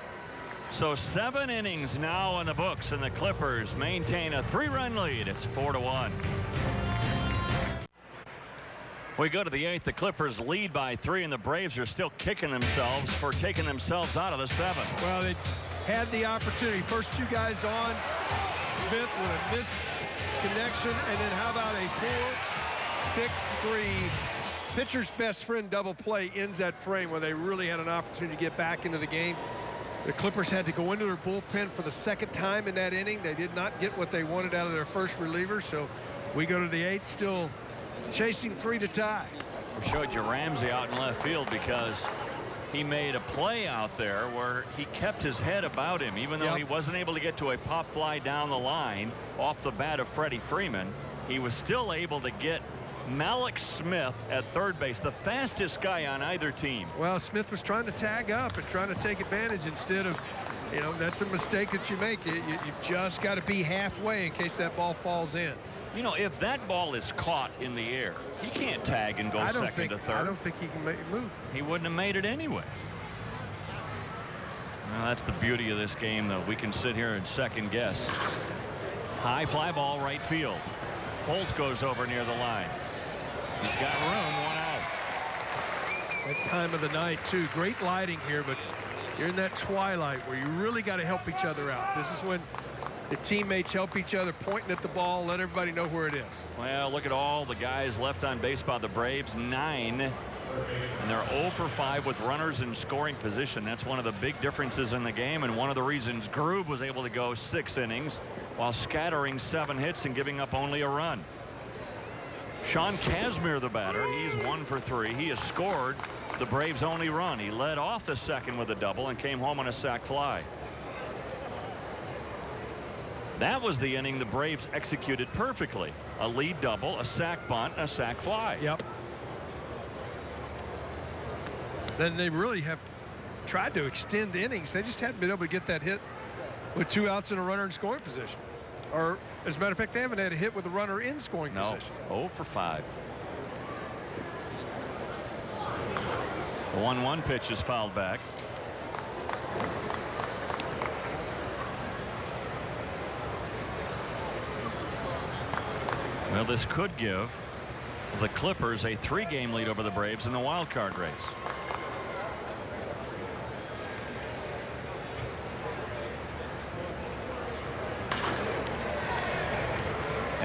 So 7 innings now in the books, and the Clippers maintain a 3-run lead. It's 4-1. We go to the 8th. The Clippers lead by 3, and the Braves are still kicking themselves for taking themselves out of the 7th. Well, they had the opportunity. First 2 guys on. Smith with a misconnection, and then how about a 4-6-3 pitcher's best friend double play ends that frame where they really had an opportunity to get back into the game. The Clippers had to go into their bullpen for the 2nd time in that inning. They did not get what they wanted out of their first reliever, so we go to the 8th, still chasing 3 to tie. We showed you Ramsey out in left field because he made a play out there where he kept his head about him, even though he wasn't able to get to a pop fly down the line off the bat of Freddie Freeman. He was still able to get Malik Smith at third base, the fastest guy on either team. Well, Smith was trying to tag up and trying to take advantage instead of, you know, that's a mistake that you make. You just got to be halfway in case that ball falls in. You know, if that ball is caught in the air, he can't tag and go second to third. I don't think he can make it move. He wouldn't have made it anyway. Well, that's the beauty of this game, though. We can sit here and second guess. High fly ball right field. Holt goes over near the line. He's got room, 1 out. That time of the night, too. Great lighting here, but you're in that twilight where you really got to help each other out. This is when the teammates help each other, pointing at the ball, let everybody know where it is. Well, look at all the guys left on base by the Braves, 9. And they're 0 for 5 with runners in scoring position. That's one of the big differences in the game, and one of the reasons Grube was able to go 6 innings while scattering 7 hits and giving up only a run. Sean Kazmir, the batter, he's 1 for 3. He has scored the Braves' only run. He led off the second with a double and came home on a sac fly. That was the inning the Braves executed perfectly. A lead double, a sac bunt, and a sac fly. Yep. Then they really have tried to extend innings. They just haven't been able to get that hit with 2 outs and a runner in scoring position. Or, as a matter of fact, they haven't had a hit with a runner in scoring position. 0 for 5. The 1-1 pitch is fouled back. Well, this could give the Clippers a 3-game lead over the Braves in the wild card race.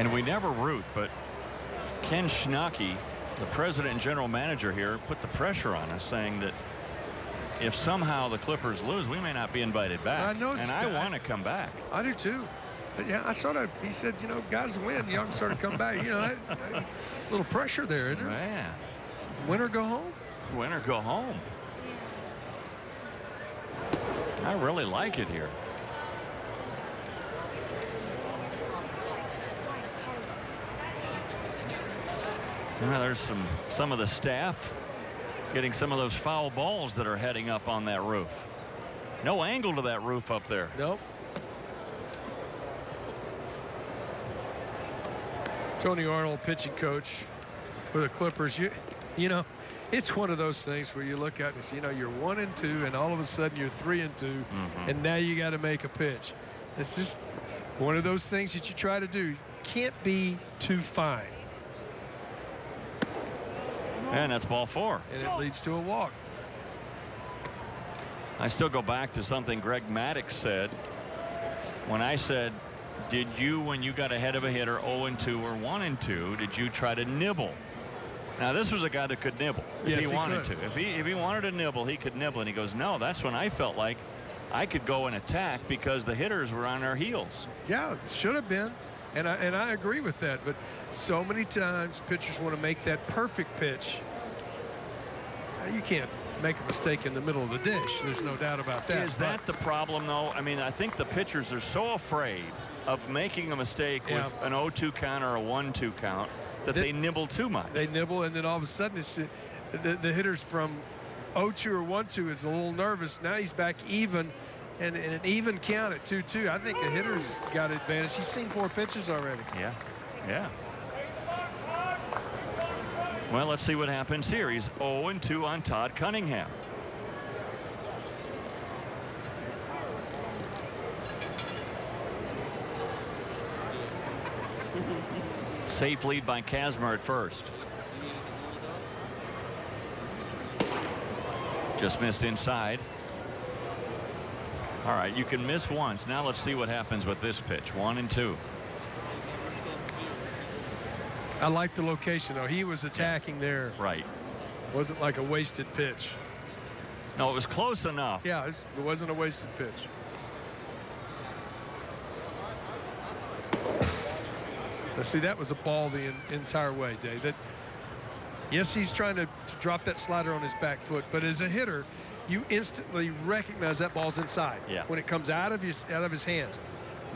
And we never root, but Ken Schnocky, the president and general manager here, put the pressure on us, saying that if somehow the Clippers lose, we may not be invited back. I know, and I want to come back. I do too. But yeah, he said, you know, guys win, y'all can sort of come back. You know, that little pressure there, isn't there? Man. Win or go home? Win or go home. I really like it here. There's some of the staff getting some of those foul balls that are heading up on that roof. No angle to that roof up there. Nope. Tony Arnold, pitching coach for the Clippers. You know, it's one of those things where you look at this, you know, you're 1-2 and all of a sudden you're 3-2 and now you got to make a pitch. It's just one of those things that you try to do. Can't be too fine. And that's ball 4. And it leads to a walk. I still go back to something Greg Maddux said when I said, did you, when you got ahead of a hitter 0-2 or 1-2, did you try to nibble? Now, this was a guy that could nibble if he wanted to. If he wanted to nibble, he could nibble. And he goes, no, that's when I felt like I could go and attack because the hitters were on our heels. Yeah, it should have been. And I agree with that. But so many times pitchers want to make that perfect pitch. You can't make a mistake in the middle of the dish. There's no doubt about that. Is that the problem, though? I mean, I think the pitchers are so afraid of making a mistake with an 0-2 count or a 1-2 count that they nibble too much. They nibble, and then all of a sudden it's the hitters from 0-2 or 1-2 is a little nervous. Now he's back even, and an even count at 2-2. I think the hitter's got advantage. He's seen 4 pitches already. Yeah, yeah. Well, let's see what happens here. He's 0-2 on Todd Cunningham. Safe lead by Kazmar at first. Just missed inside. All right, you can miss once. Now let's see what happens with this pitch. 1-2. I like the location, though. He was attacking there. Right. Wasn't like a wasted pitch. No, it was close enough. Yeah, it wasn't a wasted pitch. Now, see, that was a ball the entire way, Dave. Yes, he's trying to drop that slider on his back foot, but as a hitter, you instantly recognize that ball's inside when it comes out of his hands.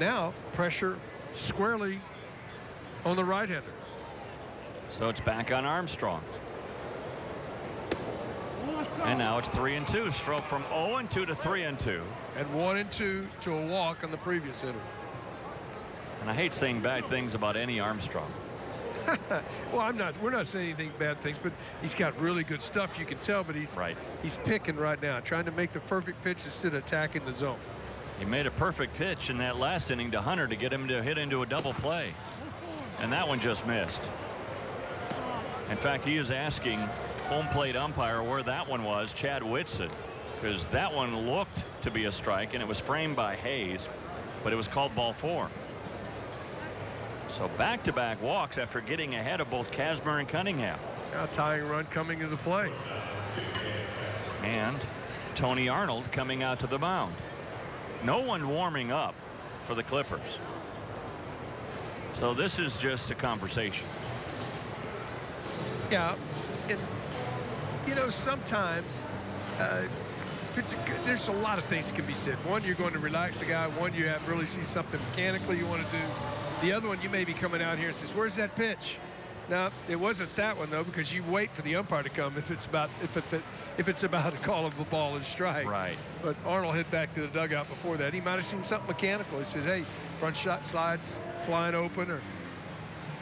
Now, pressure squarely on the right-hander. So it's back on Armstrong. And now it's 3-2. So from 0-2 to 3-2. And 1-2 to a walk on the previous hitter. And I hate saying bad things about any Armstrong. Well, we're not saying anything bad things, but he's got really good stuff. You can tell, but he's picking right now, trying to make the perfect pitch instead of attacking the zone. He made a perfect pitch in that last inning to Hunter to get him to hit into a double play. And that one just missed. In fact, he is asking home plate umpire where that one was, Chad Whitson, because that one looked to be a strike and it was framed by Hayes, but it was called ball 4. So back-to-back walks after getting ahead of both Kazmar and Cunningham. A tying run coming into play. And Tony Arnold coming out to the mound. No one warming up for the Clippers. So this is just a conversation. Yeah, and you know, sometimes there's a lot of things that can be said. One, you're going to relax the guy. One, you have really see something mechanically you want to do. The other one, you may be coming out here and says, where's that pitch? Now, it wasn't that one, though, because you wait for the umpire to come if it's about a call of a ball and strike. Right. But Arnold hit back to the dugout before that. He might have seen something mechanical. He said, hey, front shot slides flying open, or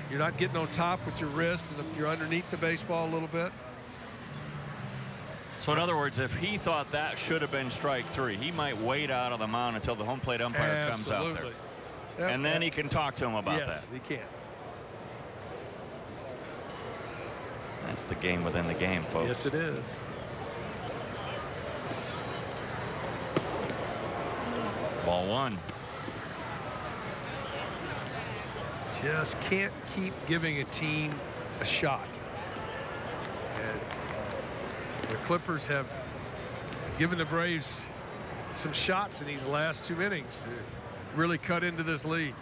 you're not getting on top with your wrist, and you're underneath the baseball a little bit. So in other words, if he thought that should have been strike 3, he might wait out of the mound until the home plate umpire comes out there. Yep, and then he can talk to him about that. Yes, he can. That's the game within the game, folks. Yes, it is. Ball 1. just can't keep giving a team a shot. And the Clippers have given the Braves some shots in these last 2 innings to really cut into this lead.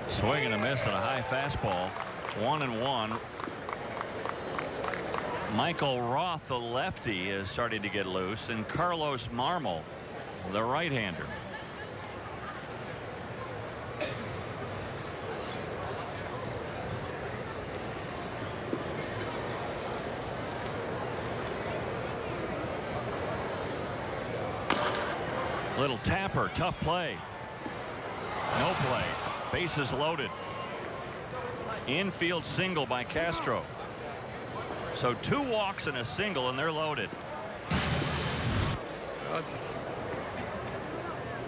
Swing and a miss on a high fastball. 1-1. Michael Roth, the lefty, is starting to get loose, and Carlos Marmol, the right-hander. Little tapper, tough play. No play. Bases loaded. Infield single by Castro. So 2 walks and a single, and they're loaded. Just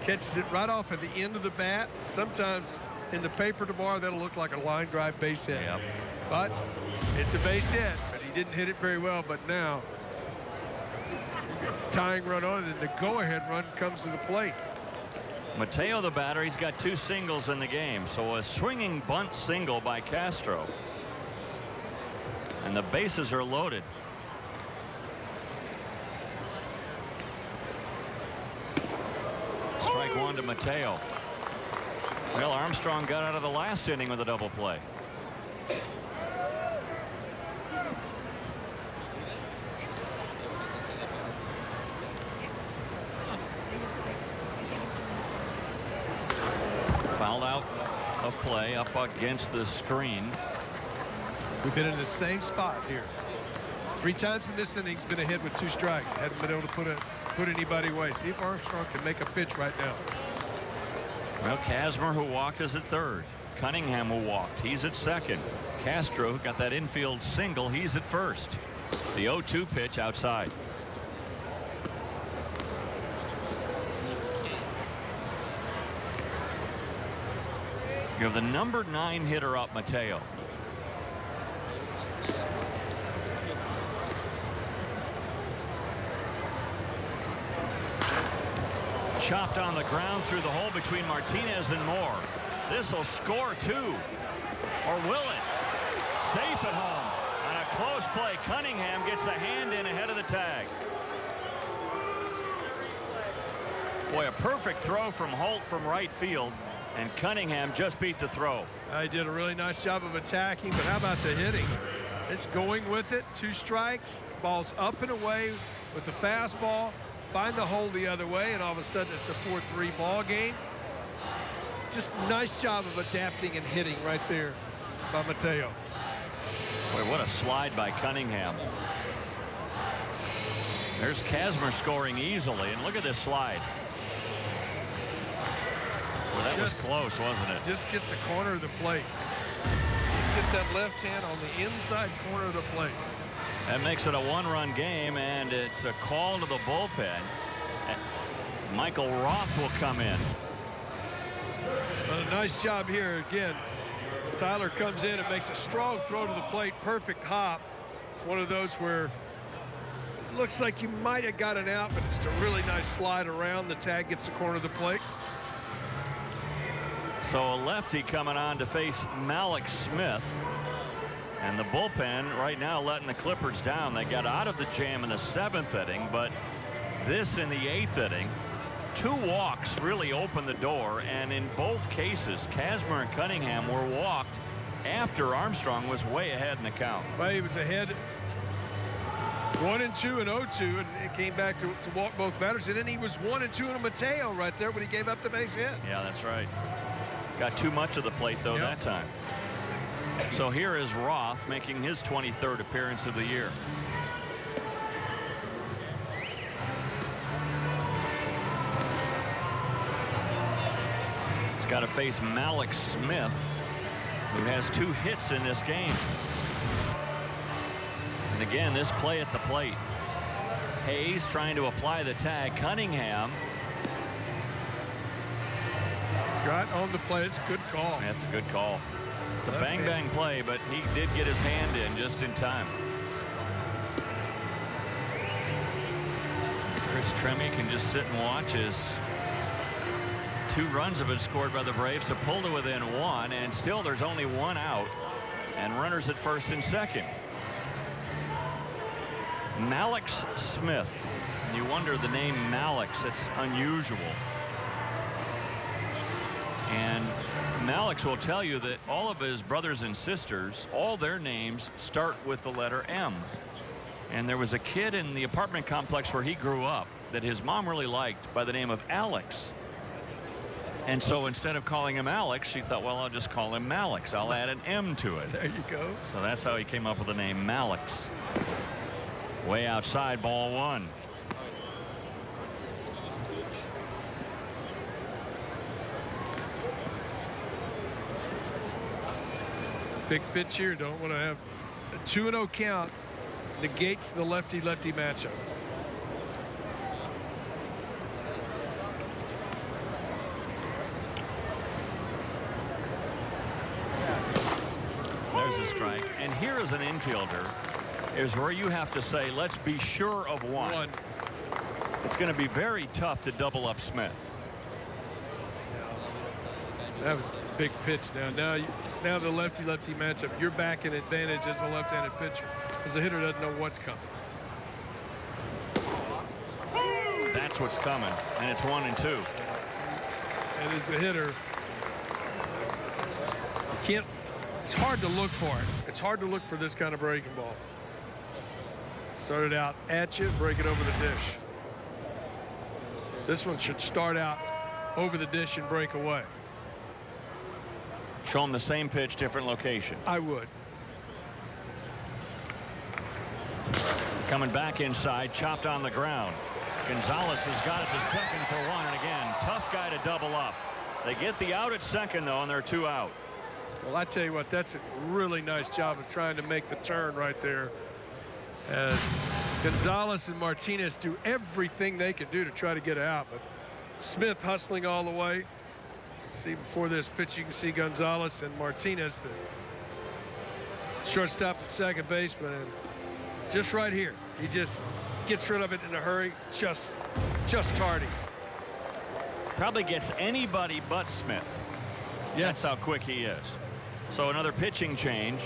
catches it right off at the end of the bat. Sometimes in the paper tomorrow that'll look like a line drive base hit. Yep. But it's a base hit, but he didn't hit it very well. But now it's a tying run on it, and the go-ahead run comes to the plate. Mateo, the batter, he's got 2 singles in the game. So a swinging bunt single by Castro. And the bases are loaded. Strike 1 to Mateo. Well, Armstrong got out of the last inning with a double play. Fouled out of play up against the screen. We've been in the same spot here. 3 times in this inning, he's been a hit with 2 strikes. Hadn't been able to put anybody away. See if Armstrong can make a pitch right now. Well, Kazmir, who walked, is at third. Cunningham, who walked, he's at second. Castro, who got that infield single, he's at first. The 0-2 pitch outside. You have the number 9 hitter up, Mateo. Chopped on the ground through the hole between Martinez and Moore. This will score 2. Or will it? Safe at home. On a close play, Cunningham gets a hand in ahead of the tag. Boy, a perfect throw from Holt from right field. And Cunningham just beat the throw. He did a really nice job of attacking, but how about the hitting? It's going with it. 2 strikes. Ball's up and away with the fastball. Find the hole the other way, and all of a sudden it's a 4-3 ball game. Just nice job of adapting and hitting right there by Mateo. Boy, what a slide by Cunningham. There's Kazmir scoring easily, and look at this slide. Well, that was close, wasn't it? Just get the corner of the plate. Just get that left hand on the inside corner of the plate. That makes it a 1-run game, and it's a call to the bullpen. And Michael Roth will come in. But a nice job here again. Tyler comes in and makes a strong throw to the plate. Perfect hop. It's one of those where it looks like you might have got an out, but it's a really nice slide around. The tag gets the corner of the plate. So a lefty coming on to face Malik Smith. And the bullpen right now letting the Clippers down. They got out of the jam in the 7th inning, but this in the 8th inning. 2 walks really opened the door, and in both cases, Kazmir and Cunningham were walked after Armstrong was way ahead in the count. Well, he was ahead 1-2 and 0-2, and it came back to walk both batters, and then he was 1-2 and Mateo right there when he gave up the base hit. Yeah, that's right. Got too much of the plate, though, that time. So here is Roth making his 23rd appearance of the year. He's got to face Malik Smith, who has 2 hits in this game. And again, this play at the plate. Hayes trying to apply the tag. Cunningham. It's right on the play. It's a good call. That's a good call. It's a bang play, but he did get his hand in just in time. Chris Tremme can just sit and watch his 2 runs have been scored by the Braves to pull to within 1, and still there's only 1 out and runners at first and second. Malix Smith. You wonder the name Malix. It's unusual. And Malix will tell you that all of his brothers and sisters, all their names start with the letter M. And there was a kid in the apartment complex where he grew up that his mom really liked by the name of Alex. And so instead of calling him Alex, she thought, well, I'll just call him Malix. I'll add an M to it. There you go. So that's how he came up with the name Malix. Way outside, ball 1. Big pitch here. Don't want to have a 2-0 count. Negates the lefty-lefty matchup. There's a strike. And here as an infielder is where you have to say, let's be sure of one. It's going to be very tough to double up Smith. That was a big pitch now. Now the lefty-lefty matchup, you're back in advantage as a left-handed pitcher, because the hitter doesn't know what's coming. That's what's coming, and it's 1-2. And as a hitter, you can't. It's hard to look for it. It's hard to look for this kind of breaking ball. Started out at you, break it over the dish. This one should start out over the dish and break away. Show him the same pitch, different location. I would. Coming back inside, chopped on the ground. Gonzalez has got it to second for 1, and again, tough guy to double up. They get the out at second, though, and they're 2 out. Well, I tell you what, that's a really nice job of trying to make the turn right there. As Gonzalez and Martinez do everything they can do to try to get out, but Smith hustling all the way. See, before this pitch, you can see Gonzalez and Martinez, the shortstop and second baseman, and just right here, he just gets rid of it in a hurry, just tardy. Probably gets anybody but Smith. Yes. That's how quick he is. So another pitching change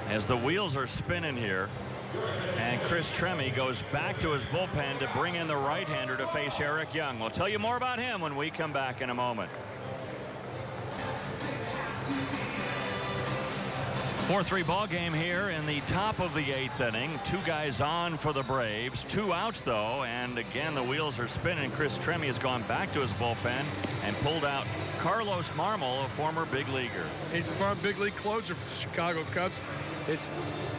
as the wheels are spinning here. And Chris Tremme goes back to his bullpen to bring in the right-hander to face Eric Young. We'll tell you more about him when we come back in a moment. 4-3 ball game here in the top of the 8th inning. 2 guys on for the Braves. 2 outs, though, and again the wheels are spinning. Chris Tremme has gone back to his bullpen and pulled out Carlos Marmol, a former big leaguer. He's a former big league closer for the Chicago Cubs. It's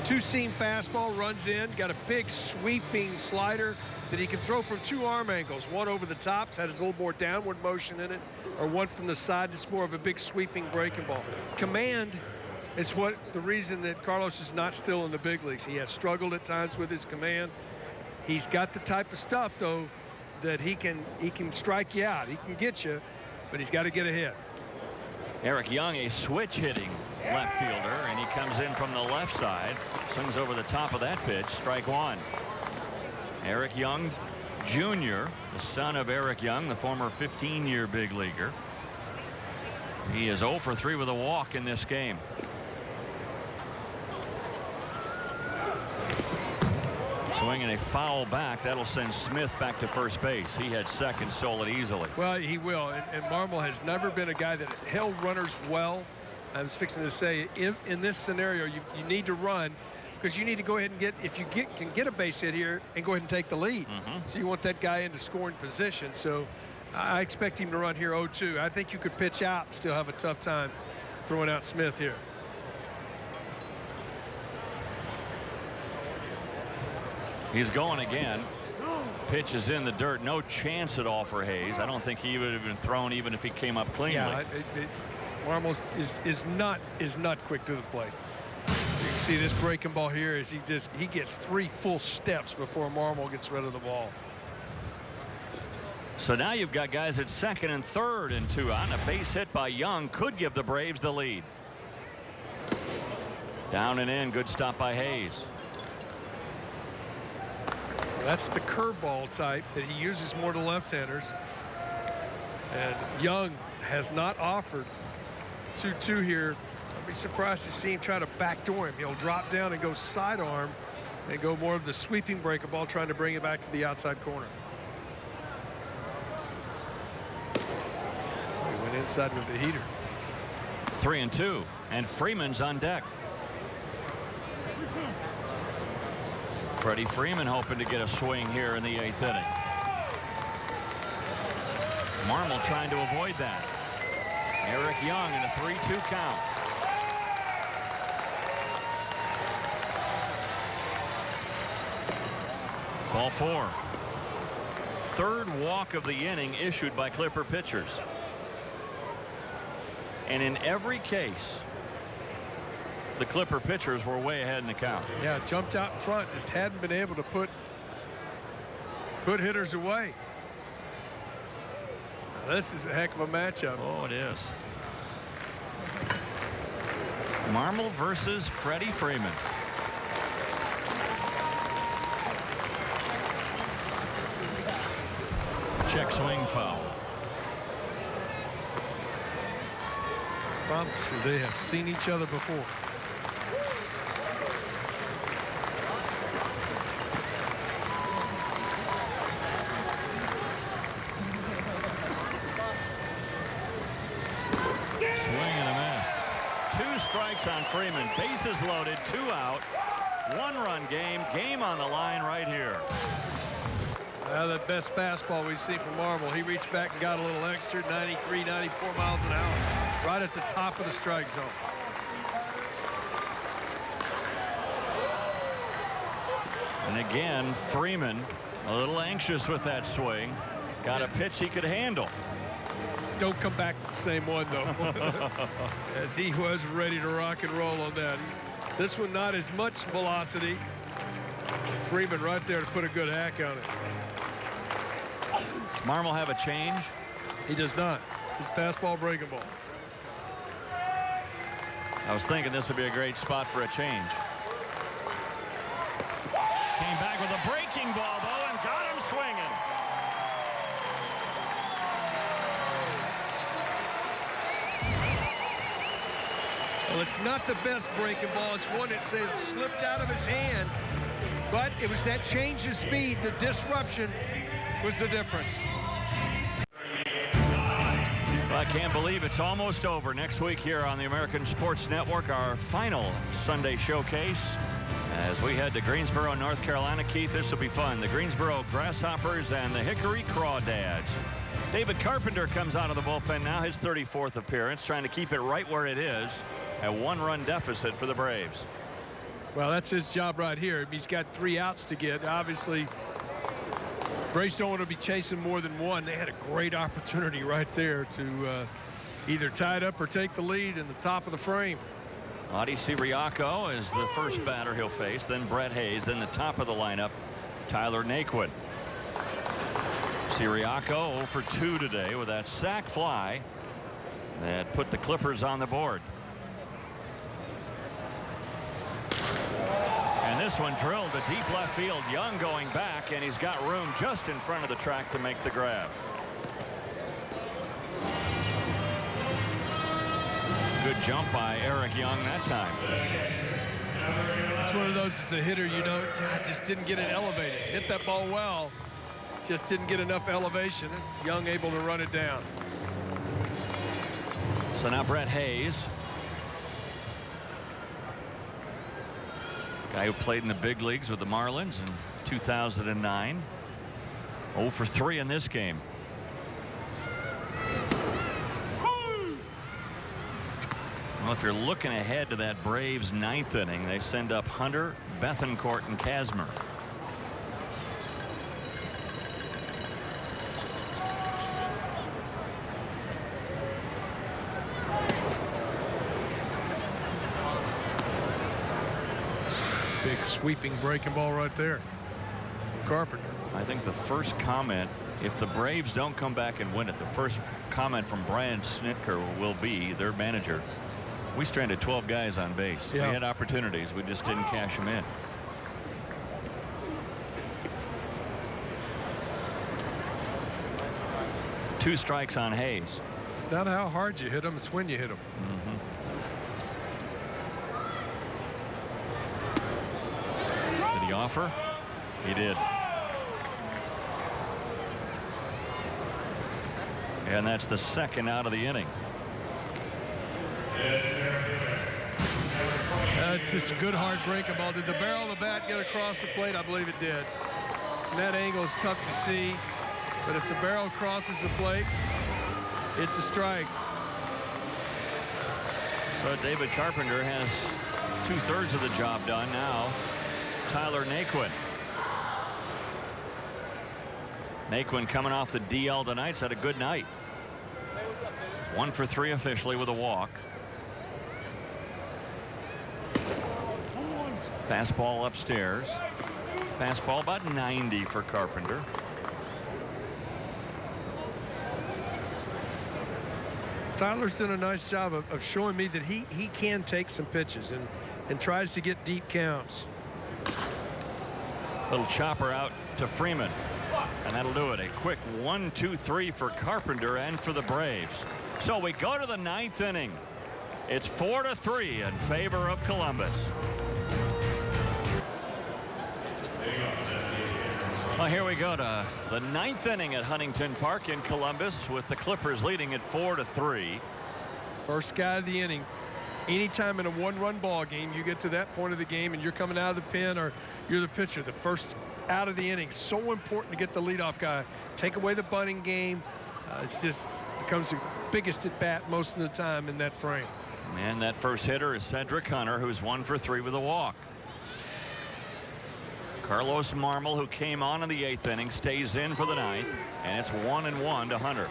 2-seam fastball, runs in, got a big sweeping slider that he can throw from 2 arm angles. One over the tops, had his little more downward motion in it, or one from the side. It's more of a big sweeping breaking ball. Command is what the reason that Carlos is not still in the big leagues. He has struggled at times with his command. He's got the type of stuff, though, that he can strike you out. He can get you, but he's got to get ahead. Eric Young, a switch hitting left fielder, and he comes in from the left side, swings over the top of that pitch, strike 1. Eric Young Jr., the son of Eric Young, the former 15-year big leaguer. He is 0 for 3 with a walk in this game. Swinging a foul back. That'll send Smith back to first base. He had second, stole it easily. Well, he will. And Marmol has never been a guy that held runners well. I was fixing to say, if in this scenario, you need to run because you need to go ahead and get, if you can get a base hit here and go ahead and take the lead. So you want that guy into scoring position. So I expect him to run here 0-2. I think you could pitch out and still have a tough time throwing out Smith here. He's going again. Pitch is in the dirt. No chance at all for Hayes. I don't think he would have been thrown even if he came up cleanly. Yeah, Marmol is not quick to the plate. You can see this breaking ball here as he gets 3 full steps before Marmol gets rid of the ball. So now you've got guys at second and third and 2 out. A base hit by Young could give the Braves the lead. Down and in. Good stop by Hayes. That's the curveball type that he uses more to left-handers. And Young has not offered 2-2 here. I'd be surprised to see him try to backdoor him. He'll drop down and go sidearm and go more of the sweeping breaker ball, trying to bring it back to the outside corner. He went inside with the heater. 3-2, and Freeman's on deck. Freddie Freeman hoping to get a swing here in the 8th inning. Marmol trying to avoid that. Eric Young in a 3-2 count. Ball 4. Third walk of the inning issued by Clipper pitchers. And in every case, the Clipper pitchers were way ahead in the count. Yeah, jumped out in front, just hadn't been able to put hitters away. Now, this is a heck of a matchup. Oh, it is. Marmol versus Freddie Freeman. Check swing foul. I'm sure they have seen each other before. Swing and a miss. 2 strikes on Freeman. Bases loaded, 2 out. 1-run game. Game on the line right here. The best fastball we've seen from Marmol. He reached back and got a little extra, 93, 94 miles an hour, right at the top of the strike zone. And again, Freeman a little anxious with that swing. Got a pitch he could handle. Don't come back the same one, though. As he was ready to rock and roll on that. This one not as much velocity. Freeman right there to put a good hack on it. Does Marmol have a change? He does not. His fastball breaking ball. I was thinking this would be a great spot for a change. Came back with a breaking ball, though, and got him swinging. Well, it's not the best breaking ball. It's one that slipped out of his hand. But it was that change of speed, the disruption was the difference. Well, I can't believe it's almost over. Next week here on the American Sports Network, our final Sunday showcase as we head to Greensboro, North Carolina. Keith, this will be fun. The Greensboro Grasshoppers and the Hickory Crawdads. David Carpenter comes out of the bullpen now, his 34th appearance, trying to keep it right where it is, a 1-run deficit for the Braves. Well, that's his job right here. He's got 3 outs to get. Obviously, Braves don't want to be chasing more than one. They had a great opportunity right there to either tie it up or take the lead in the top of the frame. Adi Siriaco is the first batter he'll face, then Brett Hayes, then the top of the lineup, Tyler Naquin. Siriaco 0 for 2 today with that sac fly that put the Clippers on the board. And this one drilled to deep left field. Young going back, and he's got room just in front of the track to make the grab. Good jump by Eric Young that time. It's one of those as a hitter, you know, just didn't get it elevated. Hit that ball well, just didn't get enough elevation. Young able to run it down. So now Brett Hayes, guy who played in the big leagues with the Marlins in 2009. 0 for 3 in this game. Well, if you're looking ahead to that Braves 9th inning, they send up Hunter, Bethancourt, and Kazmir. Big sweeping breaking ball right there. Carpenter. I think the first comment, if the Braves don't come back and win it, the first comment from Brian Snitker will be, their manager, we stranded 12 guys on base. Yeah. We had opportunities. We just didn't cash them in. 2 strikes on Hayes. It's not how hard you hit them, it's when you hit them. Did he offer? He did. And that's the second out of the inning. That's just a good hard breaking ball. Did the barrel of the bat get across the plate? I believe it did. And that angle is tough to see. But if the barrel crosses the plate, it's a strike. So David Carpenter has 2/3 of the job done now. Tyler Naquin. Naquin coming off the DL tonight. He's had a good night. 1 for 3 officially with a walk. Fastball upstairs. Fastball about 90 for Carpenter. Tyler's done a nice job of showing me that he can take some pitches and tries to get deep counts. Little chopper out to Freeman. And that'll do it. A quick 1-2-3 for Carpenter and for the Braves. So we go to the 9th inning. It's 4-3 in favor of Columbus. Well, here we go to the 9th inning at Huntington Park in Columbus with the Clippers leading at 4-3. First guy of the inning. Anytime in a 1-run ball game, you get to that point of the game and you're coming out of the pen or you're the pitcher, the first out of the inning. So important to get the leadoff guy. Take away the bunting game. It's just becomes the biggest at bat most of the time in that frame. And that first hitter is Cedric Hunter, who's 1 for 3 with a walk. Carlos Marmol, who came on in the 8th inning, stays in for the 9th, and it's 1-1 to Hunter.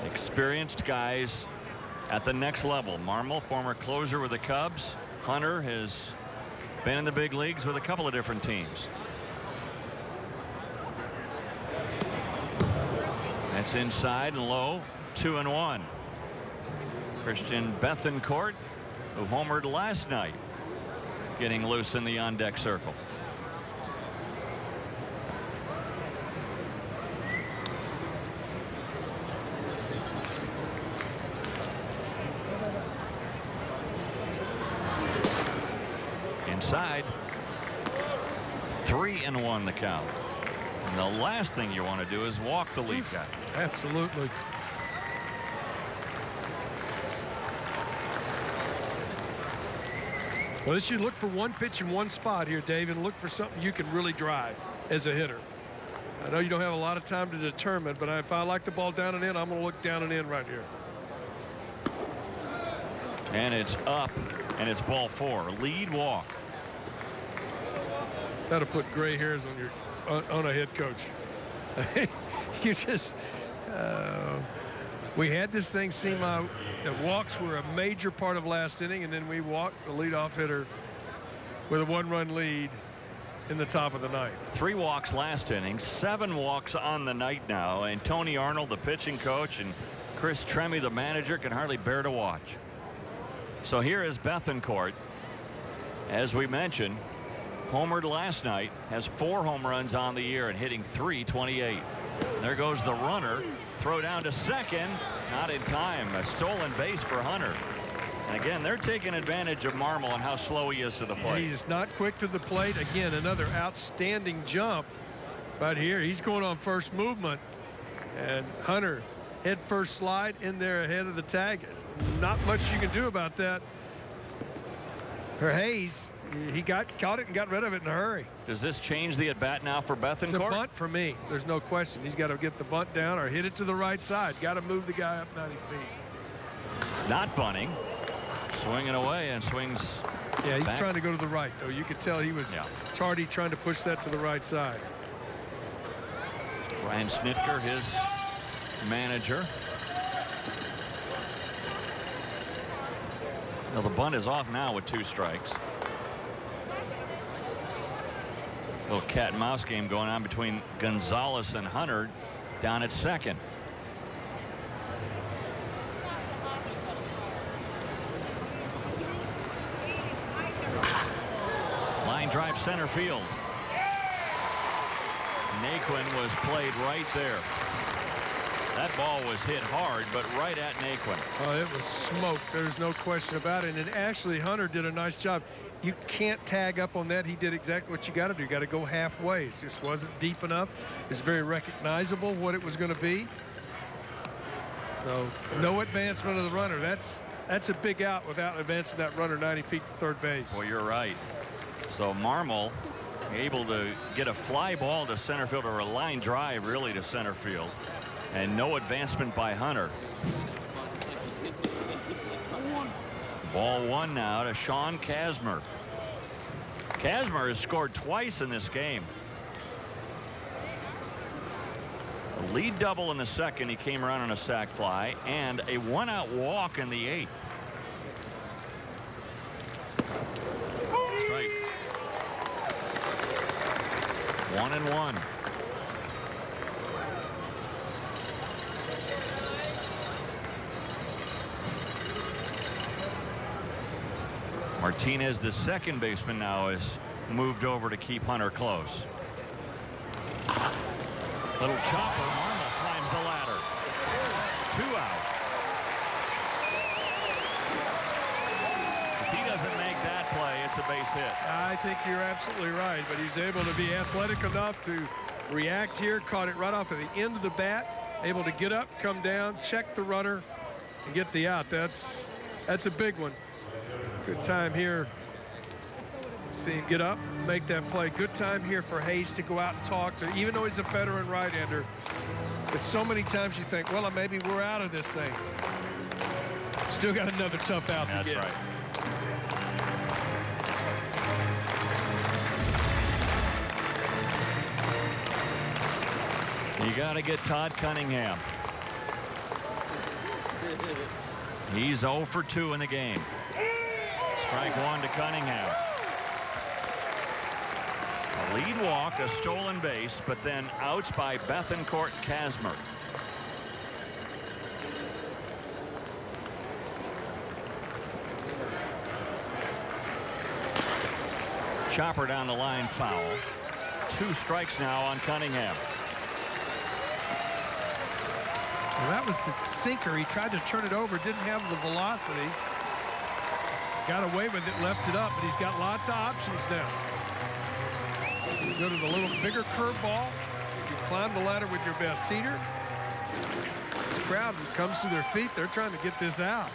Experienced guys at the next level. Marmol, former closer with the Cubs. Hunter has been in the big leagues with a couple of different teams. That's inside and low. 2-1. Christian Bethancourt, who homered last night, getting loose in the on-deck circle. Inside. 3-1 the count. And the last thing you want to do is walk the lead guy. Absolutely. Well, this should look for one pitch in one spot here, Dave, and look for something you can really drive as a hitter. I know you don't have a lot of time to determine, but if I like the ball down and in, I'm going to look down and in right here. And it's up, and it's ball 4. Lead walk. That'll put gray hairs on your on a head coach. You just we had this thing seem that walks were a major part of last inning, and then we walked the leadoff hitter with a 1-run lead in the top of the 9th. 3 walks last inning, 7 walks on the night now, and Tony Arnold, the pitching coach, and Chris Tremme, the manager, can hardly bear to watch. So here is Bethancourt. As we mentioned, homered last night, has 4 home runs on the year and hitting .328. There goes the runner. Throw down to second. Not in time. A stolen base for Hunter. And again, they're taking advantage of Marmol and how slow he is to the plate. He's not quick to the plate. Again, another outstanding jump right here. He's going on first movement. And Hunter head first slide in there ahead of the tag. Not much you can do about that. For Hayes, he caught it and got rid of it in a hurry. Does this change the at-bat now for Bethancourt? It's a bunt for me. There's no question. He's got to get the bunt down or hit it to the right side. Got to move the guy up 90 feet. It's not bunting. Swinging away and swings. Yeah, he's back. trying to go to the right, though. You could tell he was tardy trying to push that to the right side. Ryan Snitker, his manager. Well, the bunt is off now with 2 strikes. Little cat and mouse game going on between Gonzalez and Hunter down at second. Line drive center field. Naquin was played right there. That ball was hit hard, but right at Naquin. Oh, it was smoke. There's no question about it. And actually, Hunter did a nice job. You can't tag up on that. He did exactly what you got to do. You got to go halfway. It just wasn't deep enough. It was very recognizable what it was going to be. So no advancement of the runner. That's a big out without advancing that runner 90 feet to third base. Well, you're right. So Marmol able to get a fly ball to center field, or a line drive really to center field, and no advancement by Hunter. Ball one now to Sean Kazmer. Kazmer has scored twice in this game. A lead double in the second. He came around on a sac fly, and a one-out walk in the eighth. Strike. 1-1. Martinez, the second baseman, now is moved over to keep Hunter close. Little chopper. Marmol climbs the ladder. 2 out. If he doesn't make that play, it's a base hit. I think you're absolutely right, but he's able to be athletic enough to react here. Caught it right off of the end of the bat. Able to get up, come down, check the runner, and get the out. That's a big one. Good time here. See him get up, make that play. Good time here for Hayes to go out and talk to, even though he's a veteran right-hander. But so many times you think, well, maybe we're out of this thing. Still got another tough out to get. That's right. You got to get Todd Cunningham. He's 0 for 2 in the game. Strike one to Cunningham. A lead walk, a stolen base, but then outs by Bethancourt and Kazmer. Chopper down the line, foul. 2 strikes now on Cunningham. Well, that was the sinker. He tried to turn it over, didn't have the velocity. Got away with it, left it up, but he's got lots of options now. You go to the little bigger curveball. You climb the ladder with your best heater. This crowd comes to their feet. They're trying to get this out.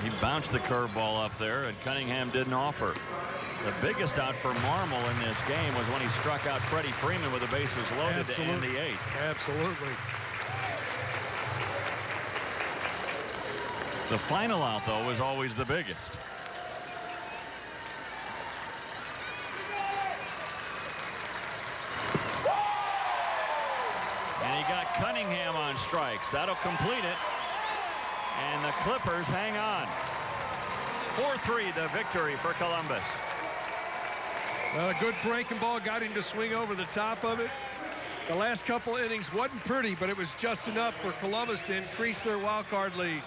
He bounced the curveball up there, and Cunningham didn't offer. The biggest out for Marmol in this game was when he struck out Freddie Freeman with the bases loaded to end the eighth. Absolutely. The final out, though, is always the biggest. And he got Cunningham on strikes. That'll complete it. And the Clippers hang on. 4-3 the victory for Columbus. Well, a good breaking ball got him to swing over the top of it. The last couple innings wasn't pretty, but it was just enough for Columbus to increase their wild card lead.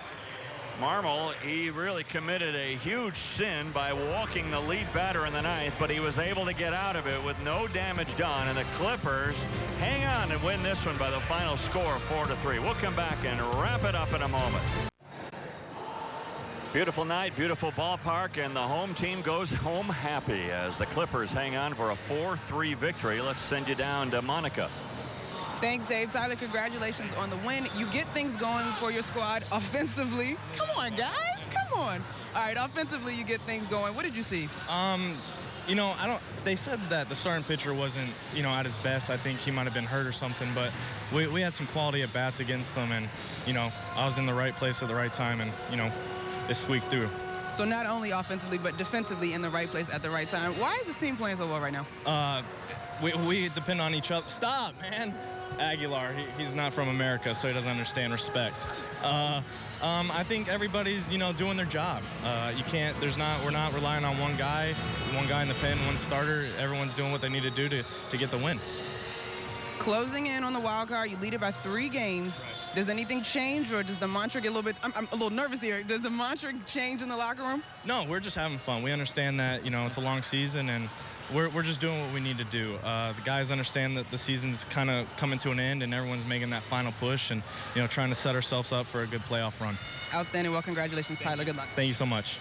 Marmol, he really committed a huge sin by walking the lead batter in the ninth, but he was able to get out of it with no damage done, and the Clippers hang on and win this one by the final score of 4-3. We'll come back and wrap it up in a moment. Beautiful night, beautiful ballpark, and the home team goes home happy as the Clippers hang on for a 4-3 victory. Let's send you down to Monica. Thanks, Dave. Tyler, congratulations on the win. You get things going for your squad offensively. Come on, guys. Come on. All right, offensively, you get things going. What did you see? You know, they said that the starting pitcher wasn't, you know, at his best. I think he might have been hurt or something, but we had some quality at bats against them, and, you know, I was in the right place at the right time, and, you know, they squeaked through. So not only offensively, but defensively in the right place at the right time. Why is this team playing so well right now? We depend on each other. Stop, man. Aguilar, he's not from America, so he doesn't understand respect. I think everybody's, you know, doing their job. We're not relying on one guy in the pen, one starter. Everyone's doing what they need to do to get the win. closing in on the wild card. You lead it by 3 games. Right. Does anything change, or does the mantra get a little bit? I'm a little nervous here. Does the mantra change in the locker room? No, we're just having fun. We understand that, you know, it's a long season, and we're just doing what we need to do. The guys understand that the season's kind of coming to an end, and everyone's making that final push and, you know, trying to set ourselves up for a good playoff run. Outstanding. Well, congratulations, Tyler. Good luck. Thank you so much.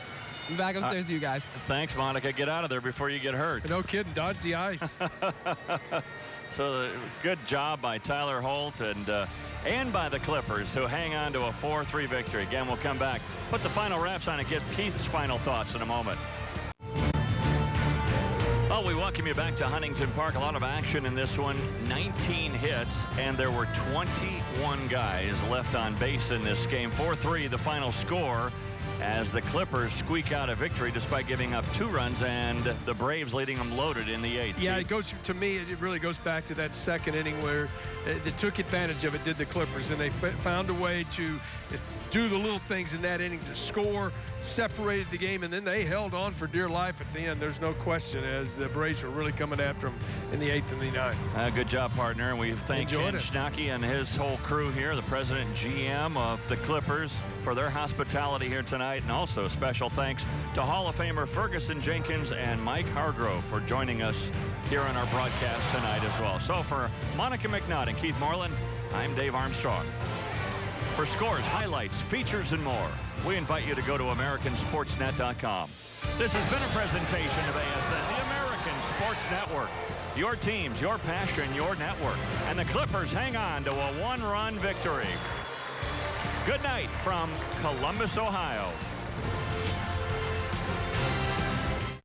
Back upstairs to you guys. Thanks, Monica. Get out of there before you get hurt. No kidding. Dodge the ice. So good job by Tyler Holt and by the Clippers, who hang on to a 4-3 victory. Again, we'll come back, put the final wraps on and get Keith's final thoughts in a moment. Well, we welcome you back to Huntington Park. A lot of action in this one. 19 hits, and there were 21 guys left on base in this game. 4-3 the final score, as the Clippers squeak out a victory despite giving up 2 runs, and the Braves leading them loaded in the 8th. Yeah, it goes to me. It really goes back to that second inning where they took advantage of it. Did the Clippers, and they found a way to do the little things in that inning to score, separated the game, and then they held on for dear life at the end. There's no question, as the Braves were really coming after them in the 8th and the 9th. Good job, partner. And we thank Ken Schnacky and his whole crew here, the president and GM of the Clippers, for their hospitality here tonight. And also special thanks to Hall of Famer Ferguson Jenkins and Mike Hargrove for joining us here on our broadcast tonight as well. So for Monica McNutt and Keith Moreland, I'm Dave Armstrong. For scores, highlights, features, and more, we invite you to go to AmericanSportsNet.com. This has been a presentation of ASN, the American Sports Network. Your teams, your passion, your network. And the Clippers hang on to a 1-run victory. Good night from Columbus, Ohio.